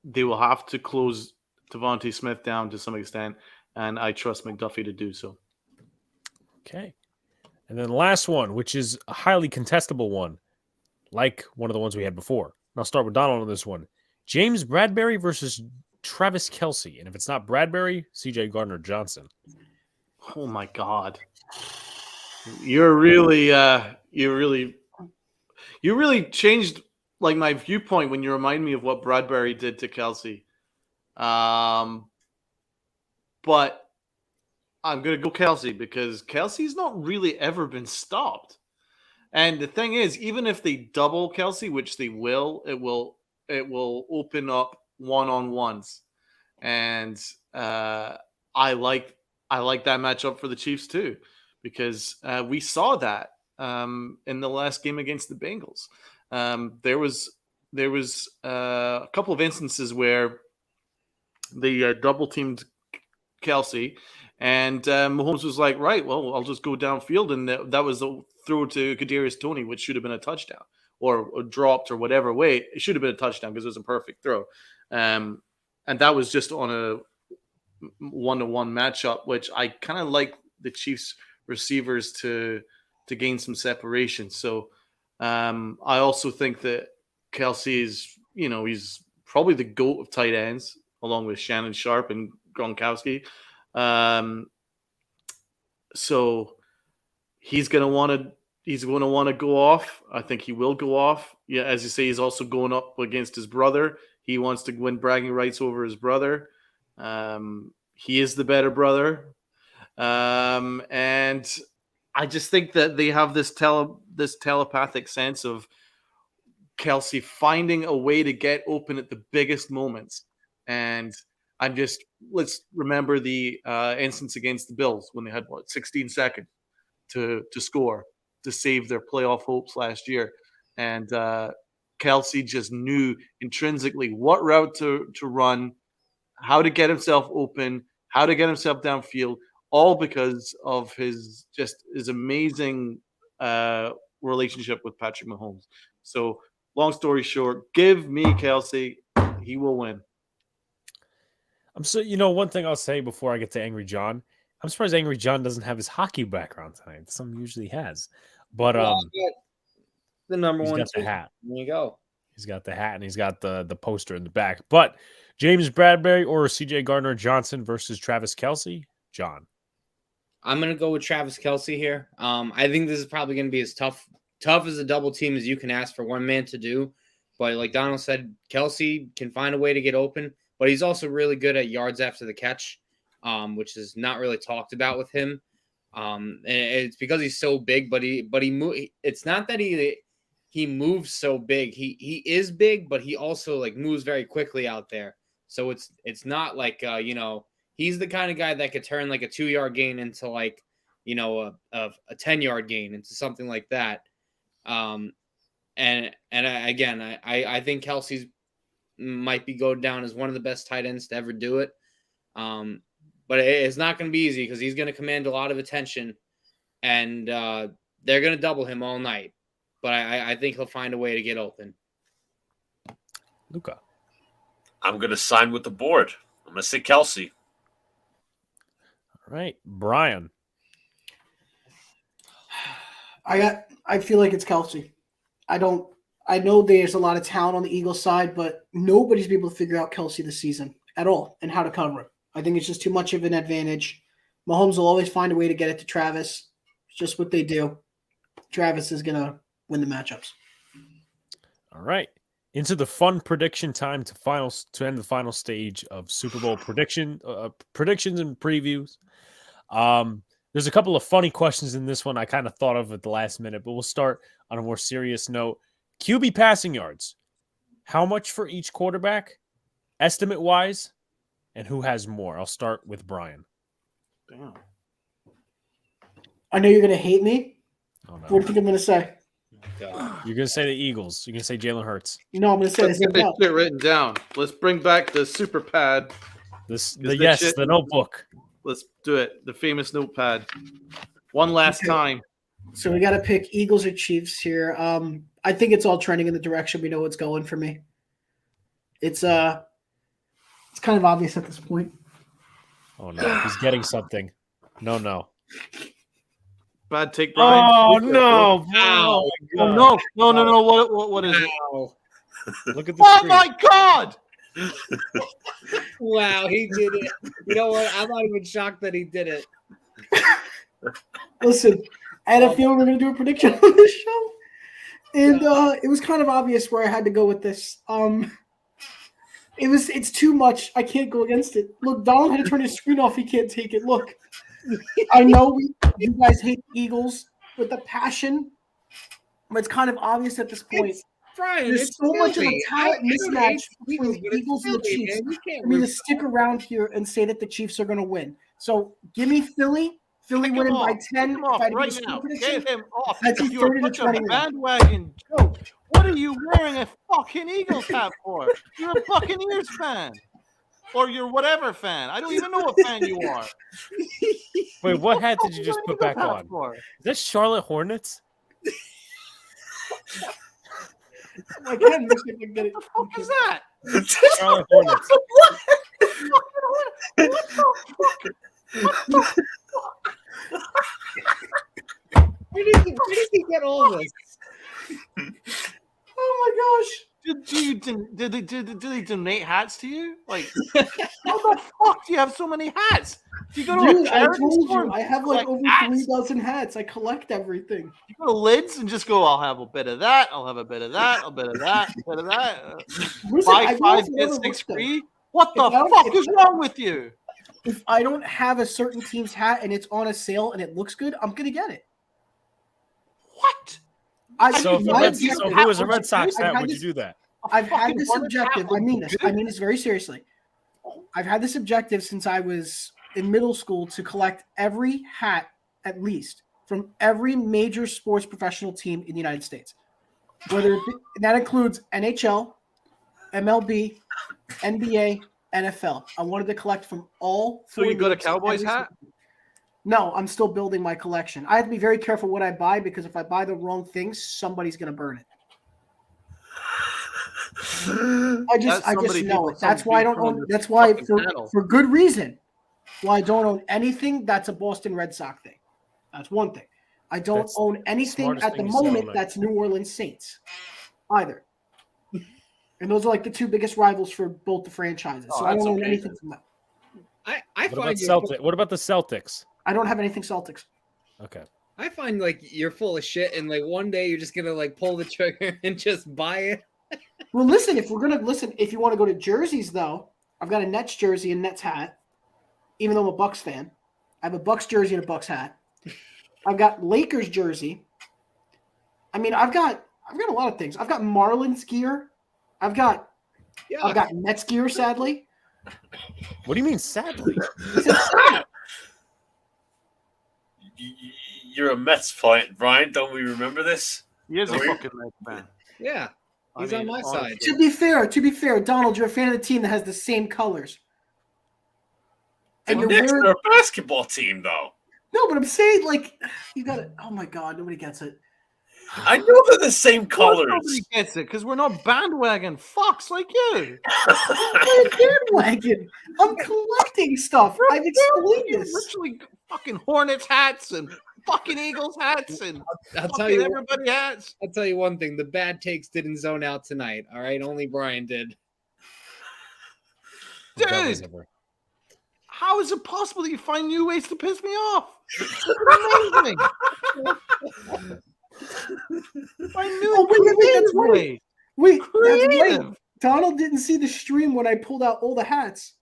they will have to close Devontae Smith down to some extent, and I trust McDuffie to do so. Okay. And then the last one, which is a highly contestable one, like one of the ones we had before. And I'll start with Donald on this one. James Bradbury versus Travis Kelce. And if it's not Bradbury, CJ Gardner-Johnson. Oh, my God. You really changed like my viewpoint when you remind me of what Bradbury did to Kelce. But I'm going to go Kelce because Kelce's not really ever been stopped. And the thing is, even if they double Kelce, which they will, it will open up one-on-ones. And I like that matchup for the Chiefs too, because we saw that in the last game against the Bengals. There was a couple of instances where they double teamed Kelce, and Mahomes was like, right, well, I'll just go downfield, and that was the throw to Kadarius Toney, which should have been a touchdown or dropped or whatever way. It should have been a touchdown because it was a perfect throw, and that was just on a one-to-one matchup, which I kind of like the Chiefs receivers to gain some separation. So I also think that Kelce is, he's probably the GOAT of tight ends, along with Shannon Sharp and Gronkowski. So he's going to want to go off. I think he will go off. Yeah, as you say, he's also going up against his brother. He wants to win bragging rights over his brother. He is the better brother. And I just think that they have this telepathic sense of Kelce finding a way to get open at the biggest moments. And let's remember the instance against the Bills when they had 16 seconds to score to save their playoff hopes last year. And Kelce just knew intrinsically what route to run, how to get himself open, how to get himself downfield, all because of his amazing relationship with Patrick Mahomes. So long story short, give me Kelce. He will win. One thing I'll say before I get to Angry John, I'm surprised Angry John doesn't have his hockey background tonight. Some usually has, but the number he's one. got the hat. There you go. He's got the hat and he's got the poster in the back. But James Bradbury or CJ Gardner-Johnson versus Travis Kelce, John. I'm gonna go with Travis Kelce here. I think this is probably gonna be as tough as a double team as you can ask for one man to do. But like Donald said, Kelce can find a way to get open, but he's also really good at yards after the catch, which is not really talked about with him. And it's because he's so big, but it's not that he moves so big. He is big, but he also like moves very quickly out there. So it's not like he's the kind of guy that could turn like a 2-yard gain into like a 10-yard gain into something like that. And I think Kelce's might be going down as one of the best tight ends to ever do it. But it's not going to be easy because he's going to command a lot of attention, and they're going to double him all night. But I think he'll find a way to get open. Luca. I'm going to sign with the board. I'm going to say Kelce. All right, Brian. I feel like it's Kelce. I know there's a lot of talent on the Eagles side, but nobody's been able to figure out Kelce this season at all and how to cover him. I think it's just too much of an advantage. Mahomes will always find a way to get it to Travis. It's just what they do. Travis is going to win the matchups. All right. Into the fun prediction time to end the final stage of Super Bowl predictions and previews. There's a couple of funny questions in this one I kind of thought of at the last minute, but we'll start on a more serious note. QB passing yards. How much for each quarterback, estimate-wise, and who has more? I'll start with Brian. Damn. I know you're going to hate me. Oh, no. What do you think I'm going to say? You're going to say the Eagles. You're going to say Jalen Hurts. No, I'm going to say Let's get this shit written down. Let's bring back the super pad. The notebook. Let's do it. The famous notepad. One last time. So we got to pick Eagles or Chiefs here. I think it's all trending in the direction we know what's going for me. It's kind of obvious at this point. Oh, no. He's getting something. No. Bad take, Brian. Oh, no. Oh, no. What is it? Look at the Oh, screen. my God. Wow, he did it. You know what? I'm not even shocked that he did it. Listen, I had a feeling we are going to do a prediction on this show. And it was kind of obvious where I had to go with this. It's too much. I can't go against it. Look, Donald had to turn his screen off. He can't take it. Look, I know you guys hate the Eagles with a passion, but it's kind of obvious at this point. Brian, There's so much of a talent mismatch between the Eagles and the Chiefs. I mean, to stick around here and say that the Chiefs are going to win. So give me Philly. Philly winning by 10. Him off if I right do a now. prediction, Get him off. I'd say You're 30 to such a 21. bandwagon joke. What are you wearing a fucking Eagles hat for? You're a Buccaneers fan. Or you're whatever fan. I don't even know what fan you are. Wait, what hat did you just put back on? For? Is that Charlotte Hornets? I can't miss it. I get it. What the fuck is that? Charlotte Hornets. Where did he get all this? Oh my gosh. Did they donate hats to you? Like, how the fuck do you have so many hats? Do you go to Dude, a I charity told store you, I have like over hats? 3,000 hats. I collect everything. You go to Lids and just go, I'll have a bit of that, I'll have a bit of that, a bit of that, a bit of that. Listen, Buy I've 5, also get never 6 looked them. free? What the If I don't- fuck if- is wrong with you? If I don't have a certain team's hat and it's on a sale and it looks good, I'm going to get it. What? So if it was a Red Sox I've hat, had would you this- do that? I've had fucking this Hornets hat objective. would I mean be this. good. I mean this very seriously. I've had this objective since I was in middle school to collect every hat, at least, from every major sports professional team in the United States. And that includes NHL, MLB, NBA, NFL. I wanted to collect from all So four you got a leagues, Cowboys every hat? single- No, I'm still building my collection. I have to be very careful what I buy because if I buy the wrong things, somebody's going to burn it. I just know it. That's why I don't own. That's why for good reason. Why I don't own anything that's a Boston Red Sox thing. That's one thing. I don't That's own anything smartest at the thing to say all moment night. that's New Orleans Saints, either. And those are like the two biggest rivals for both the franchises. Oh, So I that's don't own okay anything then. from them. I What about find Celtics? What about the Celtics? I don't have anything Celtics. Okay. I find like you're full of shit, and like one day you're just gonna like pull the trigger and just buy it. Well, listen, if you want to go to jerseys, though, I've got a Nets jersey and Nets hat. Even though I'm a Bucks fan, I have a Bucks jersey and a Bucks hat. I've got Lakers jersey. I mean, I've got a lot of things. I've got Marlins gear. I've got Mets gear. Sadly, What do you mean, sadly? You're a Mets fan, Brian. Don't we remember this? He is a fucking Mets fan. Yeah, he's on my side. to be fair, Donald, you're a fan of the team that has the same colors. The And you're Knicks wearing- are a basketball team, though. No, but I'm saying like you got it. Oh my God, nobody gets it. I know they're the same colors. Nobody gets it because we're not bandwagon fucks like you. I'm a bandwagon. I'm collecting stuff. I've explained this. Literally fucking Hornets hats and fucking Eagles hats and I'll tell fucking you. everybody hats. I'll tell you one thing. The bad takes didn't zone out tonight. All right, only Brian did. Dude, how is it possible that you find new ways to piss me off? It's amazing. I knew That's right. Wait, that's right. Creative. Donald didn't see the stream when I pulled out all the hats.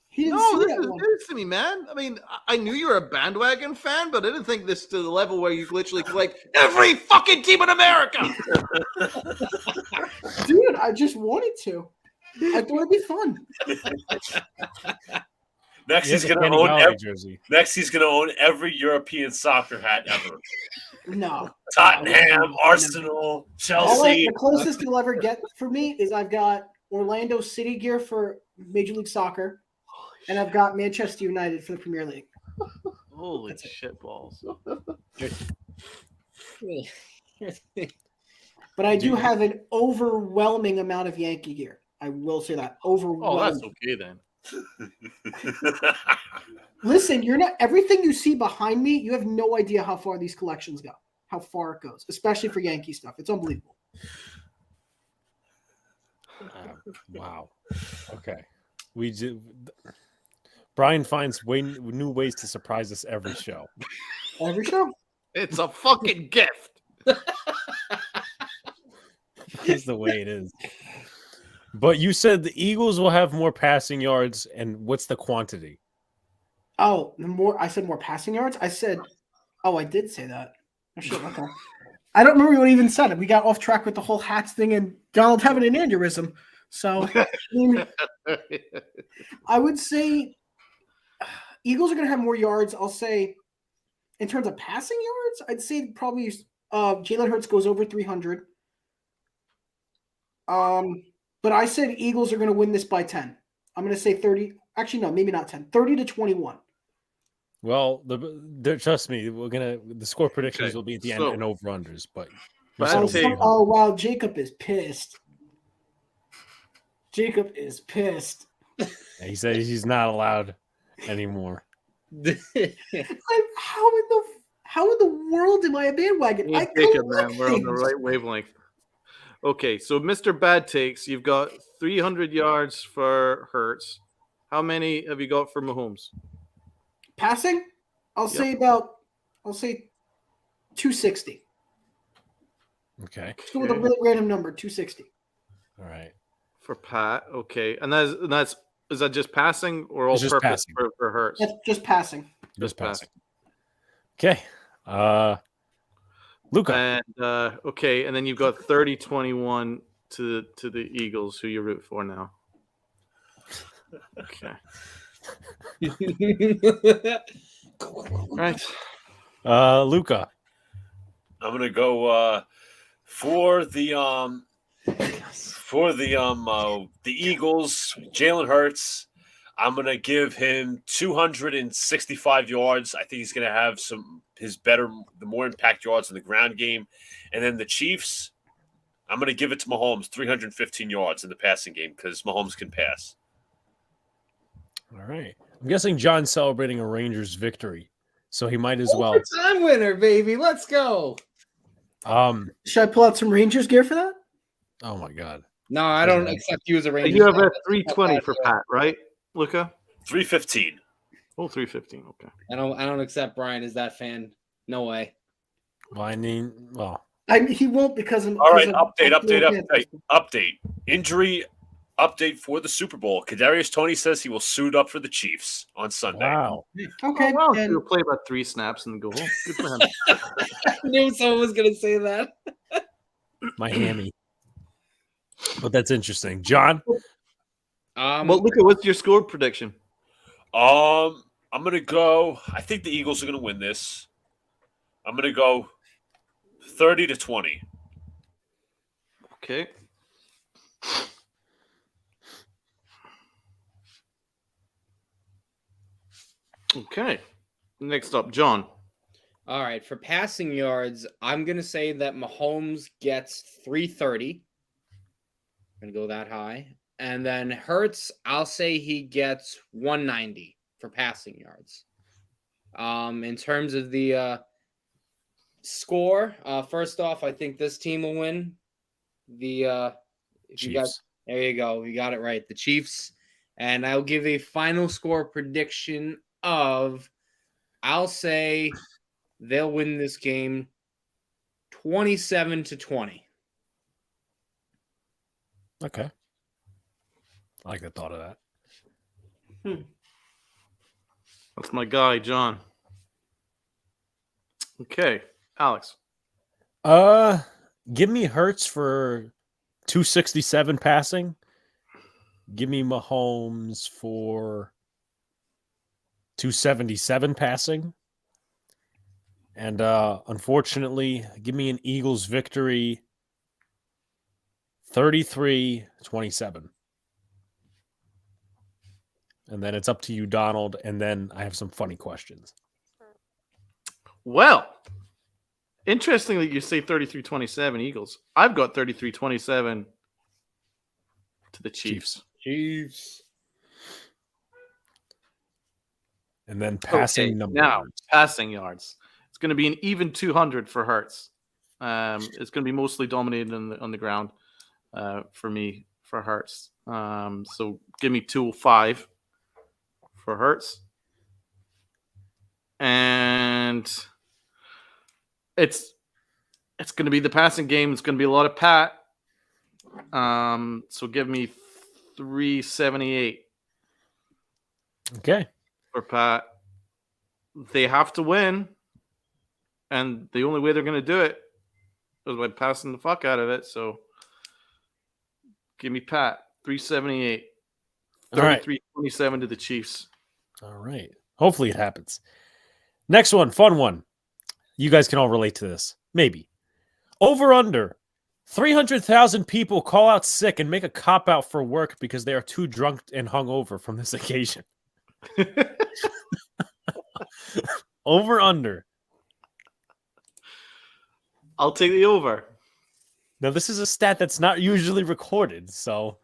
He didn't No, see this that is one. news to me, man. I mean, I knew you were a bandwagon fan, but I didn't think this to the level where you literally collect every fucking team in America. Dude, I just wanted to. I thought it'd be fun. Next, He has he's a gonna Kenny own. Galladay jersey. Next, he's gonna own every European soccer hat ever. No. Tottenham, Arsenal, All Chelsea. the closest you'll ever get for me is I've got Orlando City gear for Major League Soccer, and I've got Manchester United for the Premier League. Holy shit balls. But I do have an overwhelming amount of Yankee gear. I will say that. Oh, Overwhelming. that's okay then. Listen, you're not everything you see behind me, you have no idea how far these collections go, how far it goes, especially for Yankee stuff. It's unbelievable. Wow. Okay. We do. Brian finds new ways to surprise us every show. Every show. It's a fucking gift. Is the way it is. But you said the Eagles will have more passing yards, and what's the quantity? Oh, I said more passing yards? I did say that. Oh, shit, okay. I don't remember what I even said. We got off track with the whole hats thing and Donald having an aneurysm. So, I would say Eagles are going to have more yards. I'll say, in terms of passing yards, I'd say probably Jalen Hurts goes over 300. But I said Eagles are going to win this by 10. I'm going to say 30. Actually, no, maybe not 10. 30-21. Well, trust me, the score predictions will be at the end and over unders. But Oh wow, Jacob is pissed. Jacob is pissed. He said he's not allowed anymore. How in the world am I a bandwagon? I Jacob, man, we're on the right wavelength. Okay, so Mr. Bad Takes, you've got 300 yards for Hurts. How many have you got for Mahomes? Passing? I'll say 260. Okay. Let's go with a really random number, 260. All right. For Pat, okay. And is that just passing or all It's just purpose passing. for Hurts? That's just passing. Just passing. Okay. Luca. And okay, and then you've got 30-21 to the Eagles, who you root for now. Okay. Right. Luca. I'm gonna go for the Eagles. Jalen Hurts. I'm gonna give him 265 yards. I think he's gonna have the more impact yards in the ground game. And then the Chiefs, I'm gonna give it to Mahomes, 315 yards in the passing game because Mahomes can pass. All right. I'm guessing John's celebrating a Rangers victory, so he might as well. Overtime winner, baby. Let's go. Should I pull out some Rangers gear for that? Oh my God. No, I don't accept you as a Ranger. You have a 320 for Pat, right, Luca? 315. Oh, 315. Okay. I don't accept Brian as that fan. No way. Well, I mean, well, He won't because of. All right, because of- update. Injury update for the Super Bowl. Kadarius Toney says he will suit up for the Chiefs on Sunday. wow. Okay, Oh, wow. and He'll play about 3 snaps and go home. Good for him. I knew someone was gonna say that. My hammy. But that's interesting. John? Well, Luca, what's your score prediction? I'm gonna go. I think the Eagles are gonna win this. I'm gonna go 30-20. Okay. Okay. Next up, John. All right, for passing yards, I'm gonna say that Mahomes gets 330. I'm gonna go that high. And then Hurts, I'll say he gets 190 for passing yards. In terms of the score, first off, I think this team will win. If you guys, Chiefs. there you go, you got it right. The Chiefs, and I'll give a final score prediction of, I'll say they'll win this game 27-20. Okay. I like the thought of that. That's my guy, John. Okay. Alex. Give me Hurts for 267 passing. Give me Mahomes for 277 passing. And unfortunately, give me an Eagles victory 33-27. And then it's up to you, Donald. And then I have some funny questions. Well, interestingly, you say 33-27 Eagles. I've got 33-27 to the Chiefs. Chiefs. And then passing numbers. Now, passing yards. It's going to be an even 200 for Hurts. It's going to be mostly dominated on the ground for me, for Hurts. So give me 205 for Hurts. And it's going to be the passing game. It's going to be a lot of Pat. So give me 378 Okay. for Pat. They have to win. And the only way they're going to do it is by passing the fuck out of it. So give me Pat. 378. All right. 33-27 to the Chiefs. All right. Hopefully it happens. Next one, fun one. You guys can all relate to this. Maybe. Over under. 300,000 people call out sick and make a cop-out for work because they are too drunk and hungover from this occasion. Over under. I'll take the over. Now, this is a stat that's not usually recorded, so...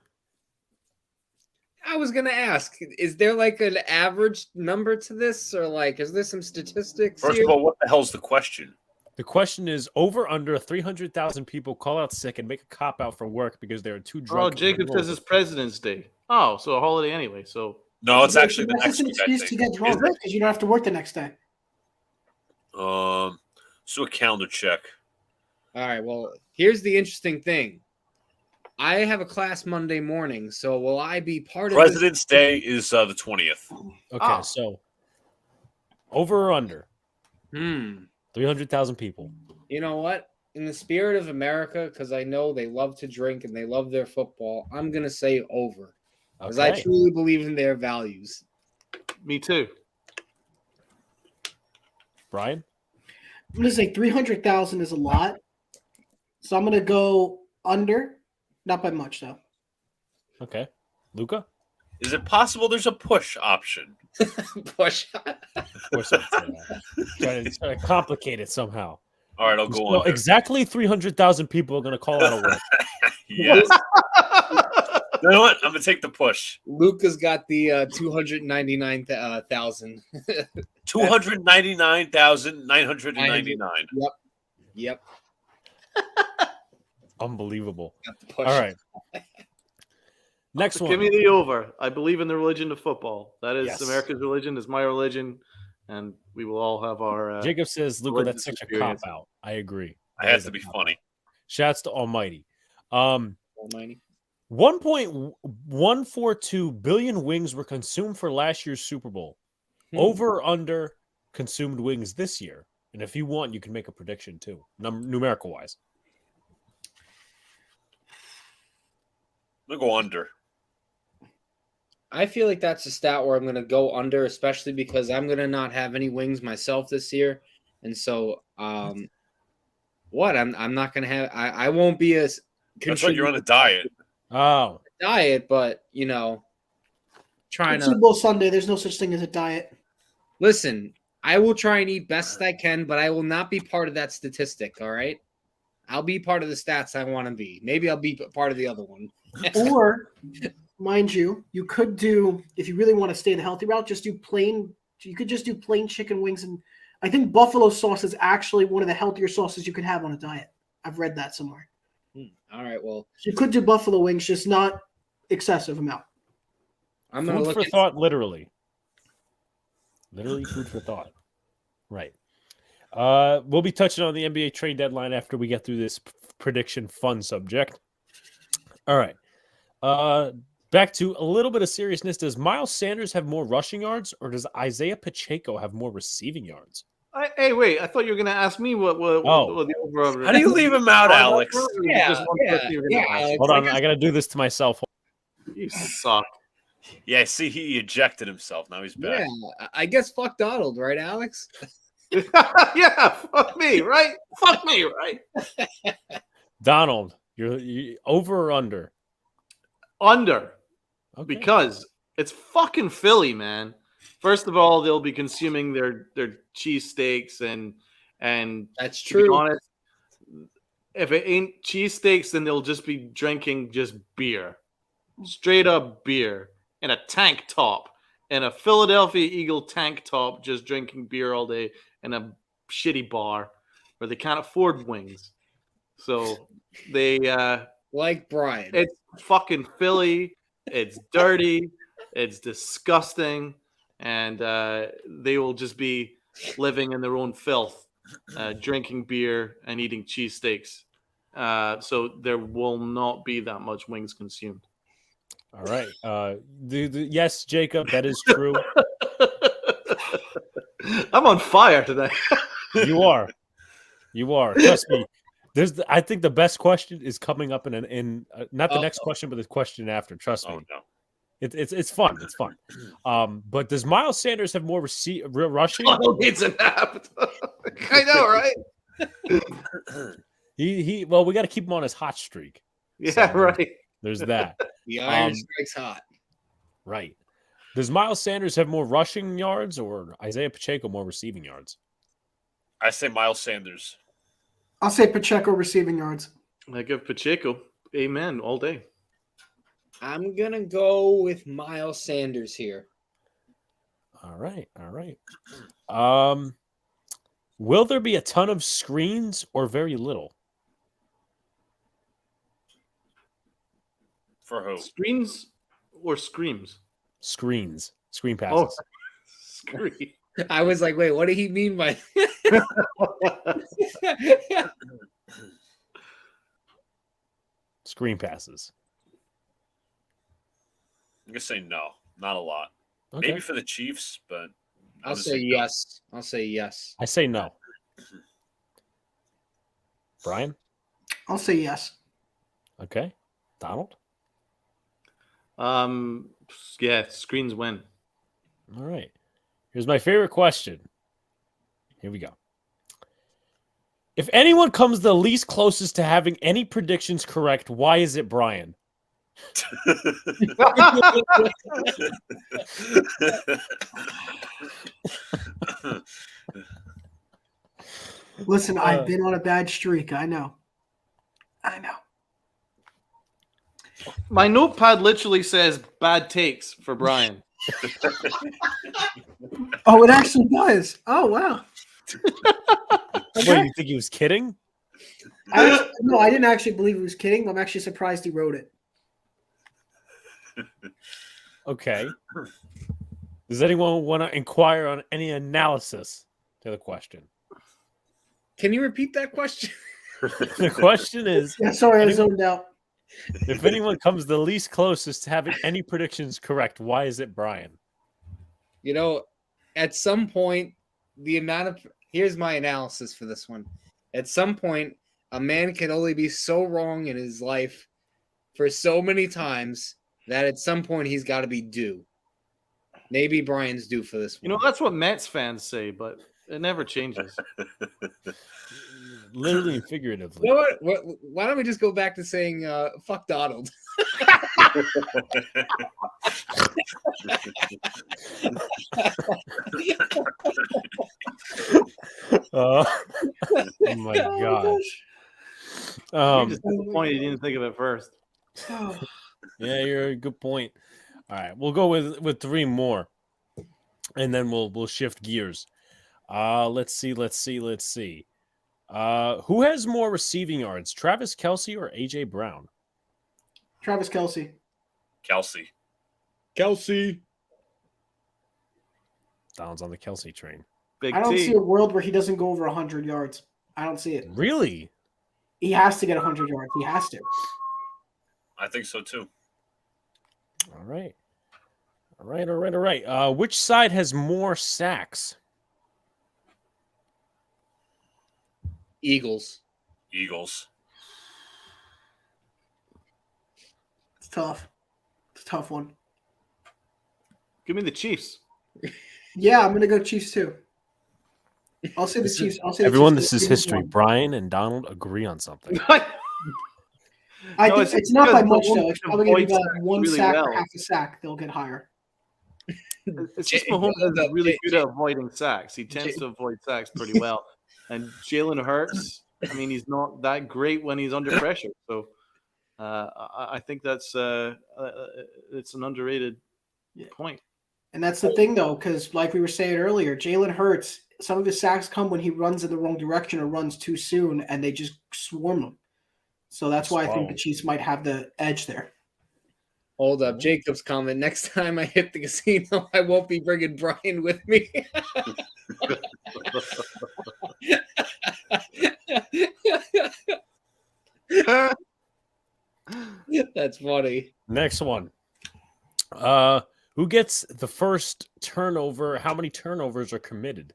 I was gonna ask, is there like an average number to this, or like, is there some statistics First here? of all, what the hell's the question? The question is, over under 300,000 people call out sick and make a cop-out for work because they are too drunk. Oh, and Jacob hungover. says it's President's Day. Oh, so a holiday anyway. So No, it's actually the That's next just an week, I excuse think. to get drunk Is it? because you don't have to work the next day. So a calendar check. All right, well, here's the interesting thing. I have a class Monday morning, so will I be part of President's Day is the 20th. Okay, Oh. so over or under this? 300,000 people. You know what? In the spirit of America, because I know they love to drink and they love their football, I'm going to say over. Because I Okay. truly believe in their values. me too. Brian? I'm gonna say 300,000 is a lot, so I'm gonna go under, not by much though. Okay. Luca? Is it possible there's a push option? Push. Of course I'd say that. Try to complicate it somehow. All right, I'll go So on. exactly 300,000 people are going to call out of work. Yes. You know what? I'm gonna take the push. Luca's got the 299,000. 299,999. Yep. Unbelievable. Got the push. All right. Next one. Give me the over. I believe in the religion of football. That is Yes. America's religion. Is my religion, and we will all have our. Jacob says, Luca, religious that's such a experience. cop out. I agree. It That has is to a be cop-out. funny. Shouts to Almighty. Almighty. 1.142 billion wings were consumed for last year's Super Bowl. Over or under consumed wings this year? And if you want, you can make a prediction too, numerical wise. I'm gonna go under. I feel like that's a stat where I'm going to go under, especially because I'm going to not have any wings myself this year. And so, I'm not going to have, I won't be as That's right. You're on a diet. Oh, diet, but, trying Super to Bowl Sunday, there's no such thing as a diet. listen. I will try and eat best I can, but I will not be part of that statistic. All right. I'll be part of the stats I want to be. Maybe I'll be part of the other one. Or, mind you, you could do, if you really want to stay the healthy route, just do plain. You could just do plain chicken wings, and I think buffalo sauce is actually one of the healthier sauces you could have on a diet. I've read that somewhere. All right. Well, So you could do buffalo wings, just not excessive amount. I'm going to food look for at thought, literally. Literally food for thought. Right. We'll be touching on the NBA trade deadline after we get through this prediction fun subject. All right. Back to a little bit of seriousness. Does Miles Sanders have more rushing yards, or does Isaiah Pacheco have more receiving yards? Hey, wait! I thought you were going to ask me what the over. How do you leave him out, Alex? Yeah, Hold on, I got to do this to myself. You suck. Yeah, see, he ejected himself. Now he's back. Yeah, I guess fuck Donald, right, Alex? Yeah, fuck me, right? Fuck me, right? Donald, you over or under? Under. Okay. Because it's fucking Philly, man. First of all, they'll be consuming their cheesesteaks and That's to be true. honest, if it ain't cheesesteaks, then they'll just be drinking just beer. Straight up beer in a tank top. In a Philadelphia Eagle tank top, just drinking beer all day in a shitty bar where they can't afford wings. So they Like Brian. it's fucking Philly. It's dirty. It's disgusting. And they will just be living in their own filth, drinking beer and eating cheesesteaks. So there will not be that much wings consumed. All right. Yes, Jacob, that is true. I'm on fire today. You are. Trust me. I think the best question is coming up in not the next question, but the question after. Trust me. Oh no. It's fun. It's fun. But does Miles Sanders have more rushing? Oh, needs a nap. I know, right? Well, we got to keep him on his hot streak. Yeah, So, right. There's that. The iron strikes hot. Right. Does Miles Sanders have more rushing yards or Isaiah Pacheco more receiving yards? I say Miles Sanders. I'll say Pacheco receiving yards. I give Pacheco amen all day. I'm going to go with Miles Sanders here. All right. Will there be a ton of screens or very little? For who? Screens or screams? Screen passes. Oh, screen. I was like, wait, what did he mean by Screen passes. I'm gonna say no, not a lot. Okay. Maybe for the Chiefs, but I'll say yes. I'll say yes. I say no. Brian? I'll say yes. Okay. Donald? Yeah, screens win. All right. Here's my favorite question. Here we go. If anyone comes the least closest to having any predictions correct, why is it Brian? Listen, I've been on a bad streak. I know. My notepad literally says bad takes for Brian. Oh, it actually does. Oh, wow. Wait, you think he was kidding? No, I didn't actually believe he was kidding. I'm actually surprised he wrote it. Okay. Does anyone want to inquire on any analysis to the question? Can you repeat that question? The question is, Yeah, sorry, I zoned out. if anyone comes the least closest to having any predictions correct, why is it Brian? You know, at some point, here's my analysis for this one. At some point, a man can only be so wrong in his life for so many times that at some point he's got to be due. Maybe Brian's due for this one. You know, that's what Mets fans say, but it never changes. Literally and figuratively. You know what? Why don't we just go back to saying fuck Donald? Oh my gosh. You're just disappointed you didn't think of it first. Yeah, you're a good point. All right, we'll go with three more, and then we'll shift gears. Let's see. Who has more receiving yards, Travis Kelce or AJ Brown? Travis Kelce. Kelsey. Donald's on the Kelce train. Big I don't T. see a world where he doesn't go over 100 yards. I don't see it. Really? He has to get 100 yards. He has to. I think so too. All right. Which side has more sacks? Eagles. Eagles. It's tough. It's a tough one. Give me the Chiefs. Yeah, I'm gonna go Chiefs too. I'll say the Chiefs. Everyone, this is history. Brian and Donald agree on something. I No, think it's it's not by because much Mahomes though. It's probably gonna be avoids about sacks one really sack or well. half a sack. They'll get higher. It's just Mahomes is really good at avoiding sacks. He tends to avoid sacks pretty well. And Jalen Hurts, I mean, he's not that great when he's under pressure. So I think that's it's an underrated point. And that's the thing though, because like we were saying earlier, Jalen Hurts, some of his sacks come when he runs in the wrong direction or runs too soon, and they just swarm him. So that's why I think the Chiefs might have the edge there. Hold up. Jacob's comment. Next time I hit the casino, I won't be bringing Brian with me. That's funny. Next one. Who gets the first turnover? How many turnovers are committed?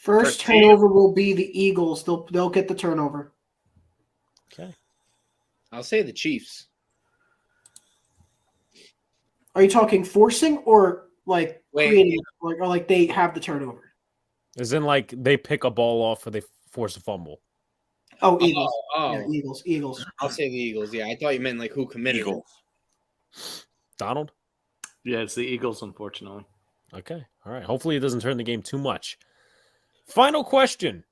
First turnover will be the Eagles. They'll get the turnover. Okay. I'll say the Chiefs. Are you talking forcing or like Wait. creating, or like they have the turnover? As in, like, they pick a ball off or they force a fumble. Oh, Eagles. Oh. Yeah, Eagles. I'll say the Eagles. Yeah, I thought you meant like who committed it. Donald? Yeah, it's the Eagles, unfortunately. Okay. All right. Hopefully it doesn't turn the game too much. Final question.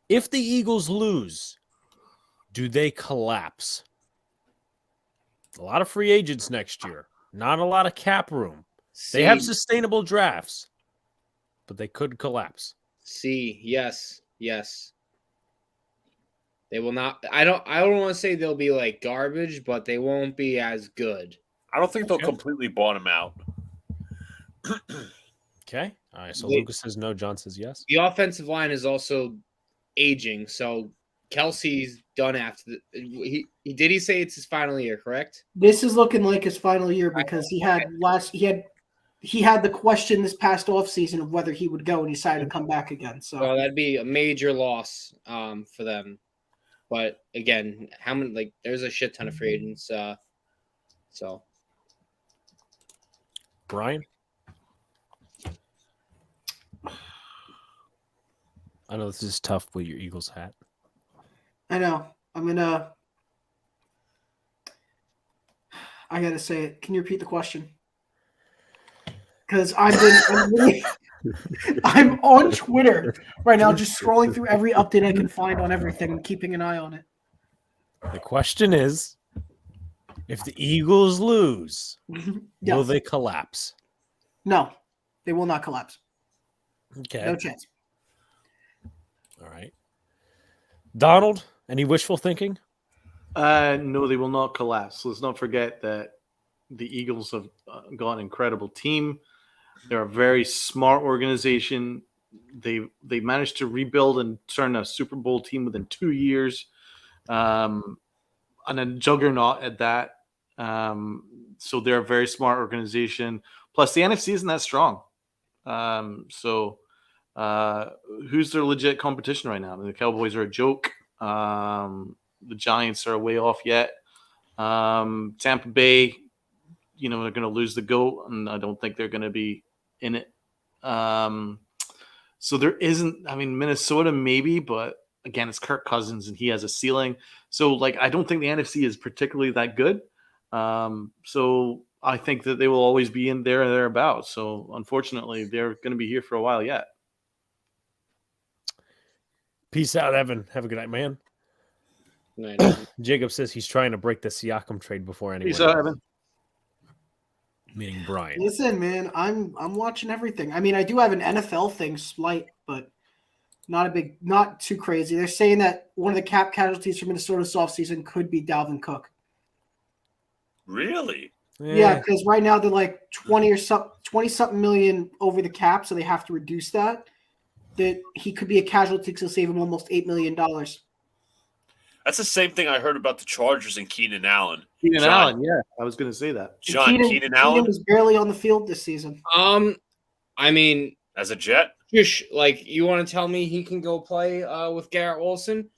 If the Eagles lose, do they collapse? A lot of free agents next year. Not a lot of cap room. They have sustainable drafts, but they could collapse. Yes. They will not. I don't want to say they'll be like garbage, but they won't be as good. I don't think they'll completely bottom out. Okay. All right. So Lucas says no. John says yes. The offensive line is also aging, so Kelsey's done after he say it's his final year, correct? This is looking like his final year because he had the question this past offseason of whether he would go, and he decided to come back again. So that'd be a major loss for them. But again, how many? Like, there's a shit ton of free agents. So, Brian, I know this is tough with your Eagles hat. I know. I gotta say it. Can you repeat the question? Because I'm on Twitter right now, just scrolling through every update I can find on everything and keeping an eye on it. The question is, if the Eagles lose, Yes. will they collapse? No, they will not collapse. Okay. No chance. All right. Donald, any wishful thinking? No, they will not collapse. Let's not forget that the Eagles have got an incredible team. They're a very smart organization. They managed to rebuild and turn a Super Bowl team within 2 years, and a juggernaut at that. So they're a very smart organization. Plus, the NFC isn't that strong. Who's their legit competition right now? I mean, the Cowboys are a joke. The Giants are way off yet. Tampa Bay, they're going to lose the GOAT, and I don't think they're going to be in it. So there isn't. I mean, Minnesota maybe, but again, it's Kirk Cousins, and he has a ceiling. So, I don't think the NFC is particularly that good. So I think that they will always be in there or thereabouts. So unfortunately, they're going to be here for a while yet. Peace out, Evan. Have a good night, man. Jacob says he's trying to break the Siakam trade before anyone. Peace out, Evan. Meaning Brian. Listen, man, I'm watching everything. I mean, I do have an NFL thing, slight, but not too crazy. They're saying that one of the cap casualties for Minnesota's offseason could be Dalvin Cook. Really? Yeah, because right now they're like 20 something million over the cap, so they have to reduce that. That he could be a casualty to save him almost $8 million. That's the same thing I heard about the Chargers and Keenan Allen. Keenan Allen, yeah, I was going to say that. Keenan Allen was barely on the field this season. I mean, as a Jet, you want to tell me he can go play with Garrett Wilson?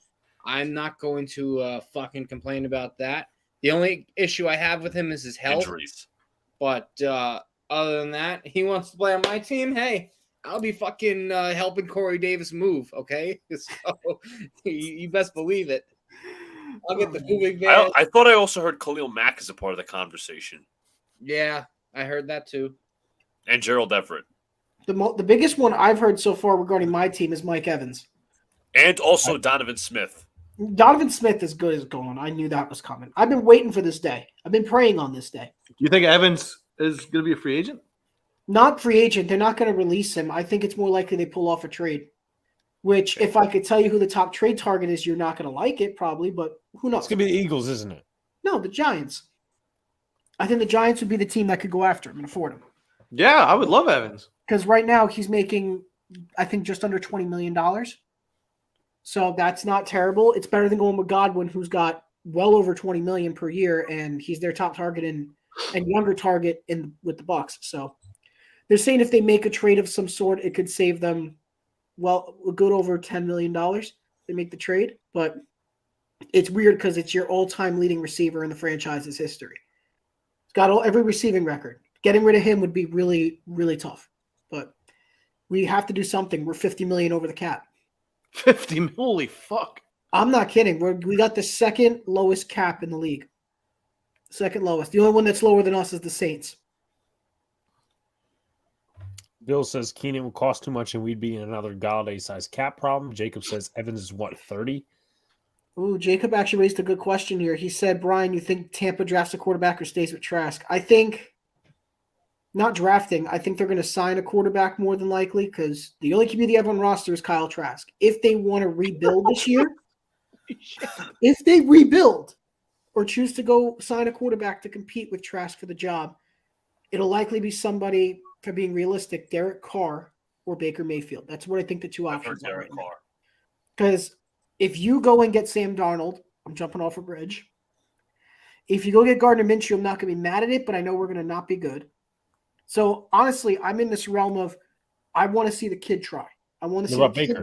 I'm not going to fucking complain about that. The only issue I have with him is his health. Injuries. But other than that, he wants to play on my team. Hey, I'll be fucking helping Corey Davis move, okay? So you best believe it. I'll get the moving van. I thought I also heard Khalil Mack is a part of the conversation. Yeah, I heard that too. And Gerald Everett. The biggest one I've heard so far regarding my team is Mike Evans. And also Donovan Smith. Donovan Smith is good as going. I knew that was coming. I've been waiting for this day. I've been praying on this day. Do you think Evans is going to be a free agent? Not free agent. They're not going to release him. I think it's more likely they pull off a trade. Which, if I could tell you who the top trade target is, you're not going to like it, probably, but who knows? It's going to be the Eagles, isn't it? No, the Giants. I think the Giants would be the team that could go after him and afford him. Yeah, I would love Evans. Because right now he's making, I think, just under $20 million. So that's not terrible. It's better than going with Godwin, who's got well over $20 million per year, and he's their top target and younger target with the Bucs. So they're saying if they make a trade of some sort, it could save them a good over $10 million. They make the trade, but it's weird because it's your all-time leading receiver in the franchise's history. He's got every receiving record. Getting rid of him would be really, really tough. But we have to do something. We're $50 million over the cap. 50? Holy fuck. I'm not kidding. We got the second lowest cap in the league. Second lowest. The only one that's lower than us is the Saints. Bill says Keenan will cost too much and we'd be in another Galladay-sized cap problem. Jacob says Evans is what, 30? Ooh, Jacob actually raised a good question here. He said, Brian, you think Tampa drafts a quarterback or stays with Trask? I think not drafting. I think they're going to sign a quarterback more than likely because the only QB they have on roster is Kyle Trask. If they want to rebuild this year, if they rebuild or choose to go sign a quarterback to compete with Trask for the job, it'll likely be somebody, for being realistic, Derek Carr or Baker Mayfield. That's what I think the two options are right now. Because if you go and get Sam Darnold, I'm jumping off a bridge. If you go get Gardner Minshew, I'm not going to be mad at it, but I know we're going to not be good. So, honestly, I'm in this realm of I want to see the kid try. I want to see the kid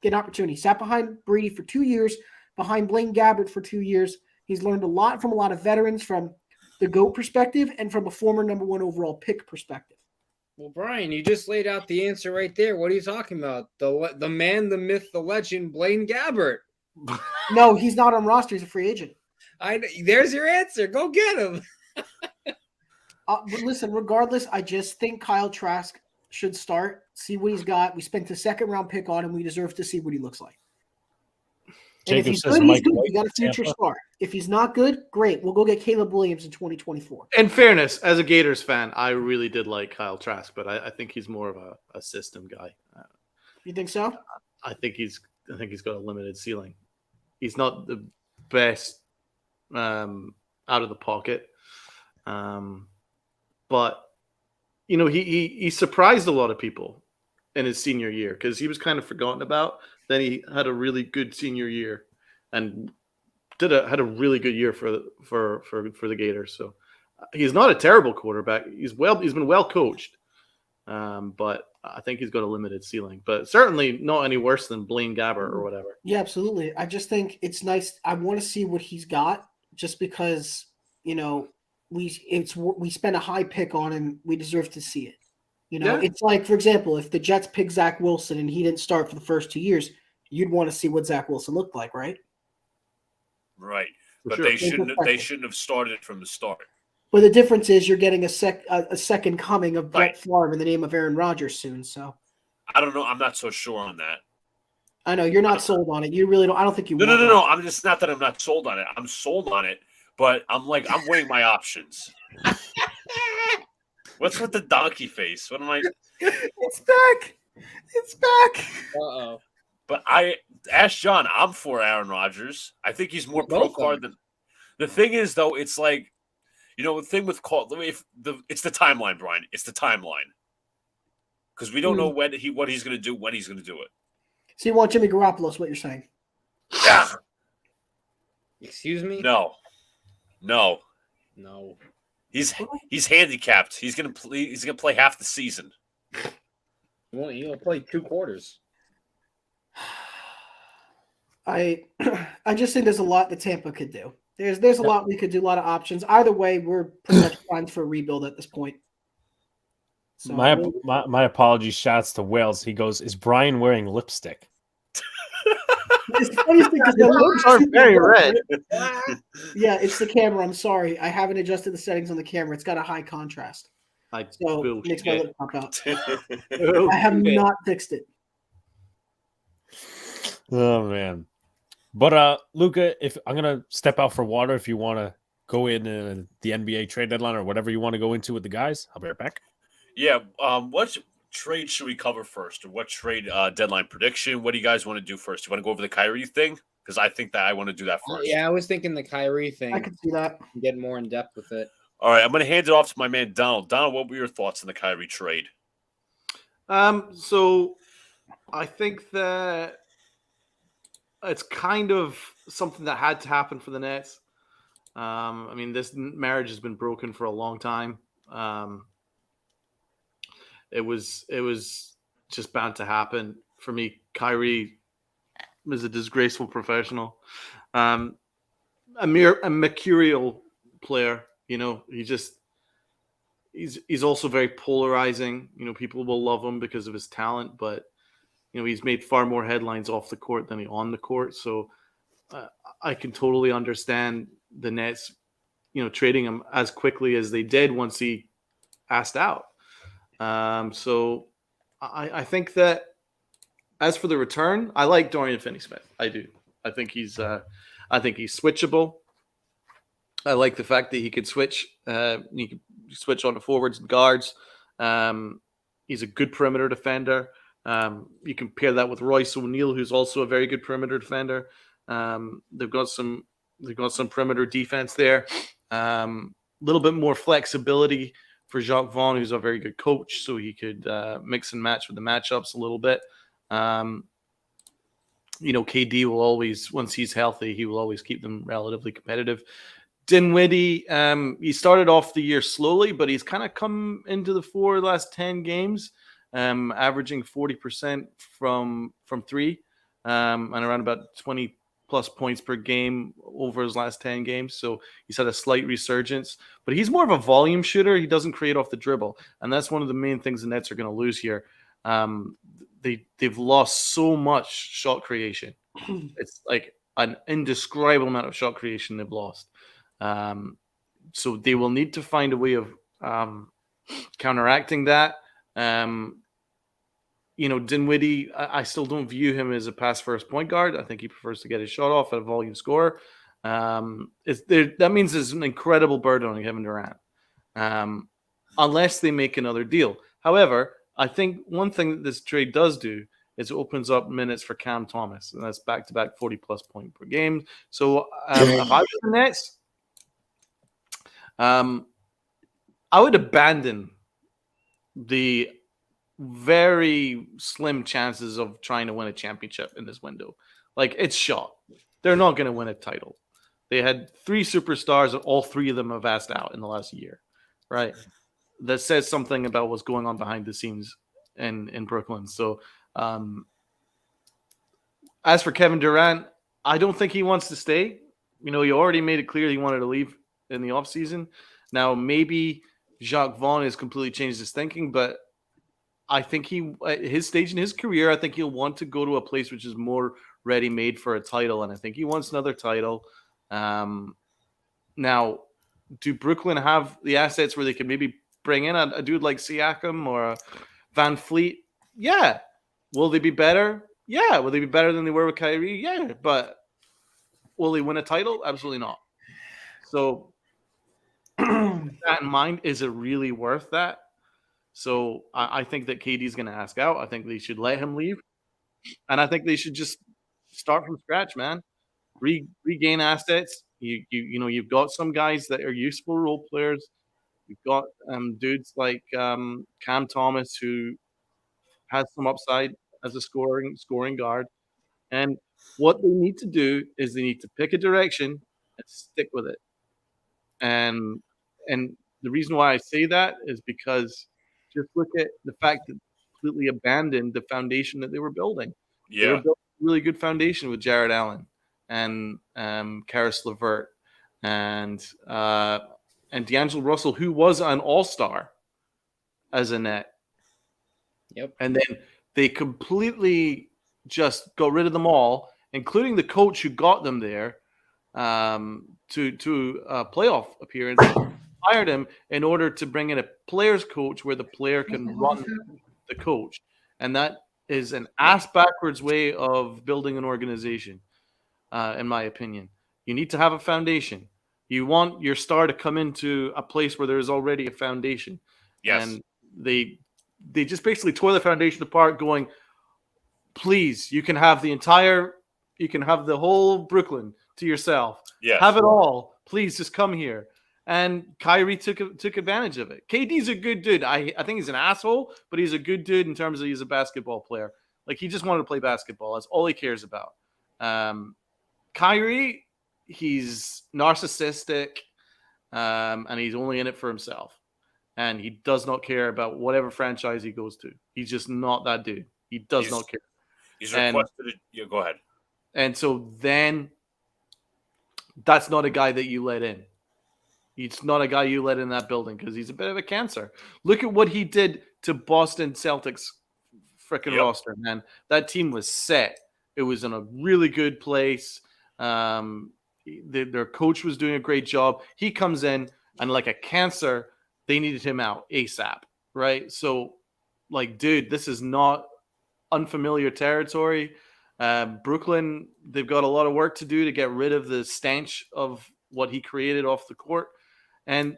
get an opportunity. He sat behind Brady for 2 years, behind Blaine Gabbert for 2 years. He's learned a lot from a lot of veterans from the GOAT perspective and from a former number 1 overall pick perspective. Well, Brian, you just laid out the answer right there. What are you talking about? The man, the myth, the legend, Blaine Gabbert. No, he's not on roster. He's a free agent. There's your answer. Go get him. But listen, regardless, I just think Kyle Trask should start, see what he's got. We spent a second-round pick on him. We deserve to see what he looks like. And if he's good, he's good. We got a future star. If he's not good, great. We'll go get Caleb Williams in 2024. In fairness, as a Gators fan, I really did like Kyle Trask, but I think he's more of a system guy. You think so? I think he's got a limited ceiling. He's not the best out of the pocket. But he surprised a lot of people in his senior year because he was kind of forgotten about. Then he had a really good senior year and had a really good year for the Gators. So he's not a terrible quarterback. He's been well coached, but I think he's got a limited ceiling. But certainly not any worse than Blaine Gabbert or whatever. Yeah, absolutely. I just think it's nice. I want to see what he's got, just because we spent a high pick on him. We deserve to see it. It's like, for example, if the Jets picked Zach Wilson and he didn't start for the first 2 years, you'd want to see what Zach Wilson looked like, right? Right. For But sure. they shouldn't have started from the start. But the difference is you're getting a second coming of Brett Favre in the name of Aaron Rodgers soon. So I don't know. I'm not so sure on that. I know you're not sold on it. You really don't. I don't think you. No. I'm just not that I'm not sold on it. I'm sold on it, but I'm weighing my options. What's with the donkey face? What am I? It's back. It's back. Uh-oh. But ask John. I'm for Aaron Rodgers. I think he's more pro card than. The thing is, though, it's like, the thing with it's the timeline, Brian. It's the timeline because we don't know what he's going to do, when he's going to do it. So you want Jimmy Garoppolo? Is what you're saying? Yeah. Excuse me? No. He's handicapped. He's gonna play half the season. He'll play 2 quarters. I just think there's a lot that Tampa could do. There's a lot we could do, a lot of options. Either way, we're pretty much primed for a rebuild at this point. So my apologies. Shouts to Wales. He goes, "Is Brian wearing lipstick?" It's the funniest thing because the lips are very red. Yeah, it's the camera. I'm sorry. I haven't adjusted the settings on the camera. It's got a high contrast. So it makes my lip pop out. I have not fixed it. Oh man. But Luca, if I'm gonna step out for water, if you want to go in the NBA trade deadline or whatever you want to go into with the guys, I'll be right back. Yeah. What trade should we cover first, or what trade deadline prediction? What do you guys want to do first? You want to go over the Kyrie thing? Because I think that I want to do that first. Yeah, I was thinking the Kyrie thing. I can see that. Get more in depth with it. All right, I'm going to hand it off to my man Donald. Donald, what were your thoughts on the Kyrie trade? So I think that it's kind of something that had to happen for the Nets. I mean, this marriage has been broken for a long time. It was just bound to happen. For me, Kyrie is a disgraceful professional, a mercurial player. He's also very polarizing. People will love him because of his talent, but he's made far more headlines off the court than on the court. So I can totally understand the Nets, trading him as quickly as they did once he asked out. So I think that as for the return, I like Dorian Finney-Smith. I do. I think he's switchable. I like the fact that he could switch. He could switch on the forwards and guards. He's a good perimeter defender. You can pair that with Royce O'Neal, who's also a very good perimeter defender. They've got some perimeter defense there. Little bit more flexibility for Jacques Vaughn, who's a very good coach, so he could mix and match with the matchups a little bit. KD will always, once he's healthy, he will always keep them relatively competitive. Dinwiddie, he started off the year slowly, but he's kind of come into the last 10 games, averaging 40% from three, and around about 20 plus points per game over his last 10 games. So he's had a slight resurgence, but he's more of a volume shooter. He doesn't create off the dribble. And that's one of the main things the Nets are going to lose here. They've lost so much shot creation. It's like an indescribable amount of shot creation they've lost. So they will need to find a way of counteracting that. Dinwiddie, I still don't view him as a pass-first point guard. I think he prefers to get his shot off at a volume scorer. That means there's an incredible burden on Kevin Durant, unless they make another deal. However, I think one thing that this trade does do is it opens up minutes for Cam Thomas, and that's back-to-back 40-plus point per game. So if I was the Nets, I would abandon the very slim chances of trying to win a championship in this window. Like, it's shot. They're not going to win a title. They had 3 superstars, and all 3 of them have asked out in the last year, right? That says something about what's going on behind the scenes in Brooklyn. So, as for Kevin Durant, I don't think he wants to stay. You know, he already made it clear he wanted to leave in the offseason. Now, maybe Jacques Vaughn has completely changed his thinking, but I think at his stage in his career, I think he'll want to go to a place which is more ready-made for a title, and I think he wants another title. Now, do Brooklyn have the assets where they can maybe bring in a dude like Siakam or a Van Fleet? Yeah. Will they be better? Yeah. Will they be better than they were with Kyrie? Yeah. But will they win a title? Absolutely not. So, with that in mind, is it really worth that? So I think that KD's going to ask out. I think they should let him leave. And I think they should just start from scratch, man. Regain assets. You know, you've got some guys that are useful role players. You've got dudes like Cam Thomas, who has some upside as a scoring guard. And what they need to do is they need to pick a direction and stick with it. And the reason why I say that is because just look at the fact that they completely abandoned the foundation that they were building. They were Yeah. building a really good foundation with Jared Allen and Karis LeVert and D'Angelo Russell, who was an all-star as a net. Yep. And then they completely just got rid of them all, including the coach who got them there to a playoff appearance. Hired him in order to bring in a player's coach where the player can run the coach. And that is an ass backwards way of building an organization, in my opinion. You need to have a foundation. You want your star to come into a place where there's already a foundation. Yes. And they just basically tore the foundation apart, going, please, you can have the whole Brooklyn to yourself. Yes. Have it all. Please just come here. And Kyrie took advantage of it. KD's a good dude. I think he's an asshole, but he's a good dude in terms of he's a basketball player. Like, he just wanted to play basketball. That's all he cares about. Kyrie, he's narcissistic, and he's only in it for himself. And he does not care about whatever franchise he goes to. He's just not that dude. He does not care. He's requested it. Go ahead. And so then that's not a guy that you let in. He's not a guy you let in that building because he's a bit of a cancer. Look at what he did to Boston Celtics freaking roster, man. That team was set. It was in a really good place. Their coach was doing a great job. He comes in, and like a cancer, they needed him out ASAP, right? So, like, dude, this is not unfamiliar territory. Brooklyn, they've got a lot of work to do to get rid of the stench of what he created off the court. And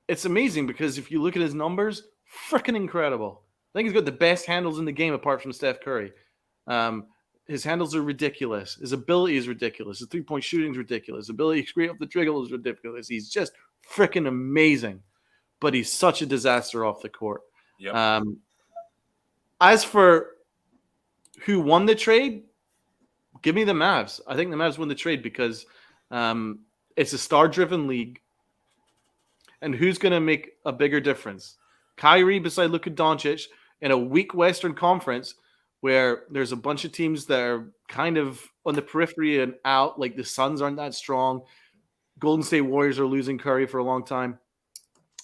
it's amazing because if you look at his numbers, freaking incredible. I think he's got the best handles in the game apart from Steph Curry. His handles are ridiculous. His ability is ridiculous. His three-point shooting is ridiculous. His ability to create up the dribble is ridiculous. He's just freaking amazing. But he's such a disaster off the court. Yep. As for who won the trade, give me the Mavs. I think the Mavs won the trade because it's a star-driven league. And who's going to make a bigger difference? Kyrie beside Luka Doncic in a weak Western Conference where there's a bunch of teams that are kind of on the periphery and out, like the Suns aren't that strong. Golden State Warriors are losing Curry for a long time.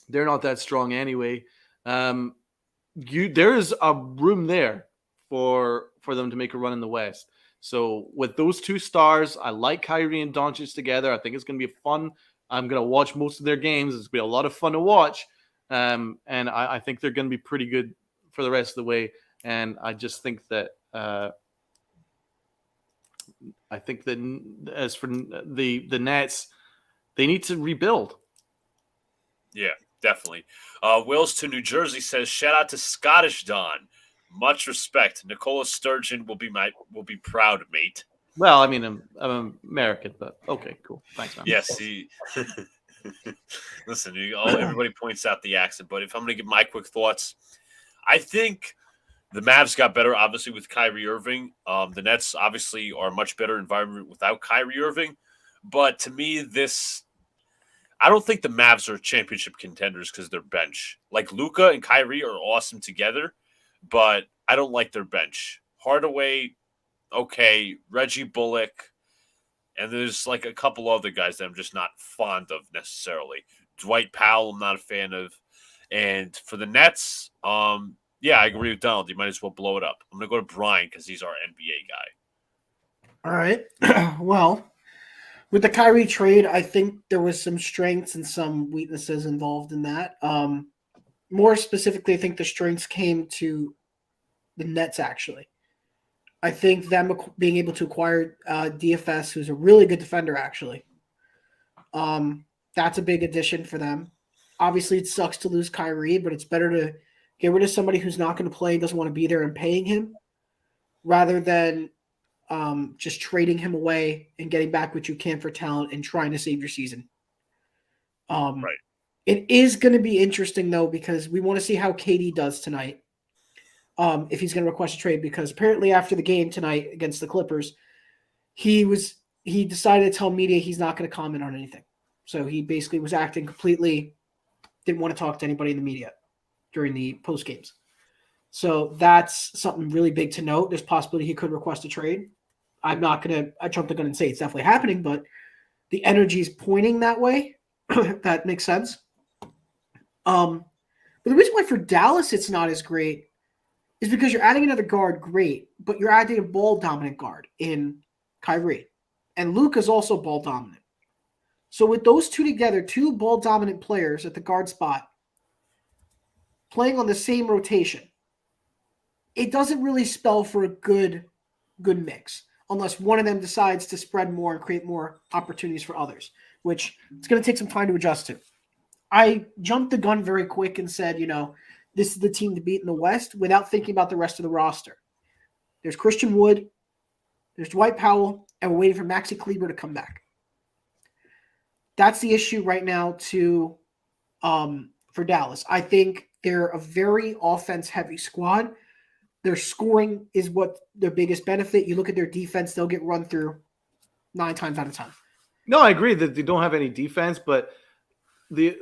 They're not that strong anyway. There is a room there for them to make a run in the West. So with those two stars, I like Kyrie and Doncic together. I think it's going to be fun. I'm going to watch most of their games. It's going to be a lot of fun to watch. And I think they're going to be pretty good for the rest of the way. And I just think that as for the Nets, they need to rebuild. Yeah, definitely. Wills to New Jersey says, shout out to Scottish Don. Much respect. Nicola Sturgeon will be proud, mate. Well, I mean, I'm American, but okay, cool. Thanks, man. Yes, he. Listen, everybody points out the accent, but if I'm going to give my quick thoughts, I think the Mavs got better, obviously, with Kyrie Irving. The Nets, obviously, are a much better environment without Kyrie Irving. But to me, I don't think the Mavs are championship contenders because their bench. Like, Luka and Kyrie are awesome together, but I don't like their bench. Hardaway, okay. Reggie Bullock, and there's like a couple other guys that I'm just not fond of necessarily. Dwight Powell, I'm not a fan of. And for the Nets, yeah, I agree with Donald. You might as well blow it up. I'm going to go to Brian because he's our NBA guy. All right. Well, with the Kyrie trade, I think there was some strengths and some weaknesses involved in that. More specifically, I think the strengths came to the Nets, actually. I think them being able to acquire DFS, who's a really good defender, actually. That's a big addition for them. Obviously, it sucks to lose Kyrie, but it's better to get rid of somebody who's not going to play and doesn't want to be there and paying him rather than just trading him away and getting back what you can for talent and trying to save your season. Right. It is going to be interesting, though, because we want to see how KD does tonight if he's going to request a trade, because apparently after the game tonight against the Clippers, he decided to tell media he's not going to comment on anything. So he basically was acting completely – didn't want to talk to anybody in the media during the post games. So that's something really big to note. There's possibility he could request a trade. I jumped the gun and say it's definitely happening, but the energy is pointing that way. That makes sense. But the reason why for Dallas it's not as great is because you're adding another guard, great, but you're adding a ball dominant guard in Kyrie. And Luka's also ball dominant. So with those two together, two ball-dominant players at the guard spot playing on the same rotation, it doesn't really spell for a good mix unless one of them decides to spread more and create more opportunities for others, which it's going to take some time to adjust to. I jumped the gun very quick and said, this is the team to beat in the West without thinking about the rest of the roster. There's Christian Wood, there's Dwight Powell, and we're waiting for Maxi Kleber to come back. That's the issue right now for Dallas. I think they're a very offense-heavy squad. Their scoring is what their biggest benefit. You look at their defense, they'll get run through 9 times out of 10. No, I agree that they don't have any defense, but they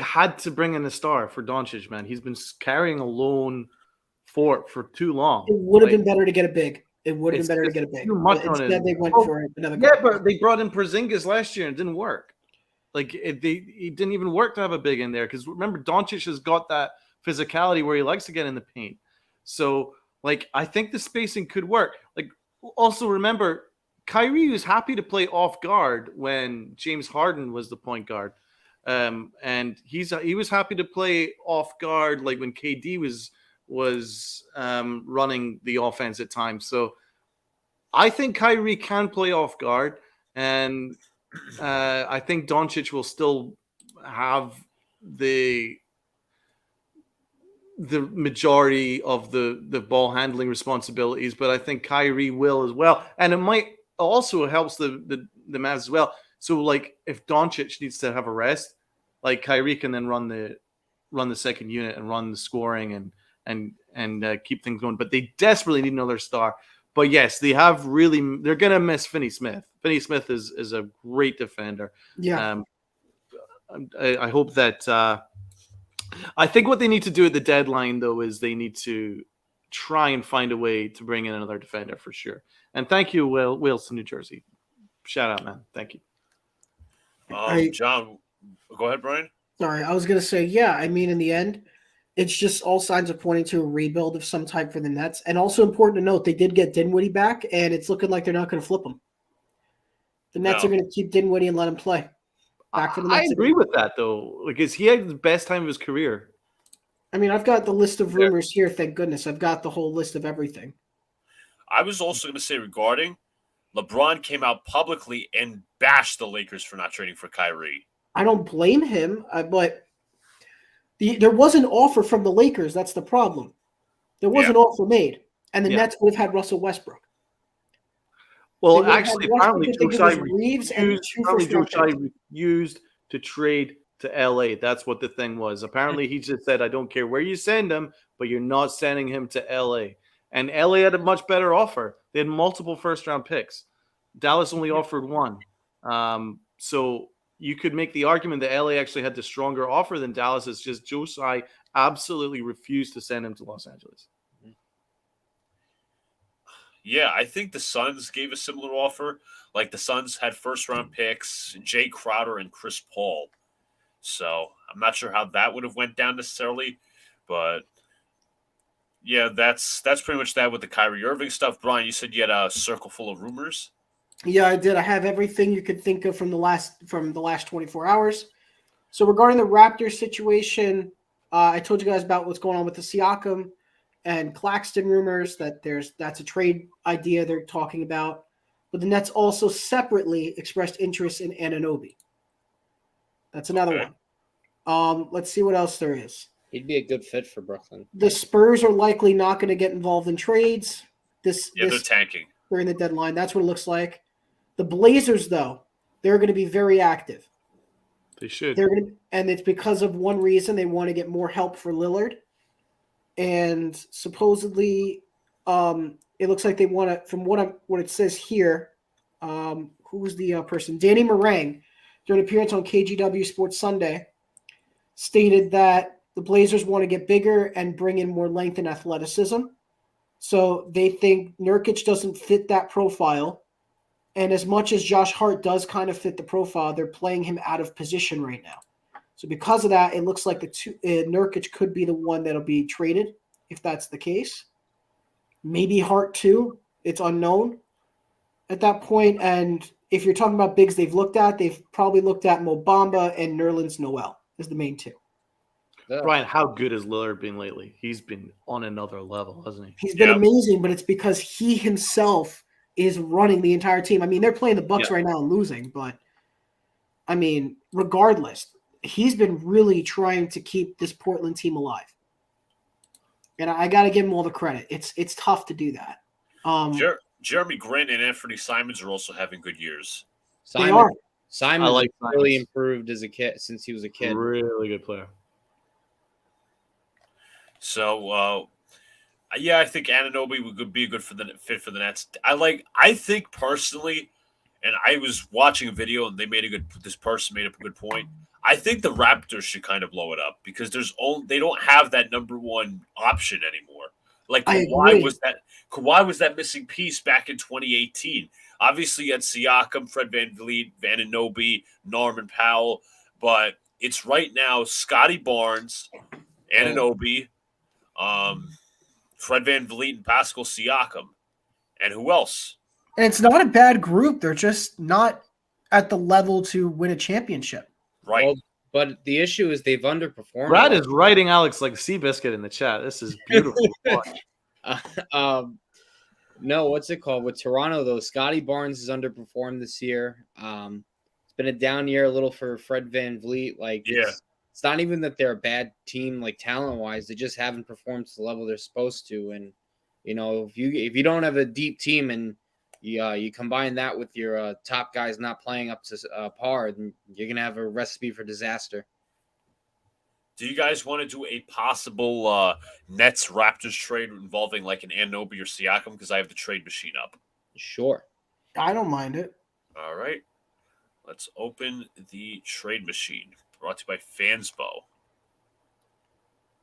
had to bring in a star for Doncic, man. He's been carrying a lone fort for too long. It would have been better to get a big. It would have been better to get a big. Instead, they went for another guy. Yeah, but they brought in Porzingis last year and it didn't work. It didn't even work to have a big in there because remember, Doncic has got that physicality where he likes to get in the paint. So, I think the spacing could work. Also remember, Kyrie was happy to play off guard when James Harden was the point guard. And he was happy to play off guard when KD was running the offense at times. So I think Kyrie can play off guard, and I think Doncic will still have the majority of the ball handling responsibilities, but I think Kyrie will as well, and it might also helps the Mavs as well. So if Doncic needs to have a rest, Kyrie can then run the second unit and run the scoring and keep things going. But they desperately need another star. But yes, they're going to miss Finney Smith. Finney Smith is a great defender. Yeah. I hope that I think what they need to do at the deadline, though, is they need to try and find a way to bring in another defender for sure. And thank you, Wilson, New Jersey. Shout out, man. Thank you. John, go ahead, Brian. Sorry, I was going to say, yeah, I mean, in the end, it's just all signs are pointing to a rebuild of some type for the Nets. And also important to note, they did get Dinwiddie back, and it's looking like they're not going to flip him. The Nets are going to keep Dinwiddie and let him play. Back for the Nets. I agree with that, though, because he had the best time of his career. I mean, I've got the list of rumors here, thank goodness. I've got the whole list of everything. I was also going to say regarding LeBron came out publicly and bashed the Lakers for not trading for Kyrie. I don't blame him, but there was an offer from the Lakers. That's the problem. There was an offer made, and the Nets would have had Russell Westbrook. Well, actually, apparently Joe Tsai refused to trade to LA. That's what the thing was. Apparently, he just said, I don't care where you send him, but you're not sending him to LA. And LA had a much better offer. They had multiple first-round picks. Dallas only offered one. So you could make the argument that LA actually had the stronger offer than Dallas. It's just Joe Tsai absolutely refused to send him to Los Angeles. Yeah, I think the Suns gave a similar offer. Like the Suns had first-round picks, Jay Crowder and Chris Paul. So I'm not sure how that would have went down necessarily, but yeah, that's pretty much that with the Kyrie Irving stuff. Brian, you said you had a circle full of rumors. Yeah, I did. I have everything you could think of from the last 24 hours. So regarding the Raptors situation, I told you guys about what's going on with the Siakam and Claxton rumors that that's a trade idea they're talking about. But the Nets also separately expressed interest in Anunoby. That's another one. Let's see what else there is. He'd be a good fit for Brooklyn. The Spurs are likely not going to get involved in trades. They're tanking during the deadline. That's what it looks like. The Blazers, though, they're going to be very active. They should. And it's because of one reason. They want to get more help for Lillard. And supposedly, it looks like they want to, from what it says here, who was the person? Danny Meringue, during an appearance on KGW Sports Sunday, stated that the Blazers want to get bigger and bring in more length and athleticism. So they think Nurkic doesn't fit that profile. And as much as Josh Hart does kind of fit the profile, they're playing him out of position right now. So because of that, it looks like Nurkic could be the one that'll be traded if that's the case. Maybe Hart too. It's unknown at that point. And if you're talking about bigs they've probably looked at Mo Bamba and Nerlens Noel as the main two. Brian, how good has Lillard been lately? He's been on another level, hasn't he? He's been amazing, but it's because he himself is running the entire team. I mean, they're playing the Bucks right now and losing, but I mean, regardless, he's been really trying to keep this Portland team alive. And I got to give him all the credit. It's tough to do that. Jeremy Grant and Anthony Simons are also having good years. Simon really improved as a kid since he was a kid. Really good player. So, I think Anunoby would be a good fit for the Nets. I think personally, and I was watching a video and this person made up a good point. I think the Raptors should kind of blow it up because they don't have that number one option anymore. Like Kawhi was that missing piece back in 2018. Obviously, you had Siakam, Fred VanVleet, Anunoby, Norman Powell, but it's right now Scotty Barnes, Anunoby, Fred VanVleet, and Pascal Siakam, and who else? And it's not a bad group. They're just not at the level to win a championship. Right. Well, but the issue is they've underperformed. Brad is writing Alex like Seabiscuit in the chat. This is beautiful. No, what's it called? With Toronto, though, Scotty Barnes has underperformed this year. It's been a down year a little for Fred VanVleet. It's not even that they're a bad team, like talent-wise. They just haven't performed to the level they're supposed to. And, if you don't have a deep team and you combine that with your top guys not playing up to par, then you're going to have a recipe for disaster. Do you guys want to do a possible Nets-Raptors trade involving like an Anunoby or Siakam? Because I have the trade machine up. Sure. I don't mind it. All right. Let's open the trade machine. Brought to you by Fansbo.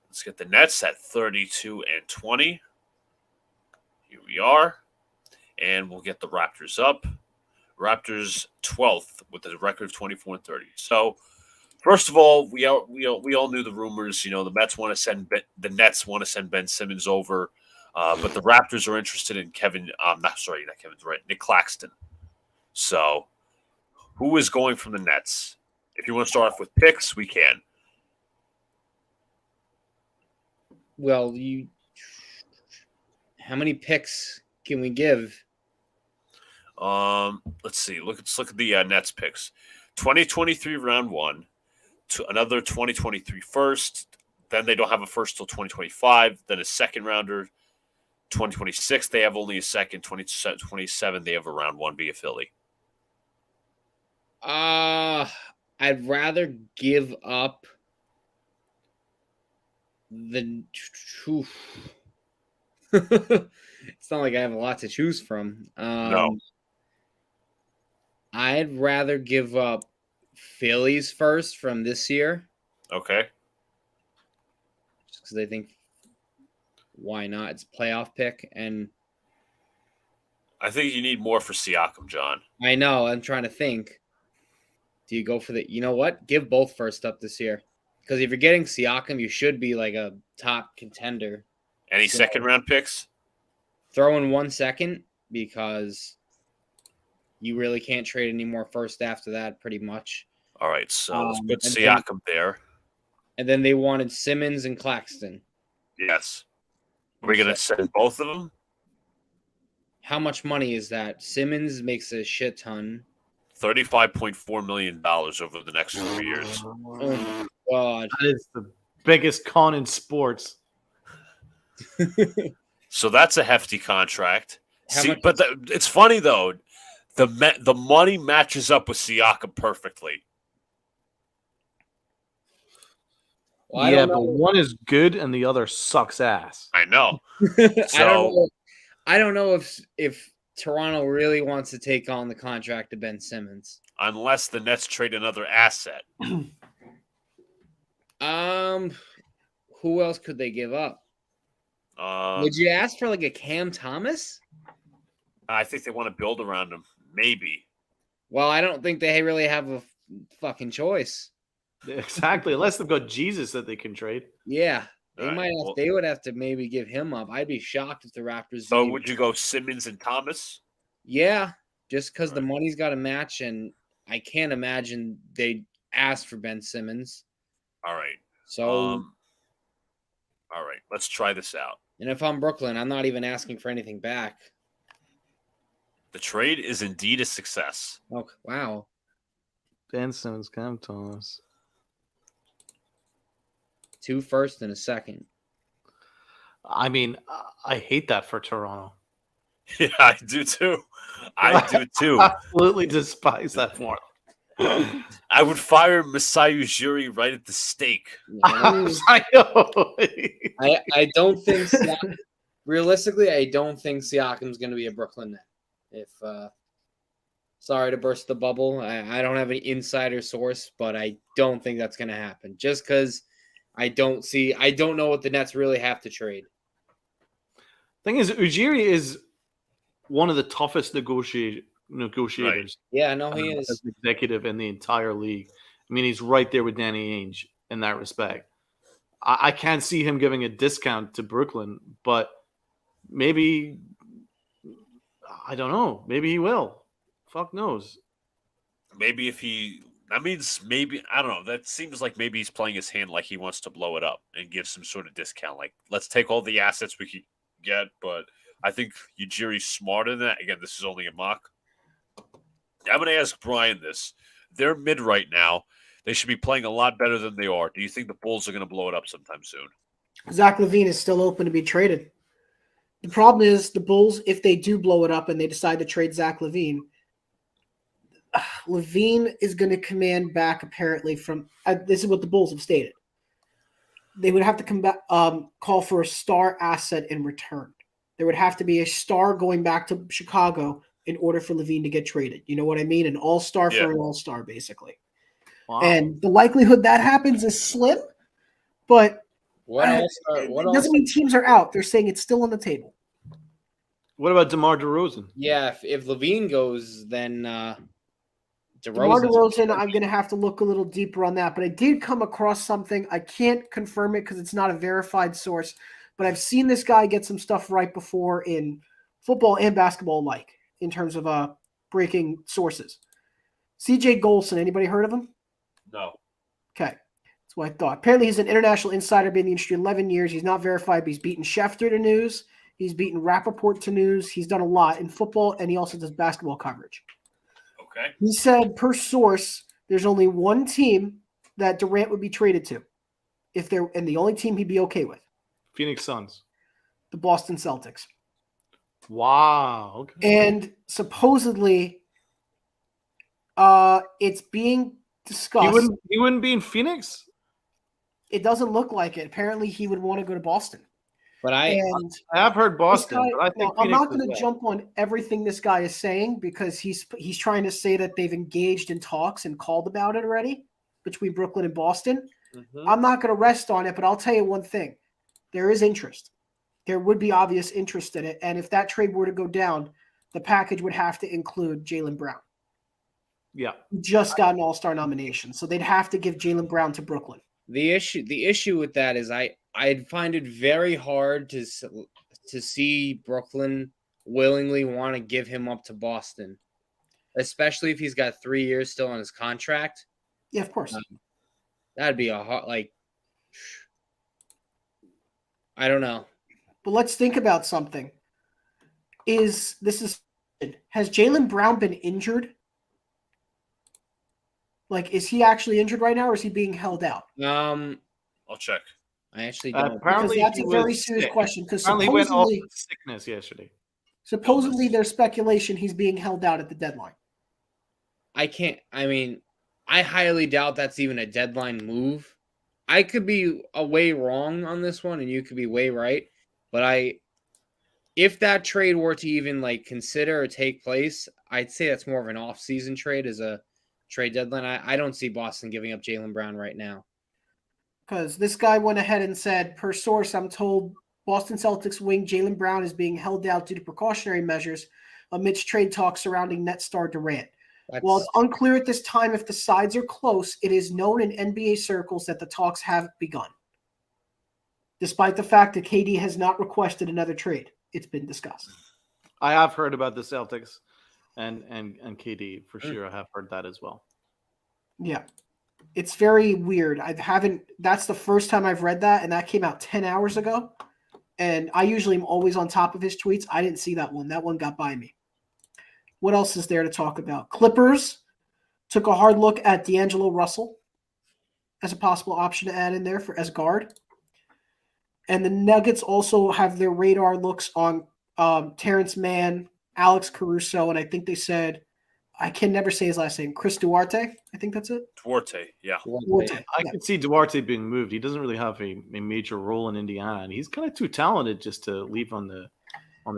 Let's get the Nets at 32 and 20. Here we are. And we'll get the Raptors up. Raptors 12th with a record of 24 and 30. So, first of all, we all knew the rumors. The Nets want to send Ben Simmons over, but the Raptors are interested in Nick Claxton. So, who is going from the Nets? If you want to start off with picks, we can. Well, how many picks can we give? Let's see. Let's look at the Nets picks. 2023 round 1. To another 2023 first. Then they don't have a first till 2025. Then a second rounder. 2026 they have only a second. 2027 they have a round 1 via Philly. I I'd rather give up the. It's not like I have a lot to choose from. No. I'd rather give up Phillies first from this year. Okay. Just because I think, why not? It's a playoff pick, and I think you need more for Siakam, John. I know. I'm trying to think. Do you go for the? You know what? Give both first up this year, because if you're getting Siakam, you should be like a top contender. Any So- second round picks? Throw in 1 second because you really can't trade any more first after that, pretty much. All right, so let's put and Siakam there. And then they wanted Simmons and Claxton. Yes. We're going to send both of them? How much money is that? Simmons makes a shit ton. $35.4 million over the next 4 years. Oh my god. That is the biggest con in sports. So that's a hefty contract. How much But it's funny, though. The money matches up with Siakam perfectly. Well, I yeah, don't but know. one is good and the other sucks ass. I know. I don't know if Toronto really wants to take on the contract of Ben Simmons. Unless the Nets trade another asset. Who else could they give up? Would you ask for like a Cam Thomas? I think they want to build around him. Maybe. Well, I don't think they really have a fucking choice. Exactly, unless they've got Jesus that they can trade. Yeah, All right, they would have to maybe give him up. I'd be shocked if the Raptors. So would you go Simmons and Thomas? Yeah, just because the Right. money's got to match, and I can't imagine they asked for Ben Simmons. All right. So, All right. Let's try this out. and if I'm Brooklyn, I'm not even asking for anything back. The trade is indeed a success. Oh, wow. Ben Simmons, Cam Thomas. 2 first and a second. I mean, I hate that for Toronto. Yeah, I do too. I do too. Absolutely despise that for him. I would fire Masai Ujiri right at the stake. I know. I don't think realistically, I don't think Siakam's going to be a Brooklyn Net. If sorry to burst the bubble, I don't have any insider source, but I don't think that's going to happen. Just because I don't know what the Nets really have to trade. Thing is, Ujiri is one of the toughest negotiators. Yeah, no, he As is. an executive in the entire league. I mean, he's right there with Danny Ainge in that respect. I can't see him giving a discount to Brooklyn, but maybe, I don't know. Maybe he will. Fuck knows. Maybe maybe, I don't know. That seems like maybe he's playing his hand like he wants to blow it up and give some sort of discount. Like, let's take all the assets we could get, but I think Ujiri's smarter than that. Again, this is only a mock. I'm going to ask Brian this. They're mid right now. They should be playing a lot better than they are. Do you think the Bulls are going to blow it up sometime soon? Zach LaVine is still open to be traded. The problem is the Bulls, if they do blow it up and they decide to trade Zach LaVine, LaVine is going to command back apparently from this is what the Bulls have stated. They would have to come back, call for a star asset in return. There would have to be a star going back to Chicago in order for LaVine to get traded. You know what I mean? An all-star for an all-star, basically. Wow. And the likelihood that happens is slim, but it doesn't mean teams are out. They're saying it's still on the table. What about DeMar DeRozan? Yeah, if LaVine goes, then DeMar DeRozan. DeRozan, I'm going to have to look a little deeper on that, but I did come across something. I can't confirm it because it's not a verified source, but I've seen this guy get some stuff right before in football and basketball alike in terms of breaking sources. CJ Golson, anybody heard of him? No. Okay. That's what I thought. Apparently he's an international insider, been in the industry 11 years. He's not verified, but he's beaten Schefter to news. He's beaten Rappaport to news. He's done a lot in football, and he also does basketball coverage. Okay. He said, per source, there's only one team that Durant would be traded to, and the only team he'd be okay with, Phoenix Suns. the Boston Celtics. Wow. Okay. And supposedly, it's being discuss. He wouldn't be in Phoenix. It doesn't look like it. Apparently, he would want to go to Boston. But I have heard Boston, but I think I'm Phoenix not going as to well. jump on everything this guy is saying because he's trying to say that they've engaged in talks and called about it already between Brooklyn and Boston. Mhm. I'm not going to rest on it, but I'll tell you one thing. There is interest. There would be obvious interest in it. And if that trade were to go down, the package would have to include Jaylen Brown. Yeah. He just got an All-Star nomination, so they'd have to give Jaylen Brown to Brooklyn. the issue with that is I'd find it very hard to see Brooklyn willingly want to give him up to Boston, especially if he's got 3 years still on his contract. Yeah, of course. That'd be a hard, I don't know. But let's think about something. Has Jaylen Brown been injured? Is he actually injured right now, or is he being held out? I'll check. I actually don't. Apparently, Because that's he a very was serious sick. question. Because Apparently, he went off with sickness yesterday. supposedly there's speculation he's being held out at the deadline. I highly doubt that's even a deadline move. I could be way wrong on this one, and you could be way right. But if that trade were to even consider or take place, I'd say that's more of an off-season trade as a trade deadline. I don't see Boston giving up Jaylen Brown right now. Because this guy went ahead and said, per source, I'm told Boston Celtics wing Jaylen Brown is being held out due to precautionary measures amidst trade talks surrounding net star Durant. While it's unclear at this time if the sides are close, it is known in NBA circles that the talks have begun. Despite the fact that KD has not requested another trade, it's been discussed. I have heard about the Celtics and KD for sure. I have heard that as well. Yeah. It's very weird. That's the first time I've read that, and that came out 10 hours ago. And I usually am always on top of his tweets. I didn't see that one. That one got by me. What else is there to talk about? Clippers took a hard look at D'Angelo Russell as a possible option to add in there as guard. And the Nuggets also have their radar looks on Terrence Mann, Alex Caruso, and I think they said, I can never say his last name, Chris Duarte. I think that's it. Duarte, yeah. Duarte. I could see Duarte being moved. He doesn't really have a major role in Indiana, and he's kind of too talented just to leave on the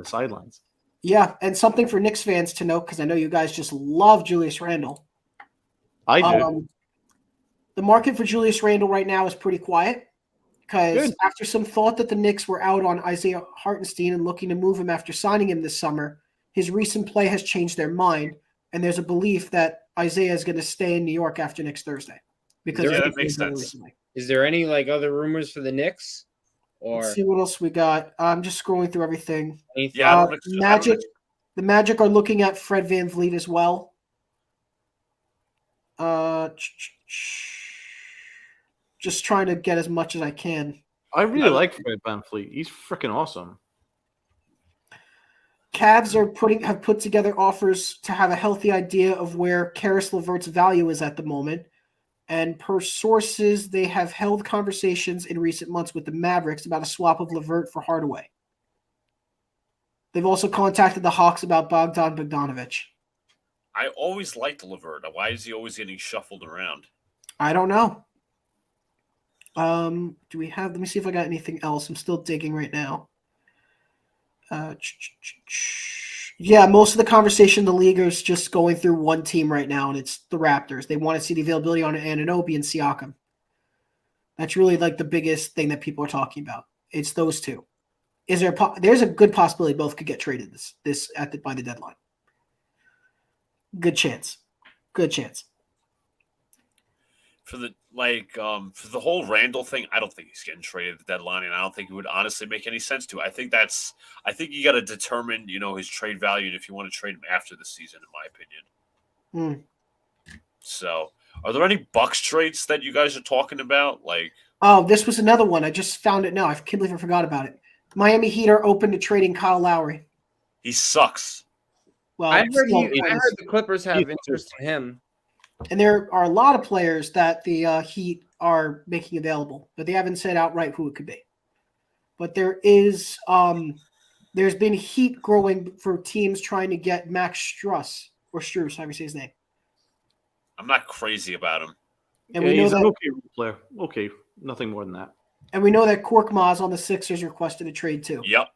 sidelines. Yeah, and something for Knicks fans to note, because I know you guys just love Julius Randle. I do. The market for Julius Randle right now is pretty quiet because after some thought that the Knicks were out on Isaiah Hartenstein and looking to move him after signing him this summer, his recent play has changed their mind, and there's a belief that Isaiah is going to stay in New York after next Thursday. Because that makes sense. Recently. Is there any other rumors for the Knicks? Let's see what else we got. I'm just scrolling through everything. Yeah, the Magic are looking at Fred VanVleet as well. Just trying to get as much as I can. I really like Fred VanVleet. He's freaking awesome. Cavs have put together offers to have a healthy idea of where Karis LeVert's value is at the moment. And per sources, they have held conversations in recent months with the Mavericks about a swap of LeVert for Hardaway. They've also contacted the Hawks about Bogdan Bogdanović. I always liked LeVert. Why is he always getting shuffled around? I don't know. Do we have? Let me see if I got anything else. I'm still digging right now. Yeah, most of the conversation, the league is just going through one team right now, and it's the Raptors. They want to see the availability on Anunoby and Siakam. That's really the biggest thing that people are talking about. It's those two. There's a good possibility both could get traded by the deadline. Good chance. For the whole Randall thing, I don't think he's getting traded at the deadline, and I don't think it would honestly make any sense to. I think you got to determine, his trade value, and if you want to trade him after the season, in my opinion. So, are there any Bucks trades that you guys are talking about? Oh, this was another one. I just found it now. I can't believe I forgot about it. Miami Heat are open to trading Kyle Lowry. He sucks. Well, I heard the Clippers have interest in him. And there are a lot of players that the Heat are making available, but they haven't said outright who it could be. But there's been heat growing for teams trying to get Max Strus, however you say his name. I'm not crazy about him. And yeah, we know he's that. an okay role player. Okay, nothing more than that. And we know that Korkmaz on the Sixers requested a trade too. Yep,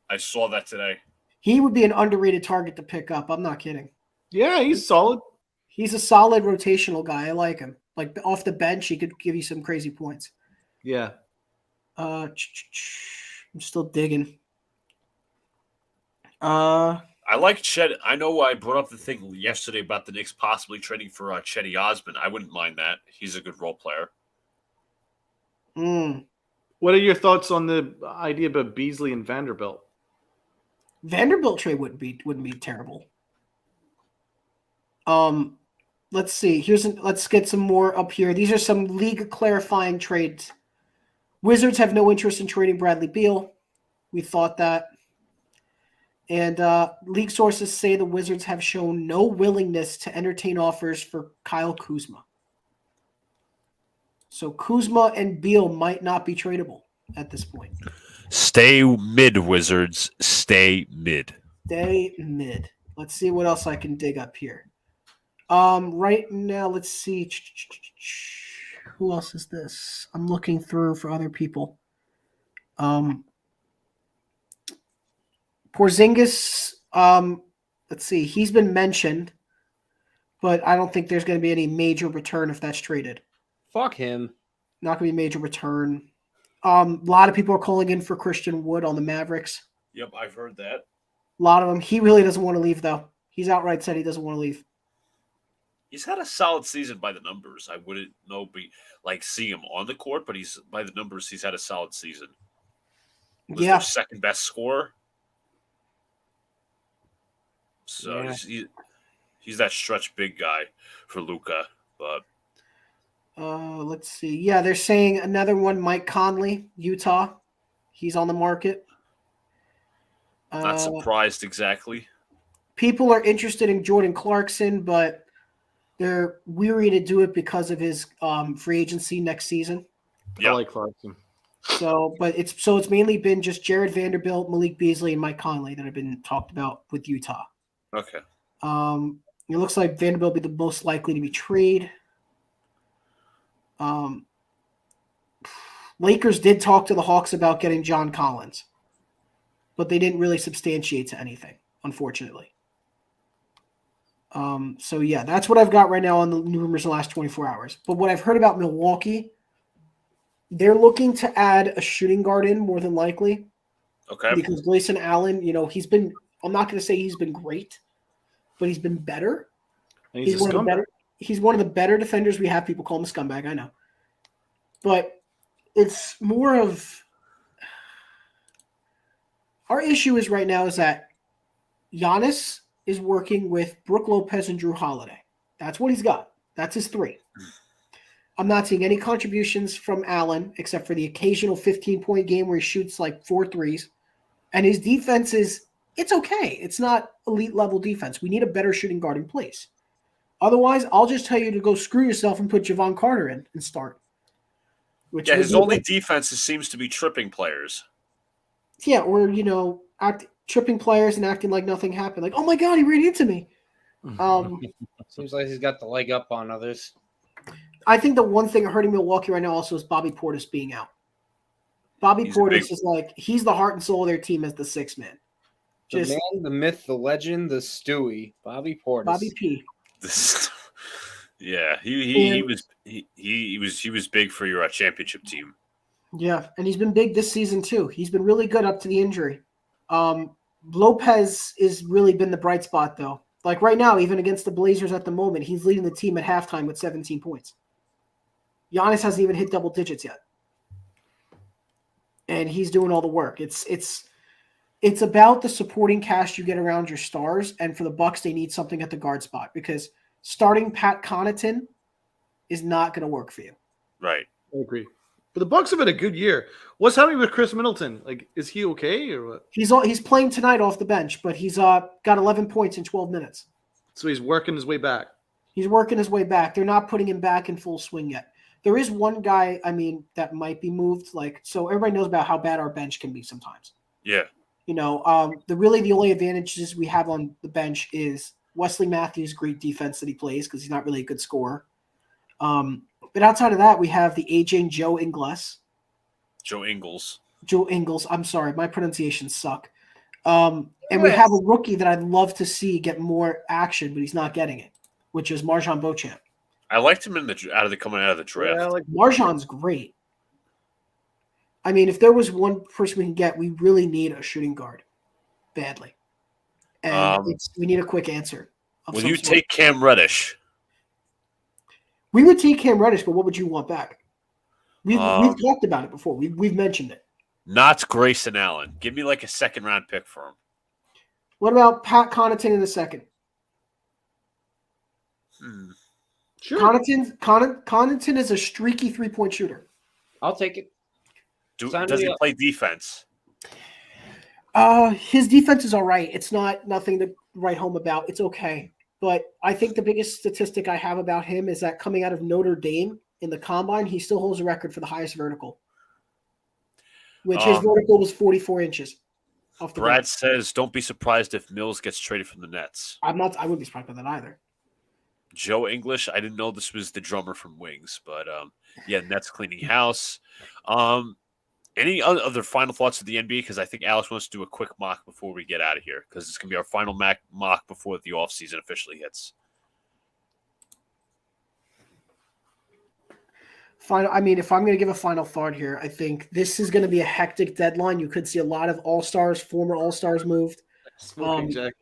I saw that today. He would be an underrated target to pick up. I'm not kidding. Yeah, he's solid. He's a solid rotational guy. I like him. Like off the bench, he could give you some crazy points. Yeah. I'm still digging. I like Chet. I know I brought up the thing yesterday about the Knicks possibly trading for Chetty Osman. I wouldn't mind that. He's a good role player. What are your thoughts on the idea about Beasley and Vanderbilt? Vanderbilt trade wouldn't be terrible. Let's see. Let's get some more up here. These are some league clarifying trades. Wizards have no interest in trading Bradley Beal. We thought that. And league sources say the Wizards have shown no willingness to entertain offers for Kyle Kuzma. So Kuzma and Beal might not be tradable at this point. Stay mid, Wizards. Stay mid. Stay mid. Let's see what else I can dig up here. Right now, let's see. Who else is this? I'm looking through for other people. Porzingis, let's see. He's been mentioned, but I don't think there's going to be any major return if that's traded. Fuck him. Not going to be a major return. A lot of people are calling in for Christian Wood on the Mavericks. Yep, I've heard that. A lot of them. He really doesn't want to leave, though. He's outright said he doesn't want to leave. He's had a solid season by the numbers. I wouldn't see him on the court, but he's by the numbers. He's had a solid season. Was Yeah. their second best scorer. So Yeah. he's that stretch big guy for Luka. But Let's see. Yeah, they're saying another one, Mike Conley, Utah. He's on the market. not surprised exactly. People are interested in Jordan Clarkson, but they're weary to do it because of his free agency next season. Yeah. I like Clarkson. So it's mainly been just Jared Vanderbilt, Malik Beasley, and Mike Conley that have been talked about with Utah. Okay. It looks like Vanderbilt will be the most likely to be traded. Lakers did talk to the Hawks about getting John Collins, but they didn't really substantiate to anything, unfortunately. So yeah, that's what I've got right now on the new rumors in the last 24 hours. But what I've heard about Milwaukee, they're looking to add a shooting guard in more than likely. Okay. Because Grayson Allen, he's been, I'm not going to say he's been great, but he's been better. And he's a scumbag. He's one of the better defenders we have. People call him a scumbag, I know. But it's more of our issue is right now is that Giannis is working with Brook Lopez and Drew Holiday. That's what he's got. That's his three. I'm not seeing any contributions from Allen except for the occasional 15-point game where he shoots like 4 threes. And his defense it's okay. It's not elite level defense. We need a better shooting guard in place. Otherwise, I'll just tell you to go screw yourself and put Javon Carter in and start. Yeah, his only defense seems to be tripping players. Yeah, or, tripping players and acting like nothing happened. Like, oh my God, he ran into me. Seems like he's got the leg up on others. I think the one thing hurting Milwaukee right now also is Bobby Portis being out. Bobby Portis is he's the heart and soul of their team as the sixth man. The man, the myth, the legend, the Stewie, Bobby Portis. Bobby P. Yeah, he was big for your championship team. Yeah, and he's been big this season too. He's been really good up to the injury. Lopez has really been the bright spot though. Like right now, even against the Blazers at the moment, he's leading the team at halftime with 17 points. Giannis hasn't even hit double digits yet. And he's doing all the work. It's about the supporting cast you get around your stars, and for the Bucks, they need something at the guard spot because starting Pat Connaughton is not going to work for you. Right. I agree. But the Bucks have had a good year. What's happening with Chris Middleton? Like, is he okay or what? He's playing tonight off the bench, but he's got 11 points in 12 minutes. So he's working his way back. He's working his way back. They're not putting him back in full swing yet. There is one guy, that might be moved. So everybody knows about how bad our bench can be sometimes. Yeah. The only advantages we have on the bench is Wesley Matthews, great defense that he plays because he's not really a good scorer. But outside of that, we have the aging Joe Ingles. Joe Ingles. Joe Ingles. I'm sorry, my pronunciations suck. And we have a rookie that I'd love to see get more action, but he's not getting it, which is Marjan Beauchamp. I liked him coming out of the draft. Yeah, Marjan's great. I mean, if there was one person we can get, we really need a shooting guard badly. And we need a quick answer. Will you take Cam Reddish? We would take Cam Reddish, but what would you want back? We've talked about it before. We've mentioned it. Not Grayson Allen. Give me like a second-round pick for him. What about Pat Connaughton in the second? sure. Connaughton is a streaky three-point shooter. I'll take it. Does he play defense? His defense is all right. It's nothing to write home about. It's okay. But I think the biggest statistic I have about him is that coming out of Notre Dame in the combine, he still holds a record for the highest vertical, which his vertical was 44 inches. Off the Brad ground. says, don't be surprised if Mills gets traded from the Nets. I wouldn't be surprised by that either. Joe English, I didn't know this was the drummer from Wings, but yeah, Nets cleaning house. Any other final thoughts of the NBA? Because I think Alex wants to do a quick mock before we get out of here, because it's going to be our final mock before the offseason officially hits. I mean, if I'm going to give a final thought here, I think this is going to be a hectic deadline. You could see a lot of all-stars, former all-stars moved. Smoking jacket.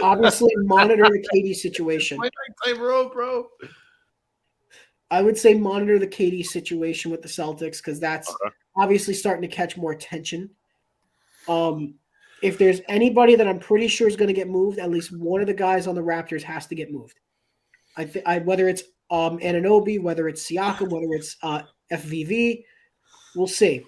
Obviously, monitor the KD situation. My nighttime robe, bro. I would say monitor the KD situation with the Celtics because that's obviously starting to catch more attention. If there's anybody that I'm pretty sure is going to get moved, at least one of the guys on the Raptors has to get moved. Whether it's Anunoby, whether it's Siakam, whether it's FVV, we'll see.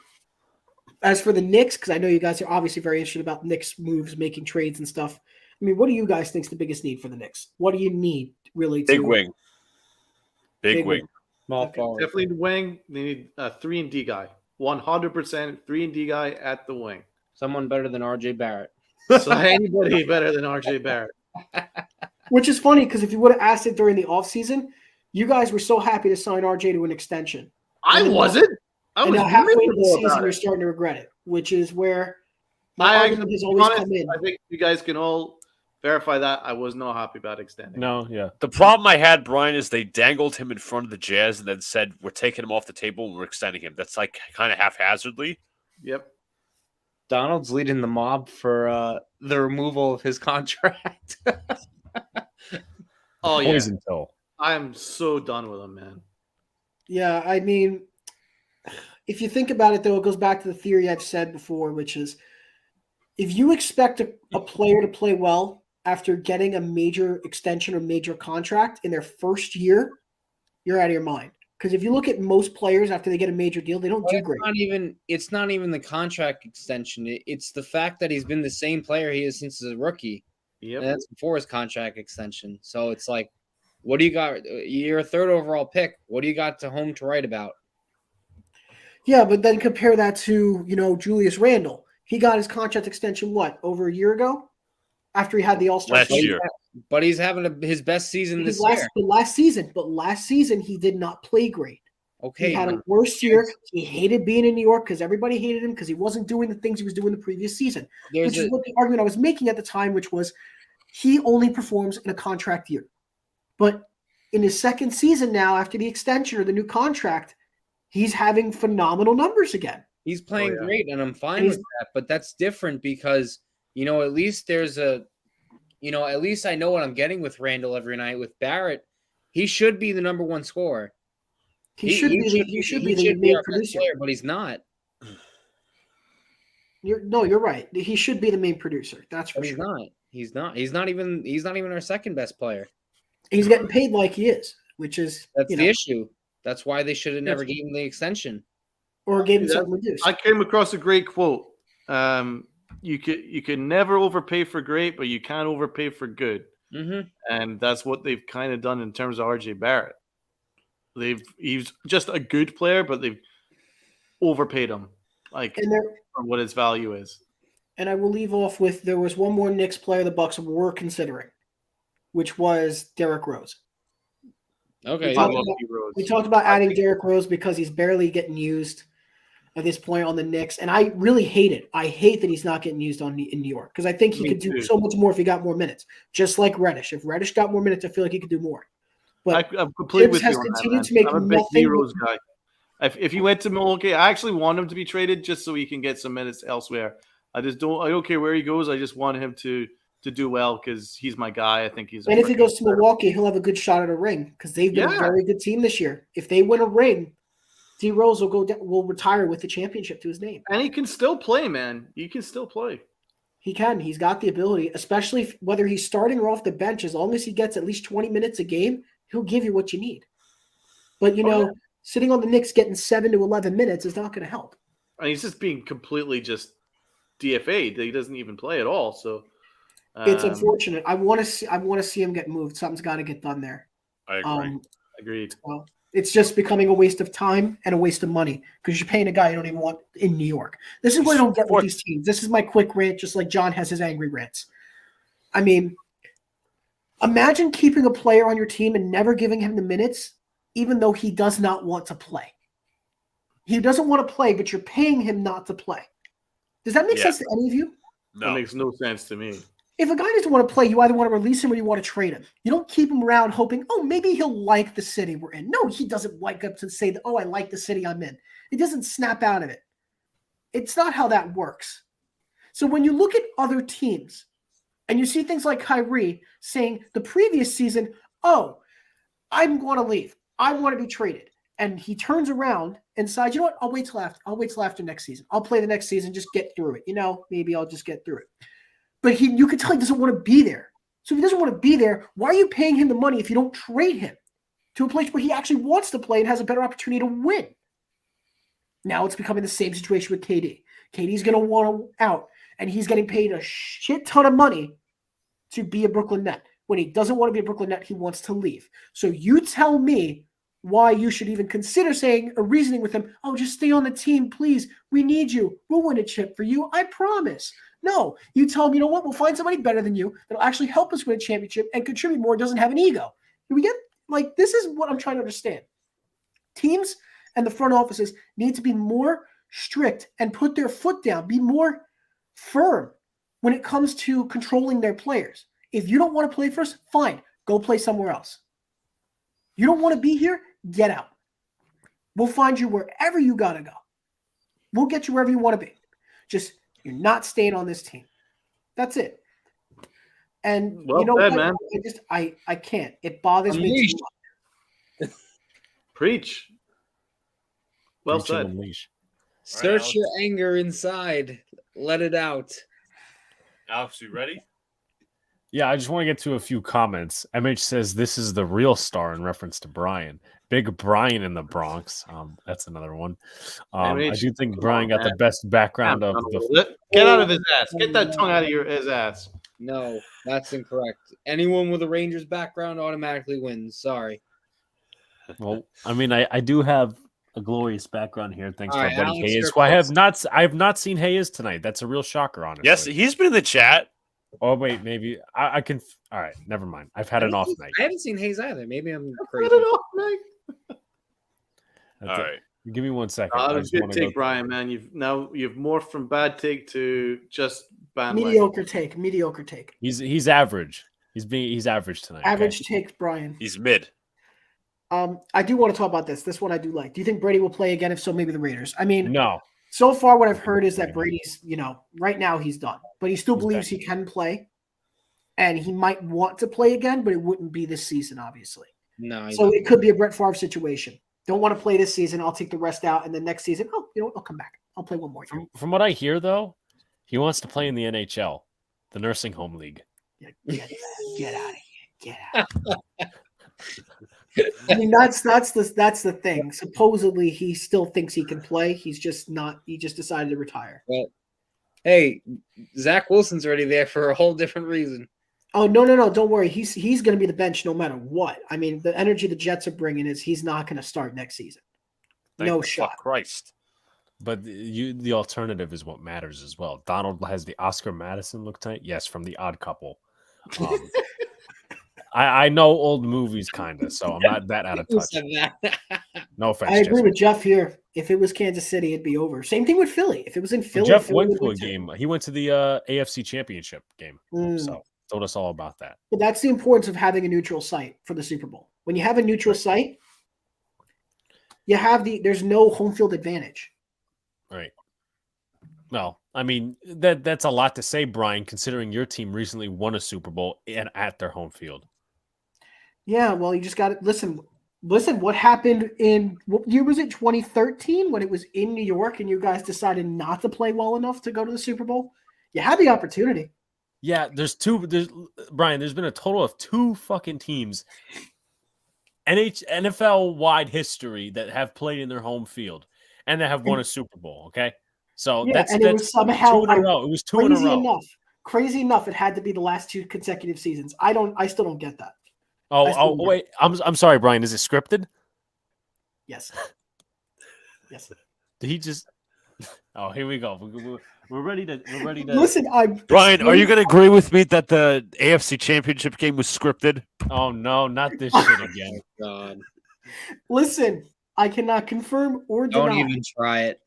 As for the Knicks, because I know you guys are obviously very interested about Knicks moves, making trades and stuff. I mean, what do you guys think is the biggest need for the Knicks? What do you need really? Big wing. Big wing. Small forward. Definitely the wing. They need a 3-and-D guy. 100% 3-and-D guy at the wing. Someone better than RJ Barrett. So anybody better than RJ Barrett. Which is funny because if you would have asked it during the offseason, you guys were so happy to sign RJ to an extension. I wasn't. I was now halfway into the miserable season, about you're it. starting to regret it, which is where my argument has always come in. I think you guys can all verify that. I was not happy about extending. No, yeah. The problem I had, Brian, is they dangled him in front of the Jazz and then said, we're taking him off the table and we're extending him. That's like kind of haphazardly. Yep. Donald's leading the mob for the removal of his contract. Oh, yeah. Poison pill. I am so done with him, man. Yeah, I mean, if you think about it, though, it goes back to the theory I've said before, which is if you expect a player to play well after getting a major extension or major contract in their first year, you're out of your mind. Because if you look at most players after they get a major deal, they don't do great. It's not even the contract extension. It's the fact that he's been the same player he is since he's a rookie. Yep. And that's before his contract extension. So it's like, what do you got? You're a third overall pick. What do you got to home to write about? Yeah, but then compare that to, Julius Randle. He got his contract extension, over a year ago? After he had the All-Star Last year. But he's having his best season this year. Last season, he did not play great. Okay. He had a worse year. He hated being in New York because everybody hated him because he wasn't doing the things he was doing the previous season. Which is what the argument I was making at the time, which was he only performs in a contract year. But in his second season now, after the extension or the new contract, he's having phenomenal numbers again. He's playing great, and I'm fine with that. But that's different because, at least there's at least I know what I'm getting with Randall every night. With Barrett, he should be the number one scorer. He should be the main producer, player, but he's not. You're right. He should be the main producer. That's for sure. He's not. He's not even our second best player. He's getting paid like he is, which is the issue. That's why they should have never given him the extension. Or gave him something reduced. I came across a great quote. You can never overpay for great, but you can't overpay for good. Mm-hmm. And that's what they've kind of done in terms of RJ Barrett. He's just a good player, but they've overpaid him for what his value is. And I will leave off with there was one more Knicks player the Bucks were considering, which was Derrick Rose. Okay. I love D-Rose. We talked about adding Derrick Rose because he's barely getting used at this point on the Knicks, and I really hate it. I hate that he's not getting used in New York because I think he Me could do too. so much more if he got more minutes. Just like Reddish. If Reddish got more minutes, I feel like he could do more. But I'm completely with Tibbs you has on that, continued man. to make I'm a big nothing D-Rose guy. If he went to Milwaukee, I actually want him to be traded just so he can get some minutes elsewhere. I don't care where he goes. I just want him to do well because he's my guy. I think he's. And if he goes to Milwaukee, he'll have a good shot at a ring because they've been a very good team this year. If they win a ring, D Rose will retire with the championship to his name. And he can still play, man. He can still play. He can. He's got the ability, especially whether he's starting or off the bench. As long as he gets at least 20 minutes a game, he'll give you what you need. But sitting on the Knicks getting 7 to 11 minutes is not going to help. And he's just being completely just DFA'd. He doesn't even play at all. So it's unfortunate. I want to see him get moved. Something's got to get done there. I agree. Agreed. Well, it's just becoming a waste of time and a waste of money because you're paying a guy you don't even want in New York. This is what I don't get with these teams. This is my quick rant, just like John has his angry rants. I mean, imagine keeping a player on your team and never giving him the minutes, even though he does not want to play. He doesn't want to play, but you're paying him not to play. Does that make sense to any of you? No. That makes no sense to me. If a guy doesn't want to play, you either want to release him or you want to trade him. You don't keep him around hoping, maybe he'll like the city we're in. No, he doesn't wake up to say, I like the city I'm in. He doesn't snap out of it. It's not how that works. So when you look at other teams and you see things like Kyrie saying the previous season, I'm going to leave. I want to be traded. And he turns around and decides, you know what? I'll wait till after next season. I'll play the next season, just get through it. Maybe I'll just get through it. But you can tell he doesn't want to be there. So if he doesn't want to be there, why are you paying him the money if you don't trade him to a place where he actually wants to play and has a better opportunity to win? Now it's becoming the same situation with KD. KD's going to want out, and he's getting paid a shit ton of money to be a Brooklyn Net. When he doesn't want to be a Brooklyn Net, he wants to leave. So you tell me why you should even consider saying or reasoning with him, just stay on the team, please. We need you. We'll win a chip for you. I promise. No, you tell him, you know what? We'll find somebody better than you that'll actually help us win a championship and contribute more, doesn't have an ego. We get this is what I'm trying to understand. Teams and the front offices need to be more strict and put their foot down, be more firm when it comes to controlling their players. If you don't want to play for us, fine, go play somewhere else. You don't want to be here, get out. We'll find you wherever you got to go. We'll get you wherever you want to be. Just you're not staying on this team. That's it. And man. I can't. It bothers me too much. Preach. Well Preach and said. unleash. Search your anger inside. Let it out. Alex, you ready? Yeah, I just want to get to a few comments. MH says this is the real star in reference to Brian. Big Brian in the Bronx. That's another one. I do think Brian got the best background of the. Get out of his ass. Get that tongue out of his ass. No, that's incorrect. Anyone with a Rangers background automatically wins. Sorry. Well, I mean, I do have a glorious background here, thanks to our buddy Alex, Hayes, who I have not seen Hayes tonight. That's a real shocker, honestly. Yes, he's been in the chat. Oh wait, maybe I can. All right, never mind. I've had an off night. I haven't seen Hayes either. Maybe I'm Had crazy. an off night. All right. Give me 1 second. That I was just good wanna take, go- Brian, man. You've morphed from bad take to just bandwagon. Mediocre take. He's average. He's average tonight. Average okay? take, Brian. He's mid. I do want to talk about this. This one I do like. Do you think Brady will play again? If so, maybe the Raiders. I mean, No. so far what I've heard is that Brady's, right now he's done, but he still He's believes done. he can play, and he might want to play again, but it wouldn't be this season, obviously. No. So it could be a Brett Favre situation. Don't want to play this season. I'll take the rest out, and then next season, I'll come back. I'll play one more year. From what I hear, though, he wants to play in the NHL, the nursing home league. Get out of here. Get out. I mean, that's the thing. Supposedly, he still thinks he can play. He's just not. He just decided to retire. Well, hey, Zach Wilson's already there for a whole different reason. Oh no! Don't worry. He's going to be the bench no matter what. I mean, the energy the Jets are bringing is he's not going to start next season. No shot. Christ. But the alternative is what matters as well. Donald has the Oscar Madison look tonight. Yes, from the Odd Couple. I know old movies kind of, so I'm not that out of Who touch. said that? No offense. I agree Jeff. with Jeff here. If it was Kansas City, it'd be over. Same thing with Philly. If it was in Well, Philly, Jeff Philly went would to a win too. game. He went to the AFC Championship game, so told us all about that. But that's the importance of having a neutral site for the Super Bowl. When you have a neutral site, you have there's no home field advantage. Right. Well, I mean that's a lot to say, Brian, considering your team recently won a Super Bowl and at their home field. Yeah, well, you just got to listen. Listen, what happened in what year was it? 2013 when it was in New York and you guys decided not to play well enough to go to the Super Bowl. You had the opportunity. Yeah, there's Brian. There's been a total of 2 fucking teams, NFL wide history that have played in their home field and that have won a Super Bowl. Okay, so Yeah, and it was somehow 2 in a row. It was 2 in a row. Crazy enough, it had to be the last 2 consecutive seasons. I still don't get that. Oh wait, I'm sorry, Brian. Is it scripted? Yes. Yes. Did he just? Oh, here we go. We're ready to. Listen, Brian, are you going to agree with me that the AFC Championship game was scripted? Oh no, not this shit again. God. Listen, I cannot confirm or deny. Don't even try it.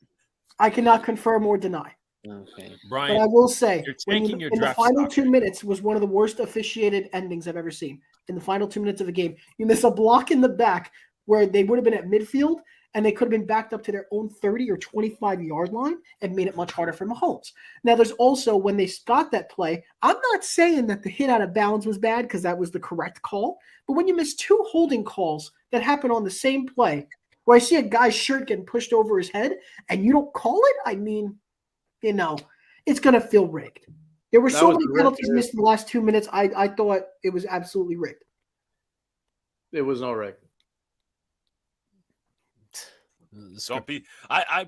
I cannot confirm or deny. Okay. Brian, but I will say, you're taking your in the draft final stock 2 right minutes was one of the worst officiated endings I've ever seen. In the final 2 minutes of a game, you miss a block in the back where they would have been at midfield and they could have been backed up to their own 30 or 25-yard line and made it much harder for Mahomes. Now, there's also, when they got that play, I'm not saying that the hit out of bounds was bad because that was the correct call, but when you miss 2 holding calls that happen on the same play, where I see a guy's shirt getting pushed over his head and you don't call it, I mean, it's going to feel rigged. There were so many penalties missed in the last 2 minutes. I thought it was absolutely rigged. It was not rigged. Don't be,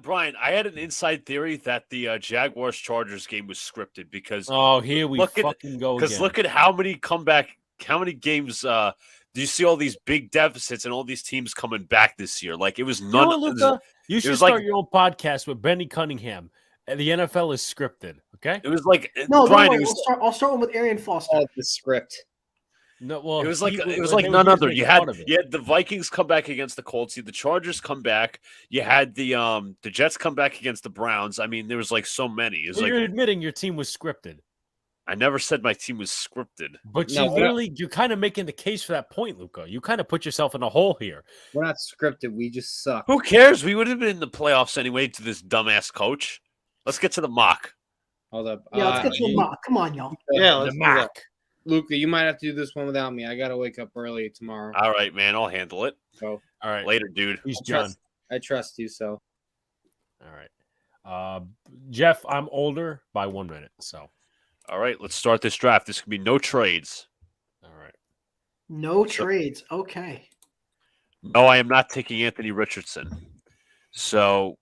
Brian. I had an inside theory that the Jaguars Chargers game was scripted because here we fucking go again. Because look at how many games. Do you see all these big deficits and all these teams coming back this year? Like it was none. You should start your own podcast with Benny Cunningham. The NFL is scripted. Okay. It was like no, Brian. I'll start one with Arian Foster. Oh, the script. No, well, it was like none other. You had the Vikings come back against the Colts. You had the Chargers come back. You had the Jets come back against the Browns. I mean, there was like so many. You're admitting your team was scripted. I never said my team was scripted. But you're kind of making the case for that point, Luca. You kind of put yourself in a hole here. We're not scripted. We just suck. Who cares? We would have been in the playoffs anyway to this dumbass coach. Let's get to the mock. Hold up. Yeah, let's get to the mock. Come on, y'all. Yeah, let's the mock. Luca, you might have to do this one without me. I got to wake up early tomorrow. All right, man. I'll handle it. So, all right. Later, dude. He's John. I trust you, so. All right. Jeff, I'm older by 1 minute, so. All right, let's start this draft. This could be no trades. All right. No trades. Okay. No, I am not taking Anthony Richardson. So,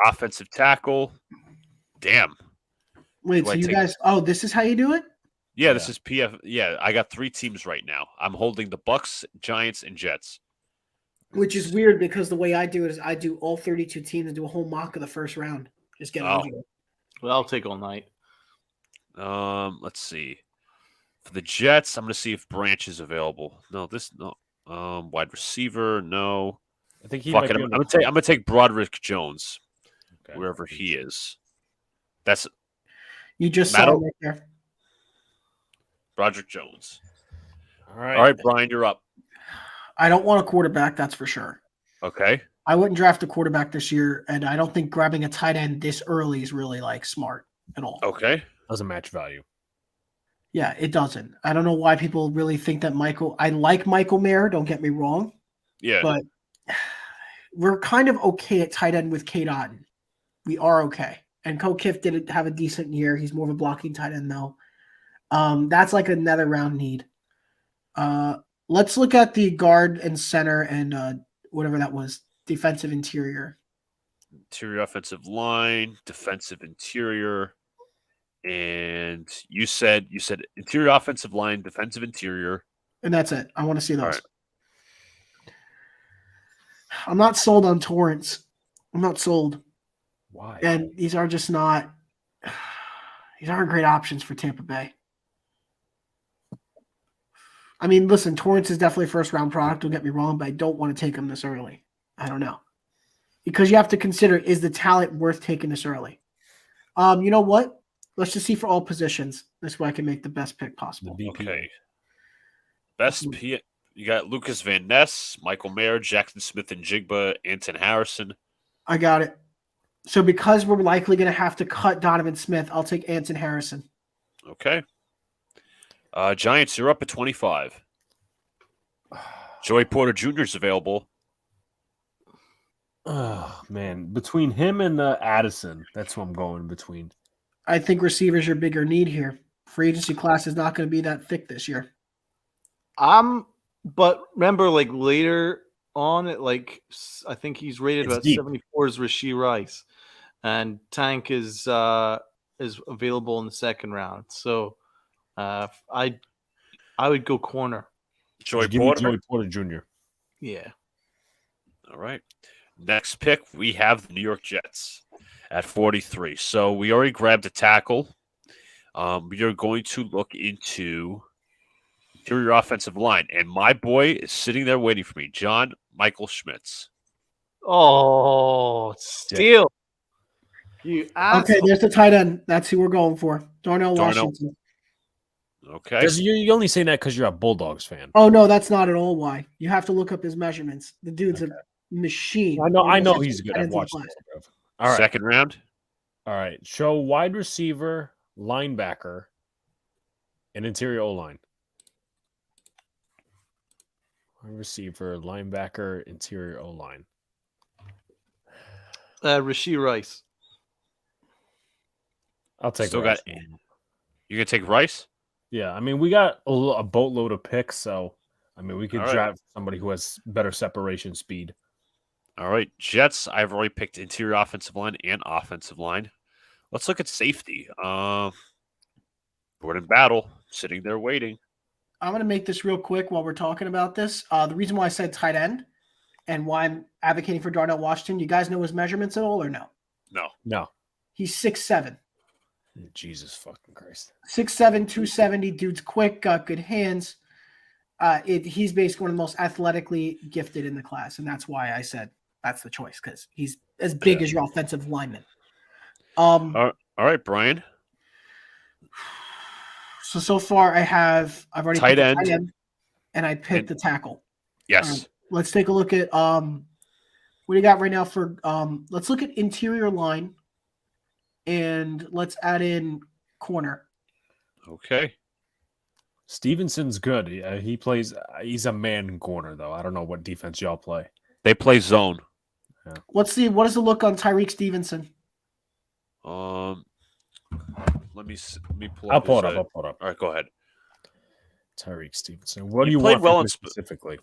offensive tackle. Damn. Wait, so you guys, this is how you do it? Yeah, this is PF. Yeah, I got 3 teams right now. I'm holding the Bucks, Giants, and Jets. Which is weird because the way I do it is I do all 32 teams and do a whole mock of the first round. Just get over it. Well, I'll take all night. Let's see. For the Jets, I'm going to see if Branch is available. No. Wide receiver, no. I think I'm going to take Broderick Jones, wherever he is. That's you just saw it right there. Broderick Jones. All right. All right, Brian, you're up. I don't want a quarterback, that's for sure. Okay. I wouldn't draft a quarterback this year, and I don't think grabbing a tight end this early is really smart at all. Okay. Doesn't match value. Yeah, it doesn't. I don't know why people really think that I like Michael Mayer, don't get me wrong. Yeah. But we're kind of okay at tight end with Cade Otton. We are okay. And Ko Kiff did have a decent year. He's more of a blocking tight end, though. That's like another round need. Let's look at the guard and center and whatever that was, defensive interior. Interior offensive line, defensive interior. And you said interior offensive line, defensive interior. And that's it. I want to see those. Right. I'm not sold on Torrance. I'm not sold. Why? And these are just not – these aren't great options for Tampa Bay. I mean, listen, Torrance is definitely a first-round product. Don't get me wrong, but I don't want to take him this early. I don't know. Because you have to consider, is the talent worth taking this early? You know what? Let's just see for all positions. This way I can make the best pick possible. Okay. Best P. You got Lucas Van Ness, Michael Mayer, Jackson Smith and Jigba, Anton Harrison. I got it. So because we're likely going to have to cut Donovan Smith, I'll take Anton Harrison. Okay. Giants, you're up at 25. Joey Porter Jr. is available. Oh, man. Between him and Addison, that's who I'm going between. I think receivers your bigger need here. Free agency class is not going to be that thick this year. But remember, like later on, I think he's rated about 74 as Rashee Rice, and Tank is available in the second round. So I would go corner. Joey Porter Jr. Yeah. All right. Next pick, we have the New York Jets at 43. So we already grabbed a tackle. We are going to look into interior offensive line. And my boy is sitting there waiting for me, John Michael Schmitz. Oh, steal. You asshole. Okay, there's the tight end. That's who we're going for. Darnell Washington. Okay. You're only saying that because you're a Bulldogs fan. Oh, no, that's not at all why. You have to look up his measurements. The dude's a machine. I know he's good. I've watched this. All right. Second round. All right. Show wide receiver, linebacker, and interior O-line. Wide receiver, linebacker, interior O-line. Rashee Rice. I'll take Still Rice. got. You gonna take Rice? Yeah, I mean, we got a boatload of picks, so I mean, we could All right. draft somebody who has better separation speed. All right, Jets. I've already picked interior offensive line and offensive line. Let's look at safety. Gordon Battle sitting there waiting. I'm going to make this real quick while we're talking about this. The reason why I said tight end and why I'm advocating for Darnell Washington, you guys know his measurements at all or no? No. He's 6'7". Jesus fucking Christ. 6'7", 270. Dude's quick, got good hands. He's basically one of the most athletically gifted in the class, and that's why I said that's the choice, because he's as big as your offensive lineman. All right, Brian. So far I've already tight picked end. tight end, and I picked the tackle. Yes. Let's take a look at what do you got right now for let's look at interior line, and let's add in corner. Okay. Stevenson's good. He plays. He's a man corner though. I don't know what defense y'all play. They play zone. Yeah. What does the look on Tyreek Stevenson? Let me pull. I'll pull it up. All right, go ahead. Tyreek Stevenson. What do He you played want well from in him specifically?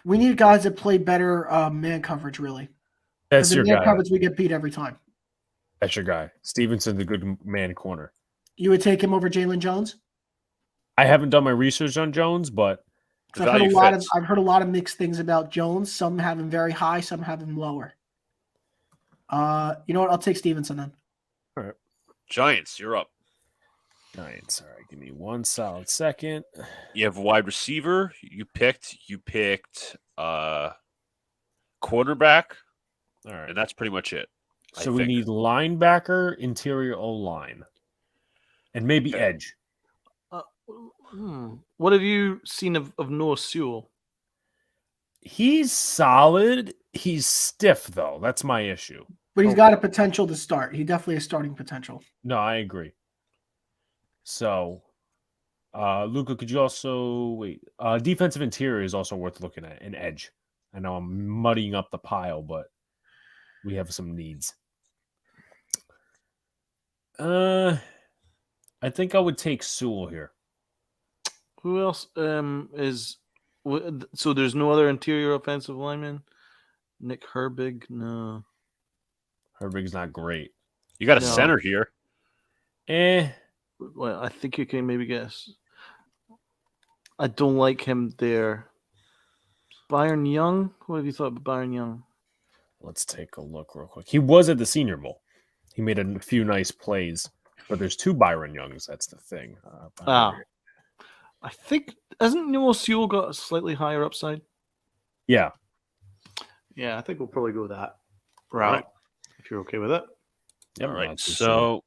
We need guys that play better man coverage. Really, That's the your man guy. coverage we get beat every time. That's your guy. Stevenson's a good man corner. You would take him over Jalen Jones? I haven't done my research on Jones, but I've heard a lot of mixed things about Jones. Some have him very high, some have him lower. You know what? I'll take Stevenson then. all right. Giants, you're up. Giants. All right, give me one solid second. You have a wide receiver. You picked quarterback. All right. And that's pretty much it. So we need linebacker, interior O-line, and maybe Okay. edge. What have you seen of Noah Sewell? He's solid. He's stiff, though. That's my issue. But he's got a potential to start. He definitely has starting potential. No, I agree. So, Luca, could you also wait? Defensive interior is also worth looking at. An edge. I know I'm muddying up the pile, but we have some needs. I think I would take Sewell here. Who else is? So there's no other interior offensive lineman. Nick Herbig, no. Herbig's not great. You got a No. center here. Well, I think you can maybe guess. I don't like him there. Byron Young. What have you thought about Byron Young? Let's take a look real quick. He was at the Senior Bowl. He made a few nice plays, but there's two Byron Youngs. That's the thing. I think Hasn't Newell Sewell got a slightly higher upside? Yeah. Yeah, I think we'll probably go that route Right. if you're okay with it. Yep, All right. not too sure. So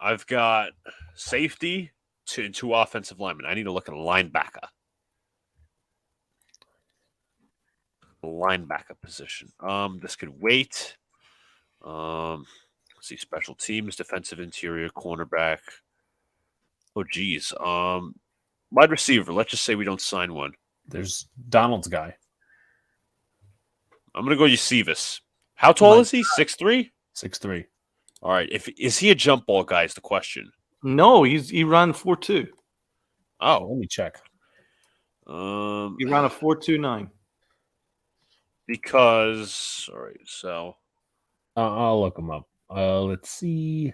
I've got safety to two offensive linemen. I need to look at a linebacker. Linebacker position. This could wait. Let's see, special teams, defensive interior, cornerback. Oh, geez. Wide receiver. Let's just say we don't sign one. There's Donald's guy. I'm gonna go Eusebius. How tall is he? 6'3"? 6'3". All right. Is he a jump ball guy? Is the question. No, he ran 4.2. Oh, Let me check. He ran a 4.29. because all right. So I'll look him up. Let's see.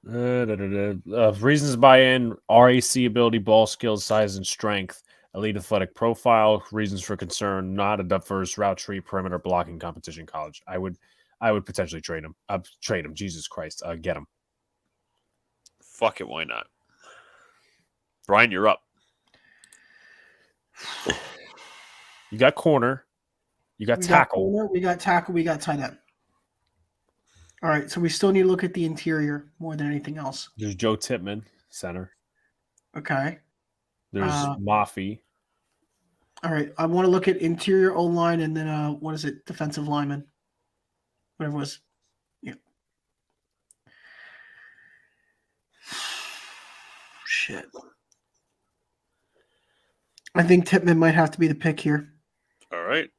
Reasons buy-in: RAC ability, ball skills, size and strength, elite athletic profile. Reasons for concern: not a diverse route tree, perimeter blocking, competition, college. I would potentially trade him. Trade him. Jesus Christ, get him. fuck it. Why not? Brian, you're up. You got corner. You got We tackle. corner, we got tackle. We got tight end. All right, so we still need to look at the interior more than anything else. There's Joe Tippmann, center. Okay. There's Mafi. All right, I want to look at interior O line and then what is it? Defensive lineman. Whatever it was. Yeah. Shit. I think Tippmann might have to be the pick here. All right.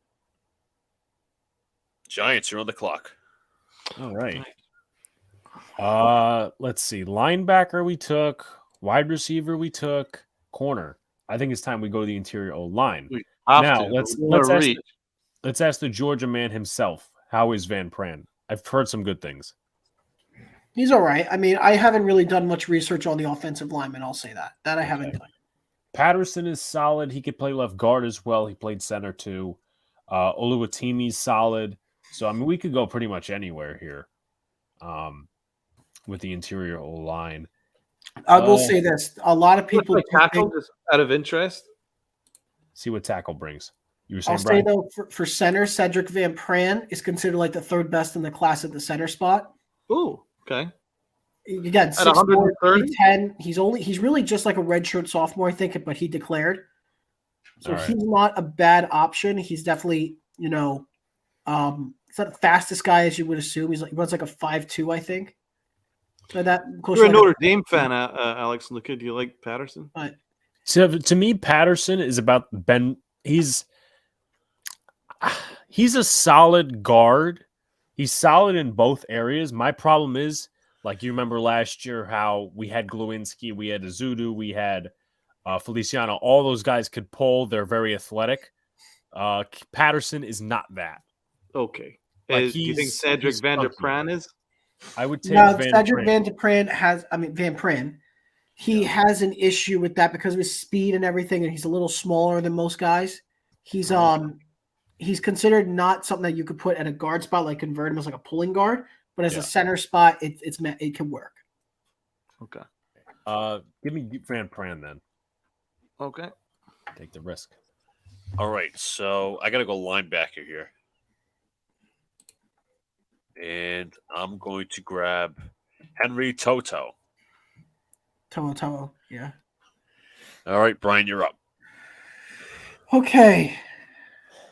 Giants, you're on the clock. All right. Let's see. Linebacker we took. Wide receiver we took. Corner. I think it's time we go to the interior O line. We have Now to. let's ask the Georgia man himself. How is Van Pran? I've heard some good things. He's all right. I mean, I haven't really done much research on the offensive lineman. I'll say that. That I haven't done. Patterson is solid. He could play left guard as well. He played center too. Oluwatimi's solid. So I mean, we could go pretty much anywhere here, with the interior O line. I will say this: a lot of people tackle just out of interest. See what tackle brings. You were saying, I'll say Brian? though, for center, Cedric Van Pran is considered like the third best in the class at the center spot. Oh, okay. Again, At 6'4", 130? 310. He's really just like a redshirt sophomore, I think, but he declared. So All right. he's not a bad option. He's definitely, he's not the fastest guy as you would assume. He runs like a 5'2", I think. So that close You're a to Notre Dame fan, Alex. Look, do you like Patterson? To me, Patterson is about Ben. He's a solid guard. He's solid in both areas. My problem is, like you remember last year, how we had Glowinski, we had Azudu, we had Feliciano. All those guys could pull. They're very athletic. Patterson is not that. Okay. Like, Do you think he's Cedric Van Der funky. Pran is? I would take No, Van Cedric Pran. Van Pran. He has an issue with that because of his speed and everything, and he's a little smaller than most guys. He's considered not something that you could put at a guard spot, like convert him as like a pulling guard, but as a center spot, it can work. Okay. Give me Van Pran then. Okay. Take the risk. All right, so I got to go linebacker here. And I'm going to grab Henry Toto. Tomo, yeah. All right, Brian, you're up. Okay.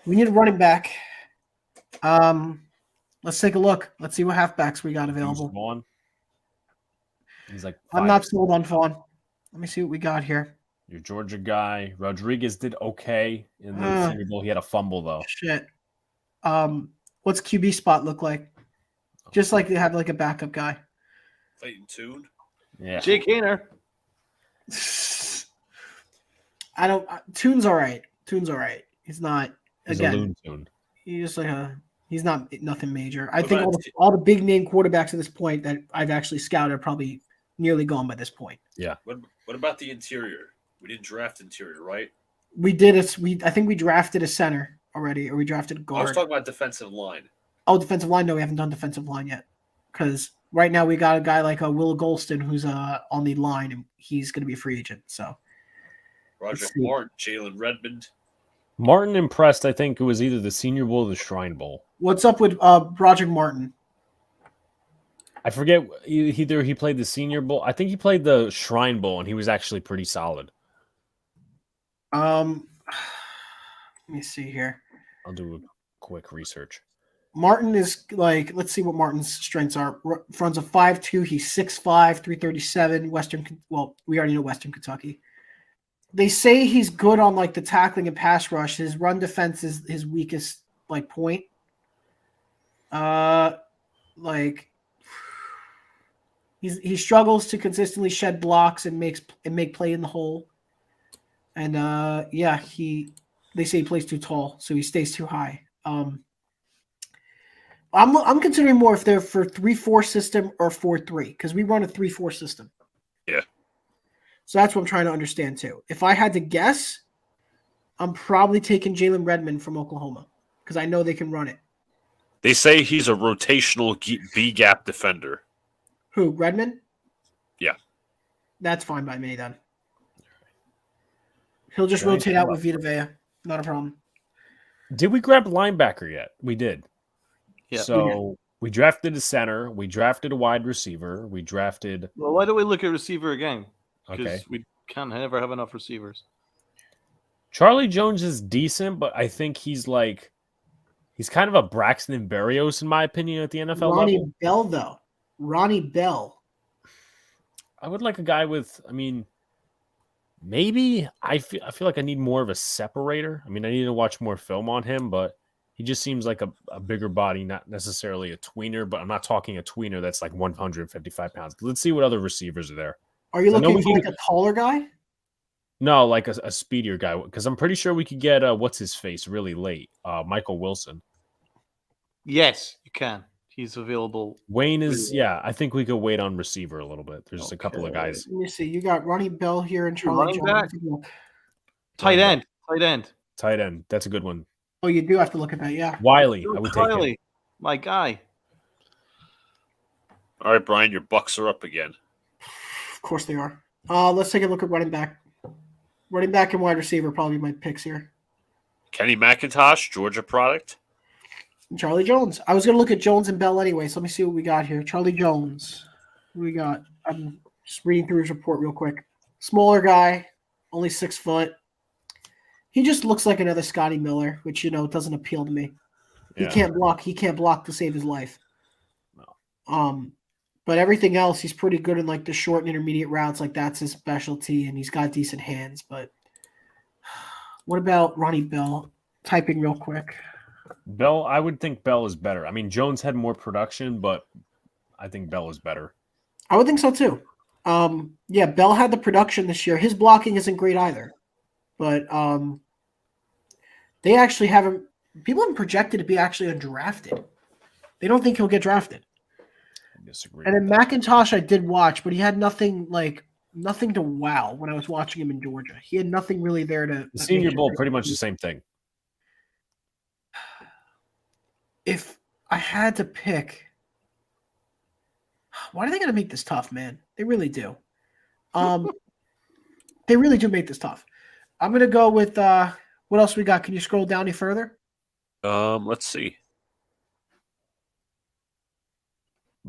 We need a running back. Let's take a look. Let's see what halfbacks we got available. Vaughn. He's like I'm not sold on Vaughn. Let me see what we got here. Your Georgia guy. Rodriguez did okay in the Senior Bowl. He had a fumble though. Shit. What's QB spot look like? Just like they have like a backup guy. Clayton Tune. Yeah. Jake Hayner. Tune's all right. He's not He's again. a loon tune. He's just like he's not nothing major. I think all the big name quarterbacks at this point that I've actually scouted are probably nearly gone by this point. Yeah. What about the interior? We didn't draft interior, right? We did I think we drafted a center already, or we drafted a guard. I was talking about defensive line. Oh, defensive line. No, we haven't done defensive line yet because right now we got a guy like Will Golston who's on the line, and he's going to be a free agent. So Roger Let's see. Moore, Jalen Redmond. Martin impressed. I think it was either the Senior Bowl or the Shrine Bowl. what's up with Broderick Martin? I forget either he played the Senior Bowl. I think he played the Shrine Bowl, and he was actually pretty solid. Let me see here. I'll do a quick research. Martin is like, let's see what Martin's strengths are. Runs a 5'2". He's 6'5", 337. Well, we already know Western Kentucky. They say he's good on like the tackling and pass rush. His run defense is his weakest like point. Like he struggles to consistently shed blocks and make play in the hole. And yeah, they say he plays too tall, so he stays too high. I'm considering more if they're for 3-4 system or 4-3 because we run a 3-4 system. Yeah. So that's what I'm trying to understand too. If I had to guess, I'm probably taking Jalen Redmond from Oklahoma because I know they can run it. They say he's a rotational B gap defender. Who, Redmond? Yeah. That's fine by me then. He'll just Okay. rotate out with Vita Vea. Not a problem. Did we grab linebacker yet? We did. Yeah. So we drafted a center. We drafted a wide receiver. We drafted. Well, why don't we look at receiver again? Because Okay. we can't never have enough receivers. Charlie Jones is decent, but I think he's kind of a Braxton Berrios in my opinion at the NFL Ronnie level. Bell, though. Ronnie Bell. I would like a guy with. I mean, maybe I feel like I need more of a separator. I mean, I need to watch more film on him, but he just seems like a bigger body, not necessarily a tweener. But I'm not talking a tweener that's like 155 pounds. Let's see what other receivers are there. Are you I know looking we for can- like a taller guy? No, like a speedier guy, because I'm pretty sure we could get what's his face really late. Michael Wilson. Yes, you can. He's available. Wayne is, yeah. I think we could wait on receiver a little bit. There's a couple of guys. Let me see. You got Ronnie Bell here and Charlie Running back? Jones. Tight end. Tight end. Tight end. That's a good one. Oh, you do have to look at that, yeah. Wiley. I would take him. Riley, my guy. All right, Brian, your Bucks are up again. Of course they are. Let's take a look at running back. Running back and wide receiver probably my picks here. Kenny McIntosh, Georgia product. And Charlie Jones. I was going to look at Jones and Bell anyway, so let me see what we got here. Charlie Jones. What do we got? I'm just reading through his report real quick. Smaller guy, only 6 foot. He just looks like another Scotty Miller, which, doesn't appeal to me. He Yeah. can't block. He can't block to save his life. No. But everything else, he's pretty good in like the short and intermediate routes. Like that's his specialty, and he's got decent hands. But what about Ronnie Bell? Typing real quick. Bell, I would think Bell is better. I mean, Jones had more production, but I think Bell is better. I would think so too. Yeah, Bell had the production this year. His blocking isn't great either. But they actually haven't. People have him projected to be actually undrafted. They don't think he'll get drafted. I disagree. And then with that. McIntosh, I did watch, but he had nothing to wow when I was watching him in Georgia. He had nothing really there to. The Senior Bowl, pretty much the same thing. If I had to pick, why do they got to make this tough, man? They really do. They really do make this tough. I'm gonna go with what else we got? Can you scroll down any further? Let's see.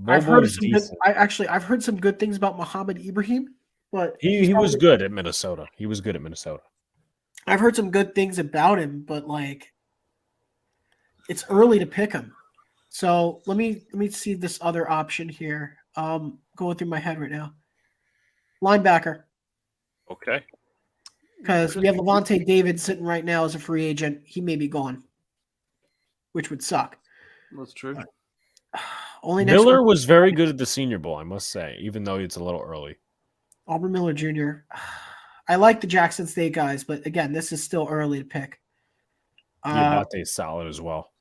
I've Bobo heard is some good, decent. I've heard some good things about Muhammad Ibrahim, but He was good at Minnesota. He was good at Minnesota. I've heard some good things about him, but like it's early to pick him. So let me see this other option here. Going through my head right now. Linebacker. Okay. Because we have Levante David sitting right now as a free agent. He may be gone, which would suck. That's true. Only next Miller week, was very good at the Senior Bowl, I must say, even though it's a little early. Auburn Miller Jr. I like the Jackson State guys, but again, this is still early to pick. Diabate is solid as well.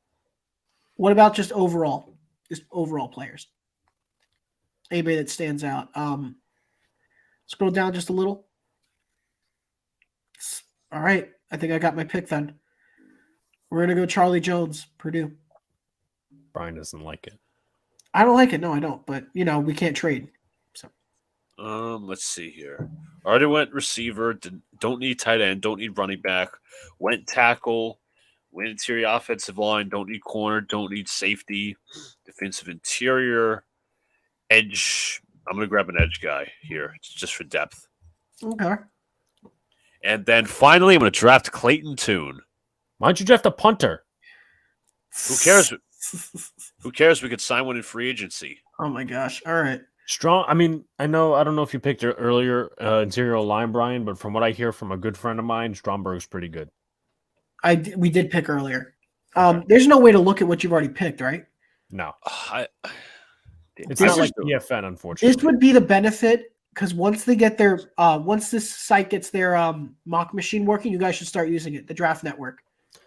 What about just overall players? Anybody that stands out? Scroll down just a little. All right, I think I got my pick then. We're gonna go Charlie Jones, Purdue. Brian doesn't like it. I don't like it. No, I don't. But we can't trade. So Let's see here. Already went receiver. Don't need tight end. Don't need running back. Went tackle. Went interior offensive line. Don't need corner. Don't need safety. Defensive interior. Edge. I'm gonna grab an edge guy here, just for depth. okay. And then finally, I'm gonna draft Clayton Tune. Why don't you draft a punter? Who cares? Who cares? We could sign one in free agency. Oh my gosh! All right. Strong. I mean, I don't know if you picked your earlier interior line, Brian, but from what I hear from a good friend of mine, Stromberg's pretty good. We did pick earlier. There's no way to look at what you've already picked, right? No, it's I not like just- EFN, unfortunately. This would be the benefit because once they get their once this site gets their mock machine working, you guys should start using it. The Draft Network.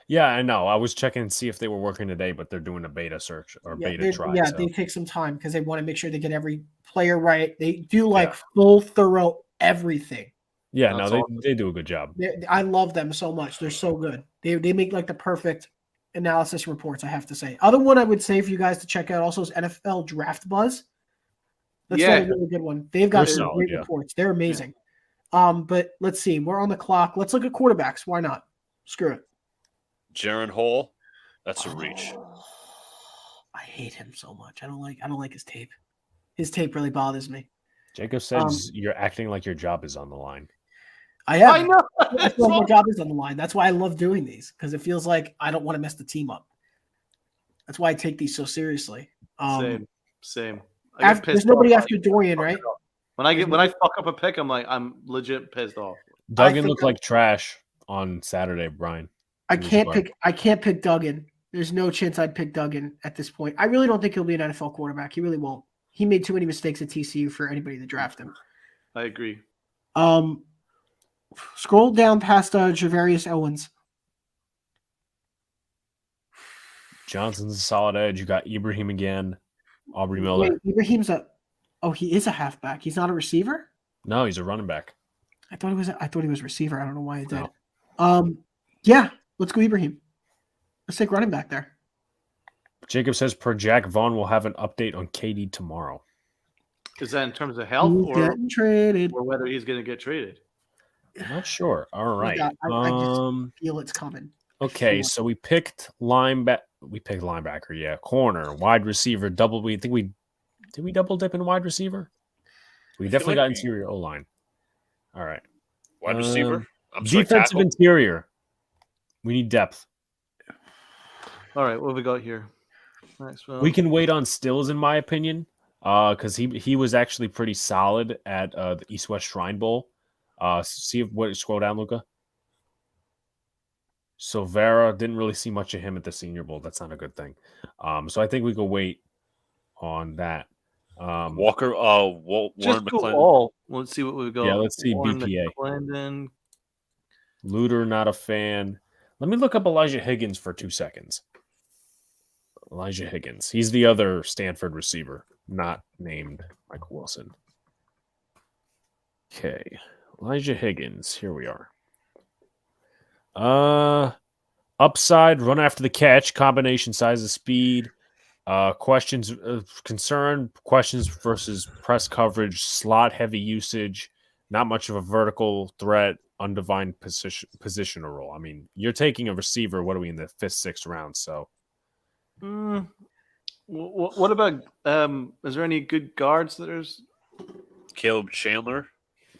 Yeah, I know. I was checking to see if they were working today, but they're doing a beta search or beta try. Yeah, so. they take some time because they want to make sure they get every player right. They do Yeah. full, thorough everything. Yeah, That's no, awesome. they do a good job. I love them so much. They're so good. They make the perfect analysis reports, I have to say. Other one I would say for you guys to check out also is NFL Draft Buzz. That's Yeah. a really good one. They've got They're some solid, great yeah. reports. They're amazing. But let's see. We're on the clock. Let's look at quarterbacks. Why not? Screw it. Jaron Hall. That's a reach. I hate him so much. I don't like his tape. His tape really bothers me. Jacob says you're acting like your job is on the line. I am. I know. I feel like my job is on the line. That's why I love doing these because it feels like I don't want to mess the team up. That's why I take these so seriously. Same. I get There's pissed nobody off. after Dorian, right? When I fuck up a pick, I'm legit pissed off. Duggan think looked like trash on Saturday, Brian. I Who's can't Duggan? pick. I can't pick Duggan. There's no chance I'd pick Duggan at this point. I really don't think he'll be an NFL quarterback. He really won't. He made too many mistakes at TCU for anybody to draft him. I agree. Scroll down past Javarius Owens. Johnson's a solid edge. You got Ibrahim again. Aubrey Miller. Wait, Ibrahim's he is a halfback. He's not a receiver? No, he's a running back. I thought he was a receiver. I don't know why I did. No. Yeah, let's go Ibrahim. Let's take running back there. Jacob says per Jack Vaughn will have an update on KD tomorrow. Is that in terms of health Who's getting traded? or whether he's going to get traded? I'm not sure. All right. God, I just feel it's coming. Okay, Sure. so we picked linebacker. We picked linebacker, yeah. Corner, wide receiver, double. Did we double dip in wide receiver? We definitely got interior O line. All right. Wide receiver. I'm sorry, Defensive tackle. interior. We need depth. All right, what have we got here? Nice. We can wait on Stills, in my opinion, because he was actually pretty solid at the East West Shrine Bowl. Scroll down, Luca. So Vera didn't really see much of him at the Senior Bowl. That's not a good thing. So I think we could wait on that. Walker. Warren just go McClendon. all. Let's see what we've got. Yeah, let's see Warren BPA. McClendon. Luter, not a fan. Let me look up Elijah Higgins for 2 seconds. Elijah Higgins. He's the other Stanford receiver, not named Michael Wilson. Okay. Elijah Higgins. Here we are. Upside, run after the catch, combination size of speed, questions questions versus press coverage, slot heavy usage, not much of a vertical threat, undefined positional role. I mean, you're taking a receiver. What are we in the 5th, 6th round? So, What about? Is there any good guards that there's? Caleb Chandler.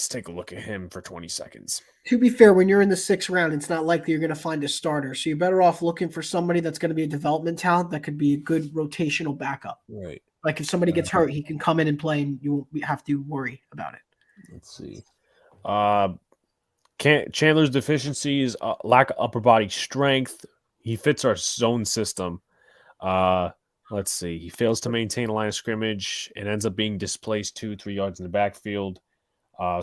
let's take a look at him for 20 seconds. To be fair, when you're in the 6th round, it's not likely you're going to find a starter. So you're better off looking for somebody that's going to be a development talent that could be a good rotational backup. Right. Like if somebody gets hurt, he can come in and play, and you won't have to worry about it. Let's see. Chandler's deficiency is lack of upper body strength. He fits our zone system. Let's see. He fails to maintain a line of scrimmage and ends up being displaced 2-3 yards in the backfield.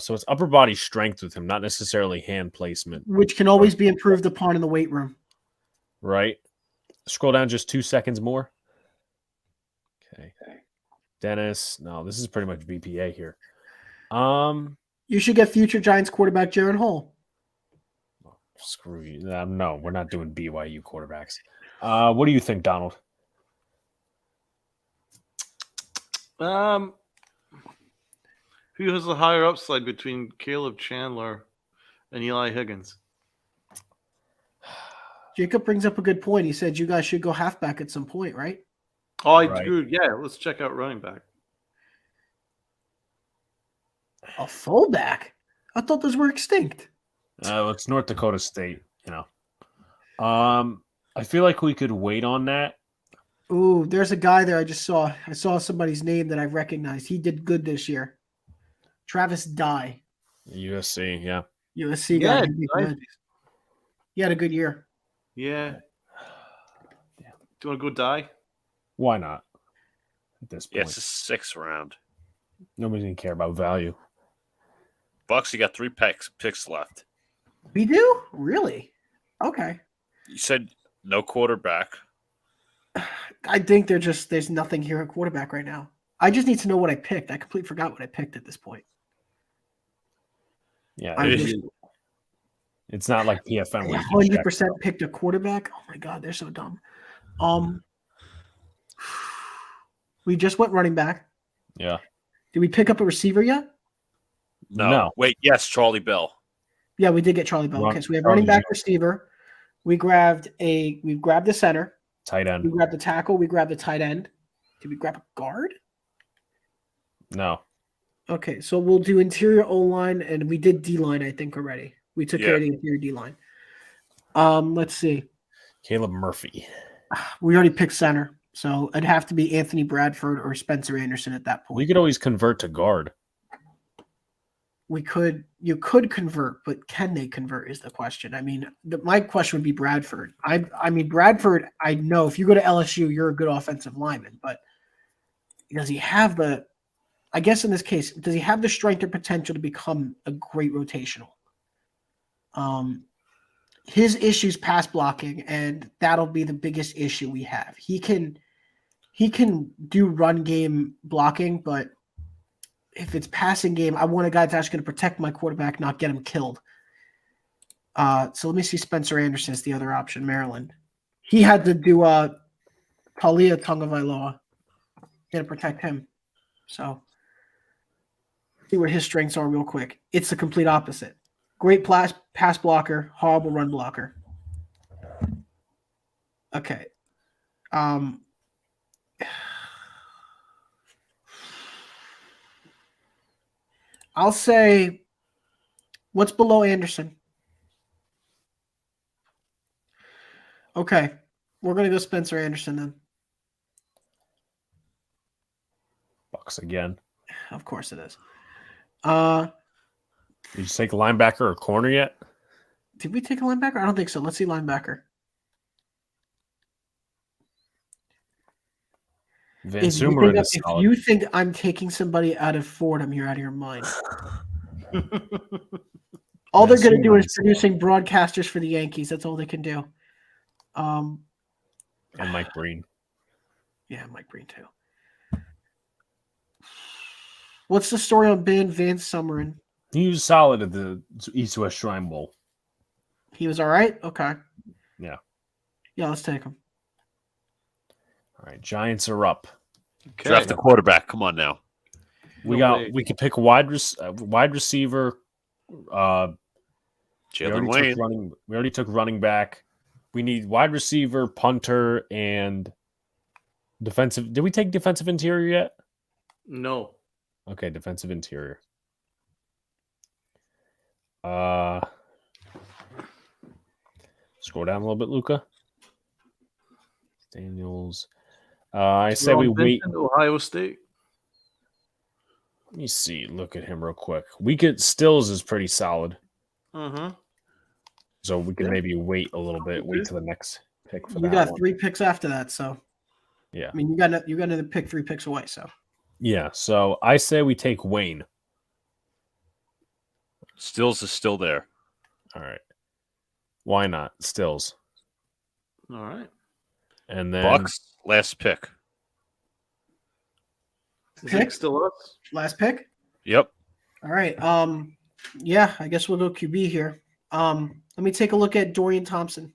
So it's upper body strength with him, not necessarily hand placement. Which can always be improved upon in the weight room. Right. Scroll down just 2 seconds more. Okay. Dennis. No, this is pretty much BPA here. You should get future Giants quarterback Jaron Hall. Screw you. No, we're not doing BYU quarterbacks. What do you think, Donald? Who has the higher upside between Caleb Chandler and Eli Higgins? Jacob brings up a good point. He said you guys should go halfback at some point, right? Oh, I Right. do. Yeah, let's check out running back. A fullback? I thought those were extinct. It's North Dakota State, you know. I feel like we could wait on that. Ooh, there's a guy there I just saw. I saw somebody's name that I recognized. He did good this year. Travis Dye, USC, yeah. USC guy. Yeah, He did Dye. good. He had a good year. Yeah. Do you want to go die? Why not? At this Yeah, point, it's the 6th round. nobody's gonna care about value. Bucks, you got 3 picks left. We do? Really? Okay. You said no quarterback. I think there's nothing here at quarterback right now. I just need to know what I picked. I completely forgot what I picked at this point. Yeah, I It- wish it's not like PFM. I where you can check 100% picked a quarterback. Oh my god, they're so dumb. We just went running back. Yeah. Did we pick up a receiver yet? No. Wait, yes, Charlie Bell. Yeah, we did get Charlie Bell. Run- Okay, so we have Charlie running back, Bell. receiver. We grabbed the center. Tight We end. grabbed the tackle. We grabbed the tight end. Did we grab a guard? No. Okay, so we'll do interior O line, and we did D line. I think already. We took care of the interior D line. Let's see. Caleb Murphy. We already picked center, so it'd have to be Anthony Bradford or Spencer Anderson at that point. We could always convert to guard. You could convert, but can they convert is the question. I mean, my question would be Bradford. I mean, Bradford, I know if you go to LSU, you're a good offensive lineman, but does he have the, I guess in this case, does he have the strength or potential to become a great rotational? His issue's pass blocking, and that'll be the biggest issue we have. He can do run game blocking, but if it's passing game, I want a guy that's actually going to protect my quarterback, not get him killed. So let me see. Spencer Anderson is the other option, Maryland. He had to do Talia Tungavailoa. He had to protect him. So see what his strengths are real quick. It's the complete opposite. Great pass blocker, horrible run blocker. Okay. I'll say, what's below Anderson? Okay. We're going to go Spencer Anderson then. Bucks again. Of course it is. Did you take a linebacker or corner yet? Did we take a linebacker? I don't think so. Let's see linebacker. Van If you, Sumeren think, is if solid. you think I'm taking somebody out of Fordham, you're out of your mind. All they're going to do is producing broadcasters for the Yankees. That's all they can do. And Mike Breen. Yeah, Mike Breen too. What's the story on Ben Van Sumeren? He was solid at the East-West Shrine Bowl. He was all right? Okay. Yeah. Yeah, let's take him. All right, Giants are up. Okay. Draft the quarterback. Come on now. We could pick wide receiver. Jalen Wayne. We already took running back. We need wide receiver, punter, and defensive. Did we take defensive interior yet? No. Okay, defensive interior. Scroll down a little bit, Luca. Daniels. I say we wait. Ohio State. Let me see. Look at him real quick. We could Stills is pretty solid. Mm-hmm. So we can maybe wait a little bit. Wait till the next pick for You that got one. 3 picks after that, so Yeah. I mean, you got another pick 3 picks away. So Yeah. So I say we take Wayne. Stills is still there. All right. Why not? Stills. All right. And then Bucks, last pick. Is Pick? Nick still us? last pick. Yep. All right. Yeah, I guess we'll go QB here. Let me take a look at Dorian Thompson.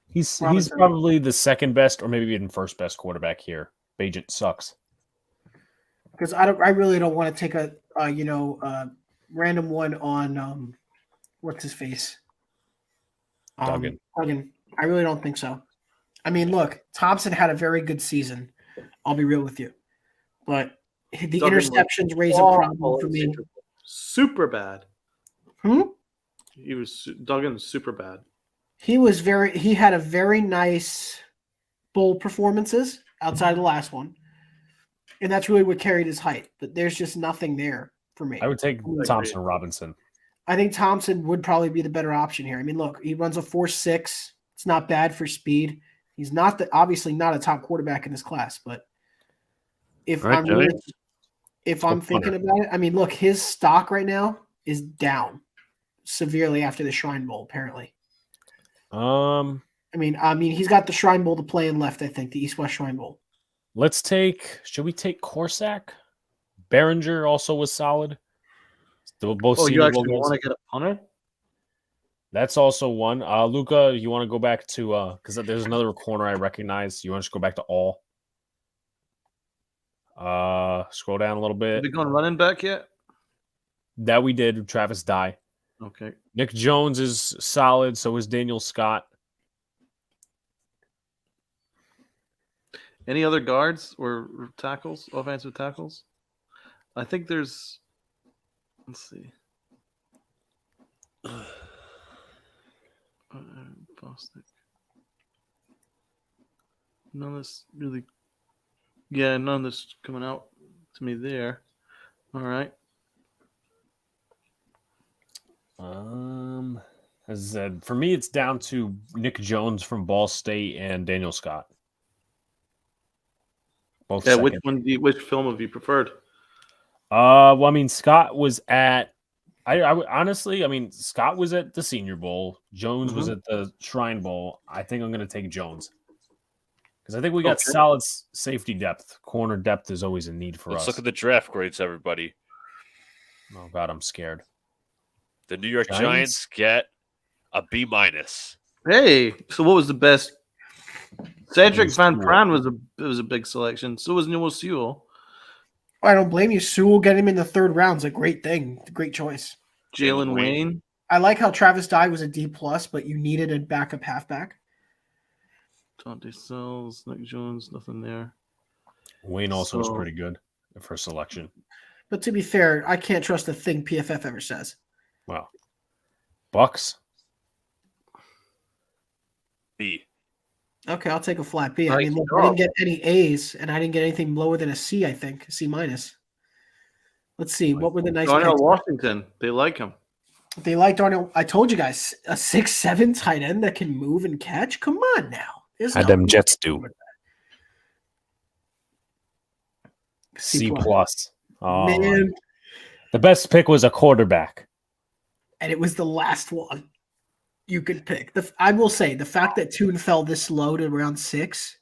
he's Robinson. probably the second best or maybe even first best quarterback here. Bajent sucks. because I really don't want to take a random one on what's his face, Duggan. Duggan. I really don't think so. I mean, look, Thompson had a very good season. I'll be real with you, but the Duggan was interceptions raise a problem for me. Super bad. Hmm? Duggan was super bad. He had a very nice bowl performances outside of the last one. And that's really what carried his height. But there's just nothing there for me. I would take Thompson Robinson. I think Thompson would probably be the better option here. I mean, look, he runs a 4.6. It's not bad for speed. He's obviously not a top quarterback in this class, but if I'm thinking about it, I mean, look, his stock right now is down severely after the Shrine Bowl, apparently. I mean, he's got the Shrine Bowl to play in left, I think, the East-West Shrine Bowl. Should we take Corsack? Behringer also was solid. Both you senior actually goals. want to get a punter? That's also one. Luca, you want to go back to because there's another corner I recognize. You want to just go back to all? Scroll down a little bit. Have we gone running back yet? That we did. Travis Dye. Okay. Nick Jones is solid. So is Daniel Scott. Any other guards or tackles, offensive tackles? I think there's. Let's see. Bostic. None of this really. Yeah, none of this coming out to me there. All right. As I said, for me, it's down to Nick Jones from Ball State and Daniel Scott. Both. Yeah, second. which film have you preferred? Well, I mean, Scott was at. I honestly, I mean, Scott was at the Senior Bowl. Jones was at the Shrine Bowl. I think I'm going to take Jones because I think we got solid safety depth. Corner depth is always a need for us. Let's look at the draft grades, everybody. Oh God, I'm scared. The New York Giants get a B-. Hey, so what was the best? Cedric Van Pran was a big selection. So was Noah Sewell. I don't blame you. Sewell getting him in the third round is a great thing. Great choice. Jalen Wayne. I like how Travis Dye was a D+, but you needed a backup halfback. Dante Sells, Nick Jones, nothing there. Wayne also was pretty good for selection. But to be fair, I can't trust a thing PFF ever says. Wow. Bucks? B. Okay, I'll take a flat B. I mean, look, I didn't get any A's, and I didn't get anything lower than a C, I think. C-. Let's see. What were the nice Darnell picks? Washington. They like him. They like Darnell. I told you guys, a 6'7" tight end that can move and catch? Come on now. How them Jets do. C+. Oh, man. The best pick was a quarterback. And it was the last one you could pick. I will say, the fact that Toon fell this low to around 6,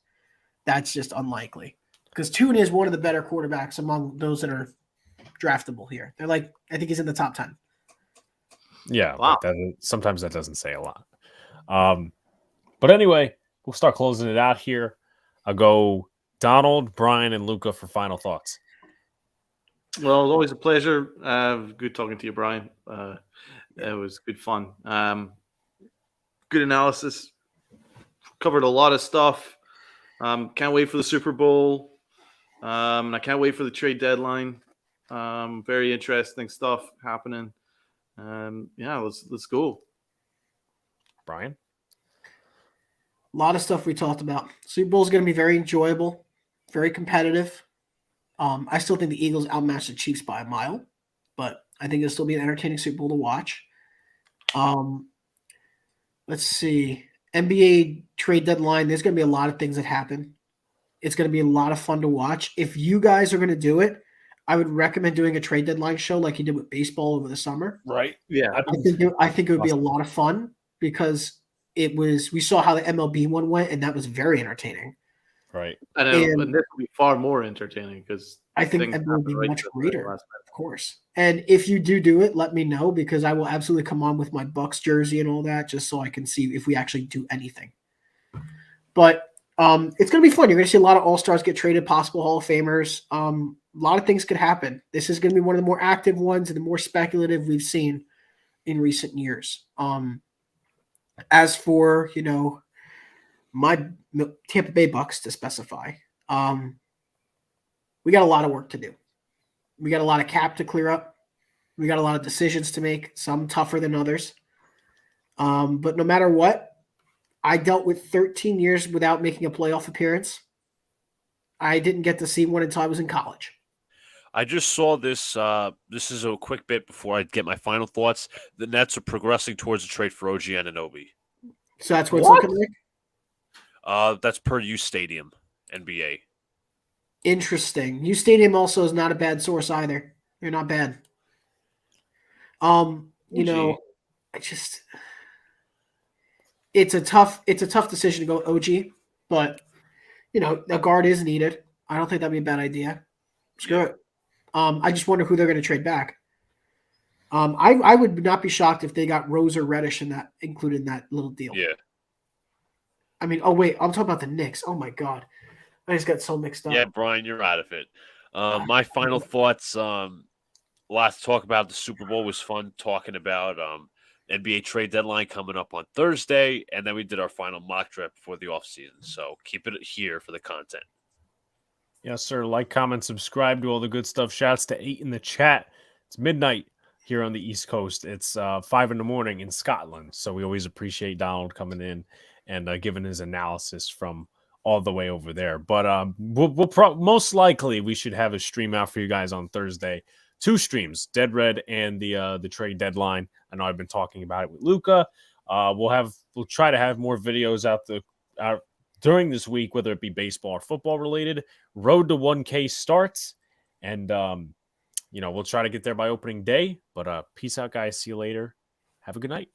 that's just unlikely. Because Toon is one of the better quarterbacks among those that are draftable here. They're like, I think he's in the top 10. Yeah, wow. Sometimes that doesn't say a lot. But anyway, we'll start closing it out here. I'll go Donald, Brian, and Luca for final thoughts. Well, it was always a pleasure. Good talking to you, Brian. It was good fun. Good analysis. Covered a lot of stuff. Can't wait for the Super Bowl. I can't wait for the trade deadline. Very interesting stuff happening. Yeah, let's go. Brian? A lot of stuff we talked about. Super Bowl is going to be very enjoyable, very competitive. I still think the Eagles outmatched the Chiefs by a mile, but I think it'll still be an entertaining Super Bowl to watch. Let's see. NBA trade deadline, there's going to be a lot of things that happen. It's going to be a lot of fun to watch. If you guys are going to do it, I would recommend doing a trade deadline show like you did with baseball over the summer. Right. Yeah. I think it would be a lot of fun because we saw how the MLB one went, and that was very entertaining. Right. And this will be far more entertaining because I think it will be much greater, of course. And if you do it, let me know because I will absolutely come on with my Bucks jersey and all that just so I can see if we actually do anything. But it's going to be fun. You're going to see a lot of All-Stars get traded, possible Hall of Famers. lot of things could happen. This is going to be one of the more active ones and the more speculative we've seen in recent years. As for, my Tampa Bay Bucks to specify, we got a lot of work to do. We got a lot of cap to clear up. We got a lot of decisions to make, some tougher than others. But no matter what, I dealt with 13 years without making a playoff appearance. I didn't get to see one until I was in college. I just saw this. This is a quick bit before I get my final thoughts. The Nets are progressing towards a trade for OG Anunoby. So that's what it's looking like? That's per U Stadium, NBA. Interesting. U Stadium also is not a bad source either. They're not bad. It's a tough decision to go OG, but a guard is needed. I don't think that'd be a bad idea. Screw it. I just wonder who they're going to trade back. I would not be shocked if they got Rose or Reddish included in that little deal. Yeah. I mean, oh wait, I'm talking about the Knicks. Oh my God, I just got so mixed up. Yeah, Brian, you're out of it. My final thoughts. Last talk about the Super Bowl was fun. Talking about NBA trade deadline coming up on Thursday, and then we did our final mock draft before the offseason. So keep it here for the content. Yes, sir. Like, comment, subscribe to all the good stuff. Shouts to 8 in the chat. It's midnight here on the East Coast. It's 5 in the morning in Scotland. So we always appreciate Donald coming in and giving his analysis from all the way over there. But most likely we should have a stream out for you guys on Thursday. 2 streams, Dead Red and the trade deadline. I know I've been talking about it with Luca. We'll try to have more videos out during this week, whether it be baseball or football related. Road to 1K starts, and we'll try to get there by opening day. But peace out, guys. See you later. Have a good night.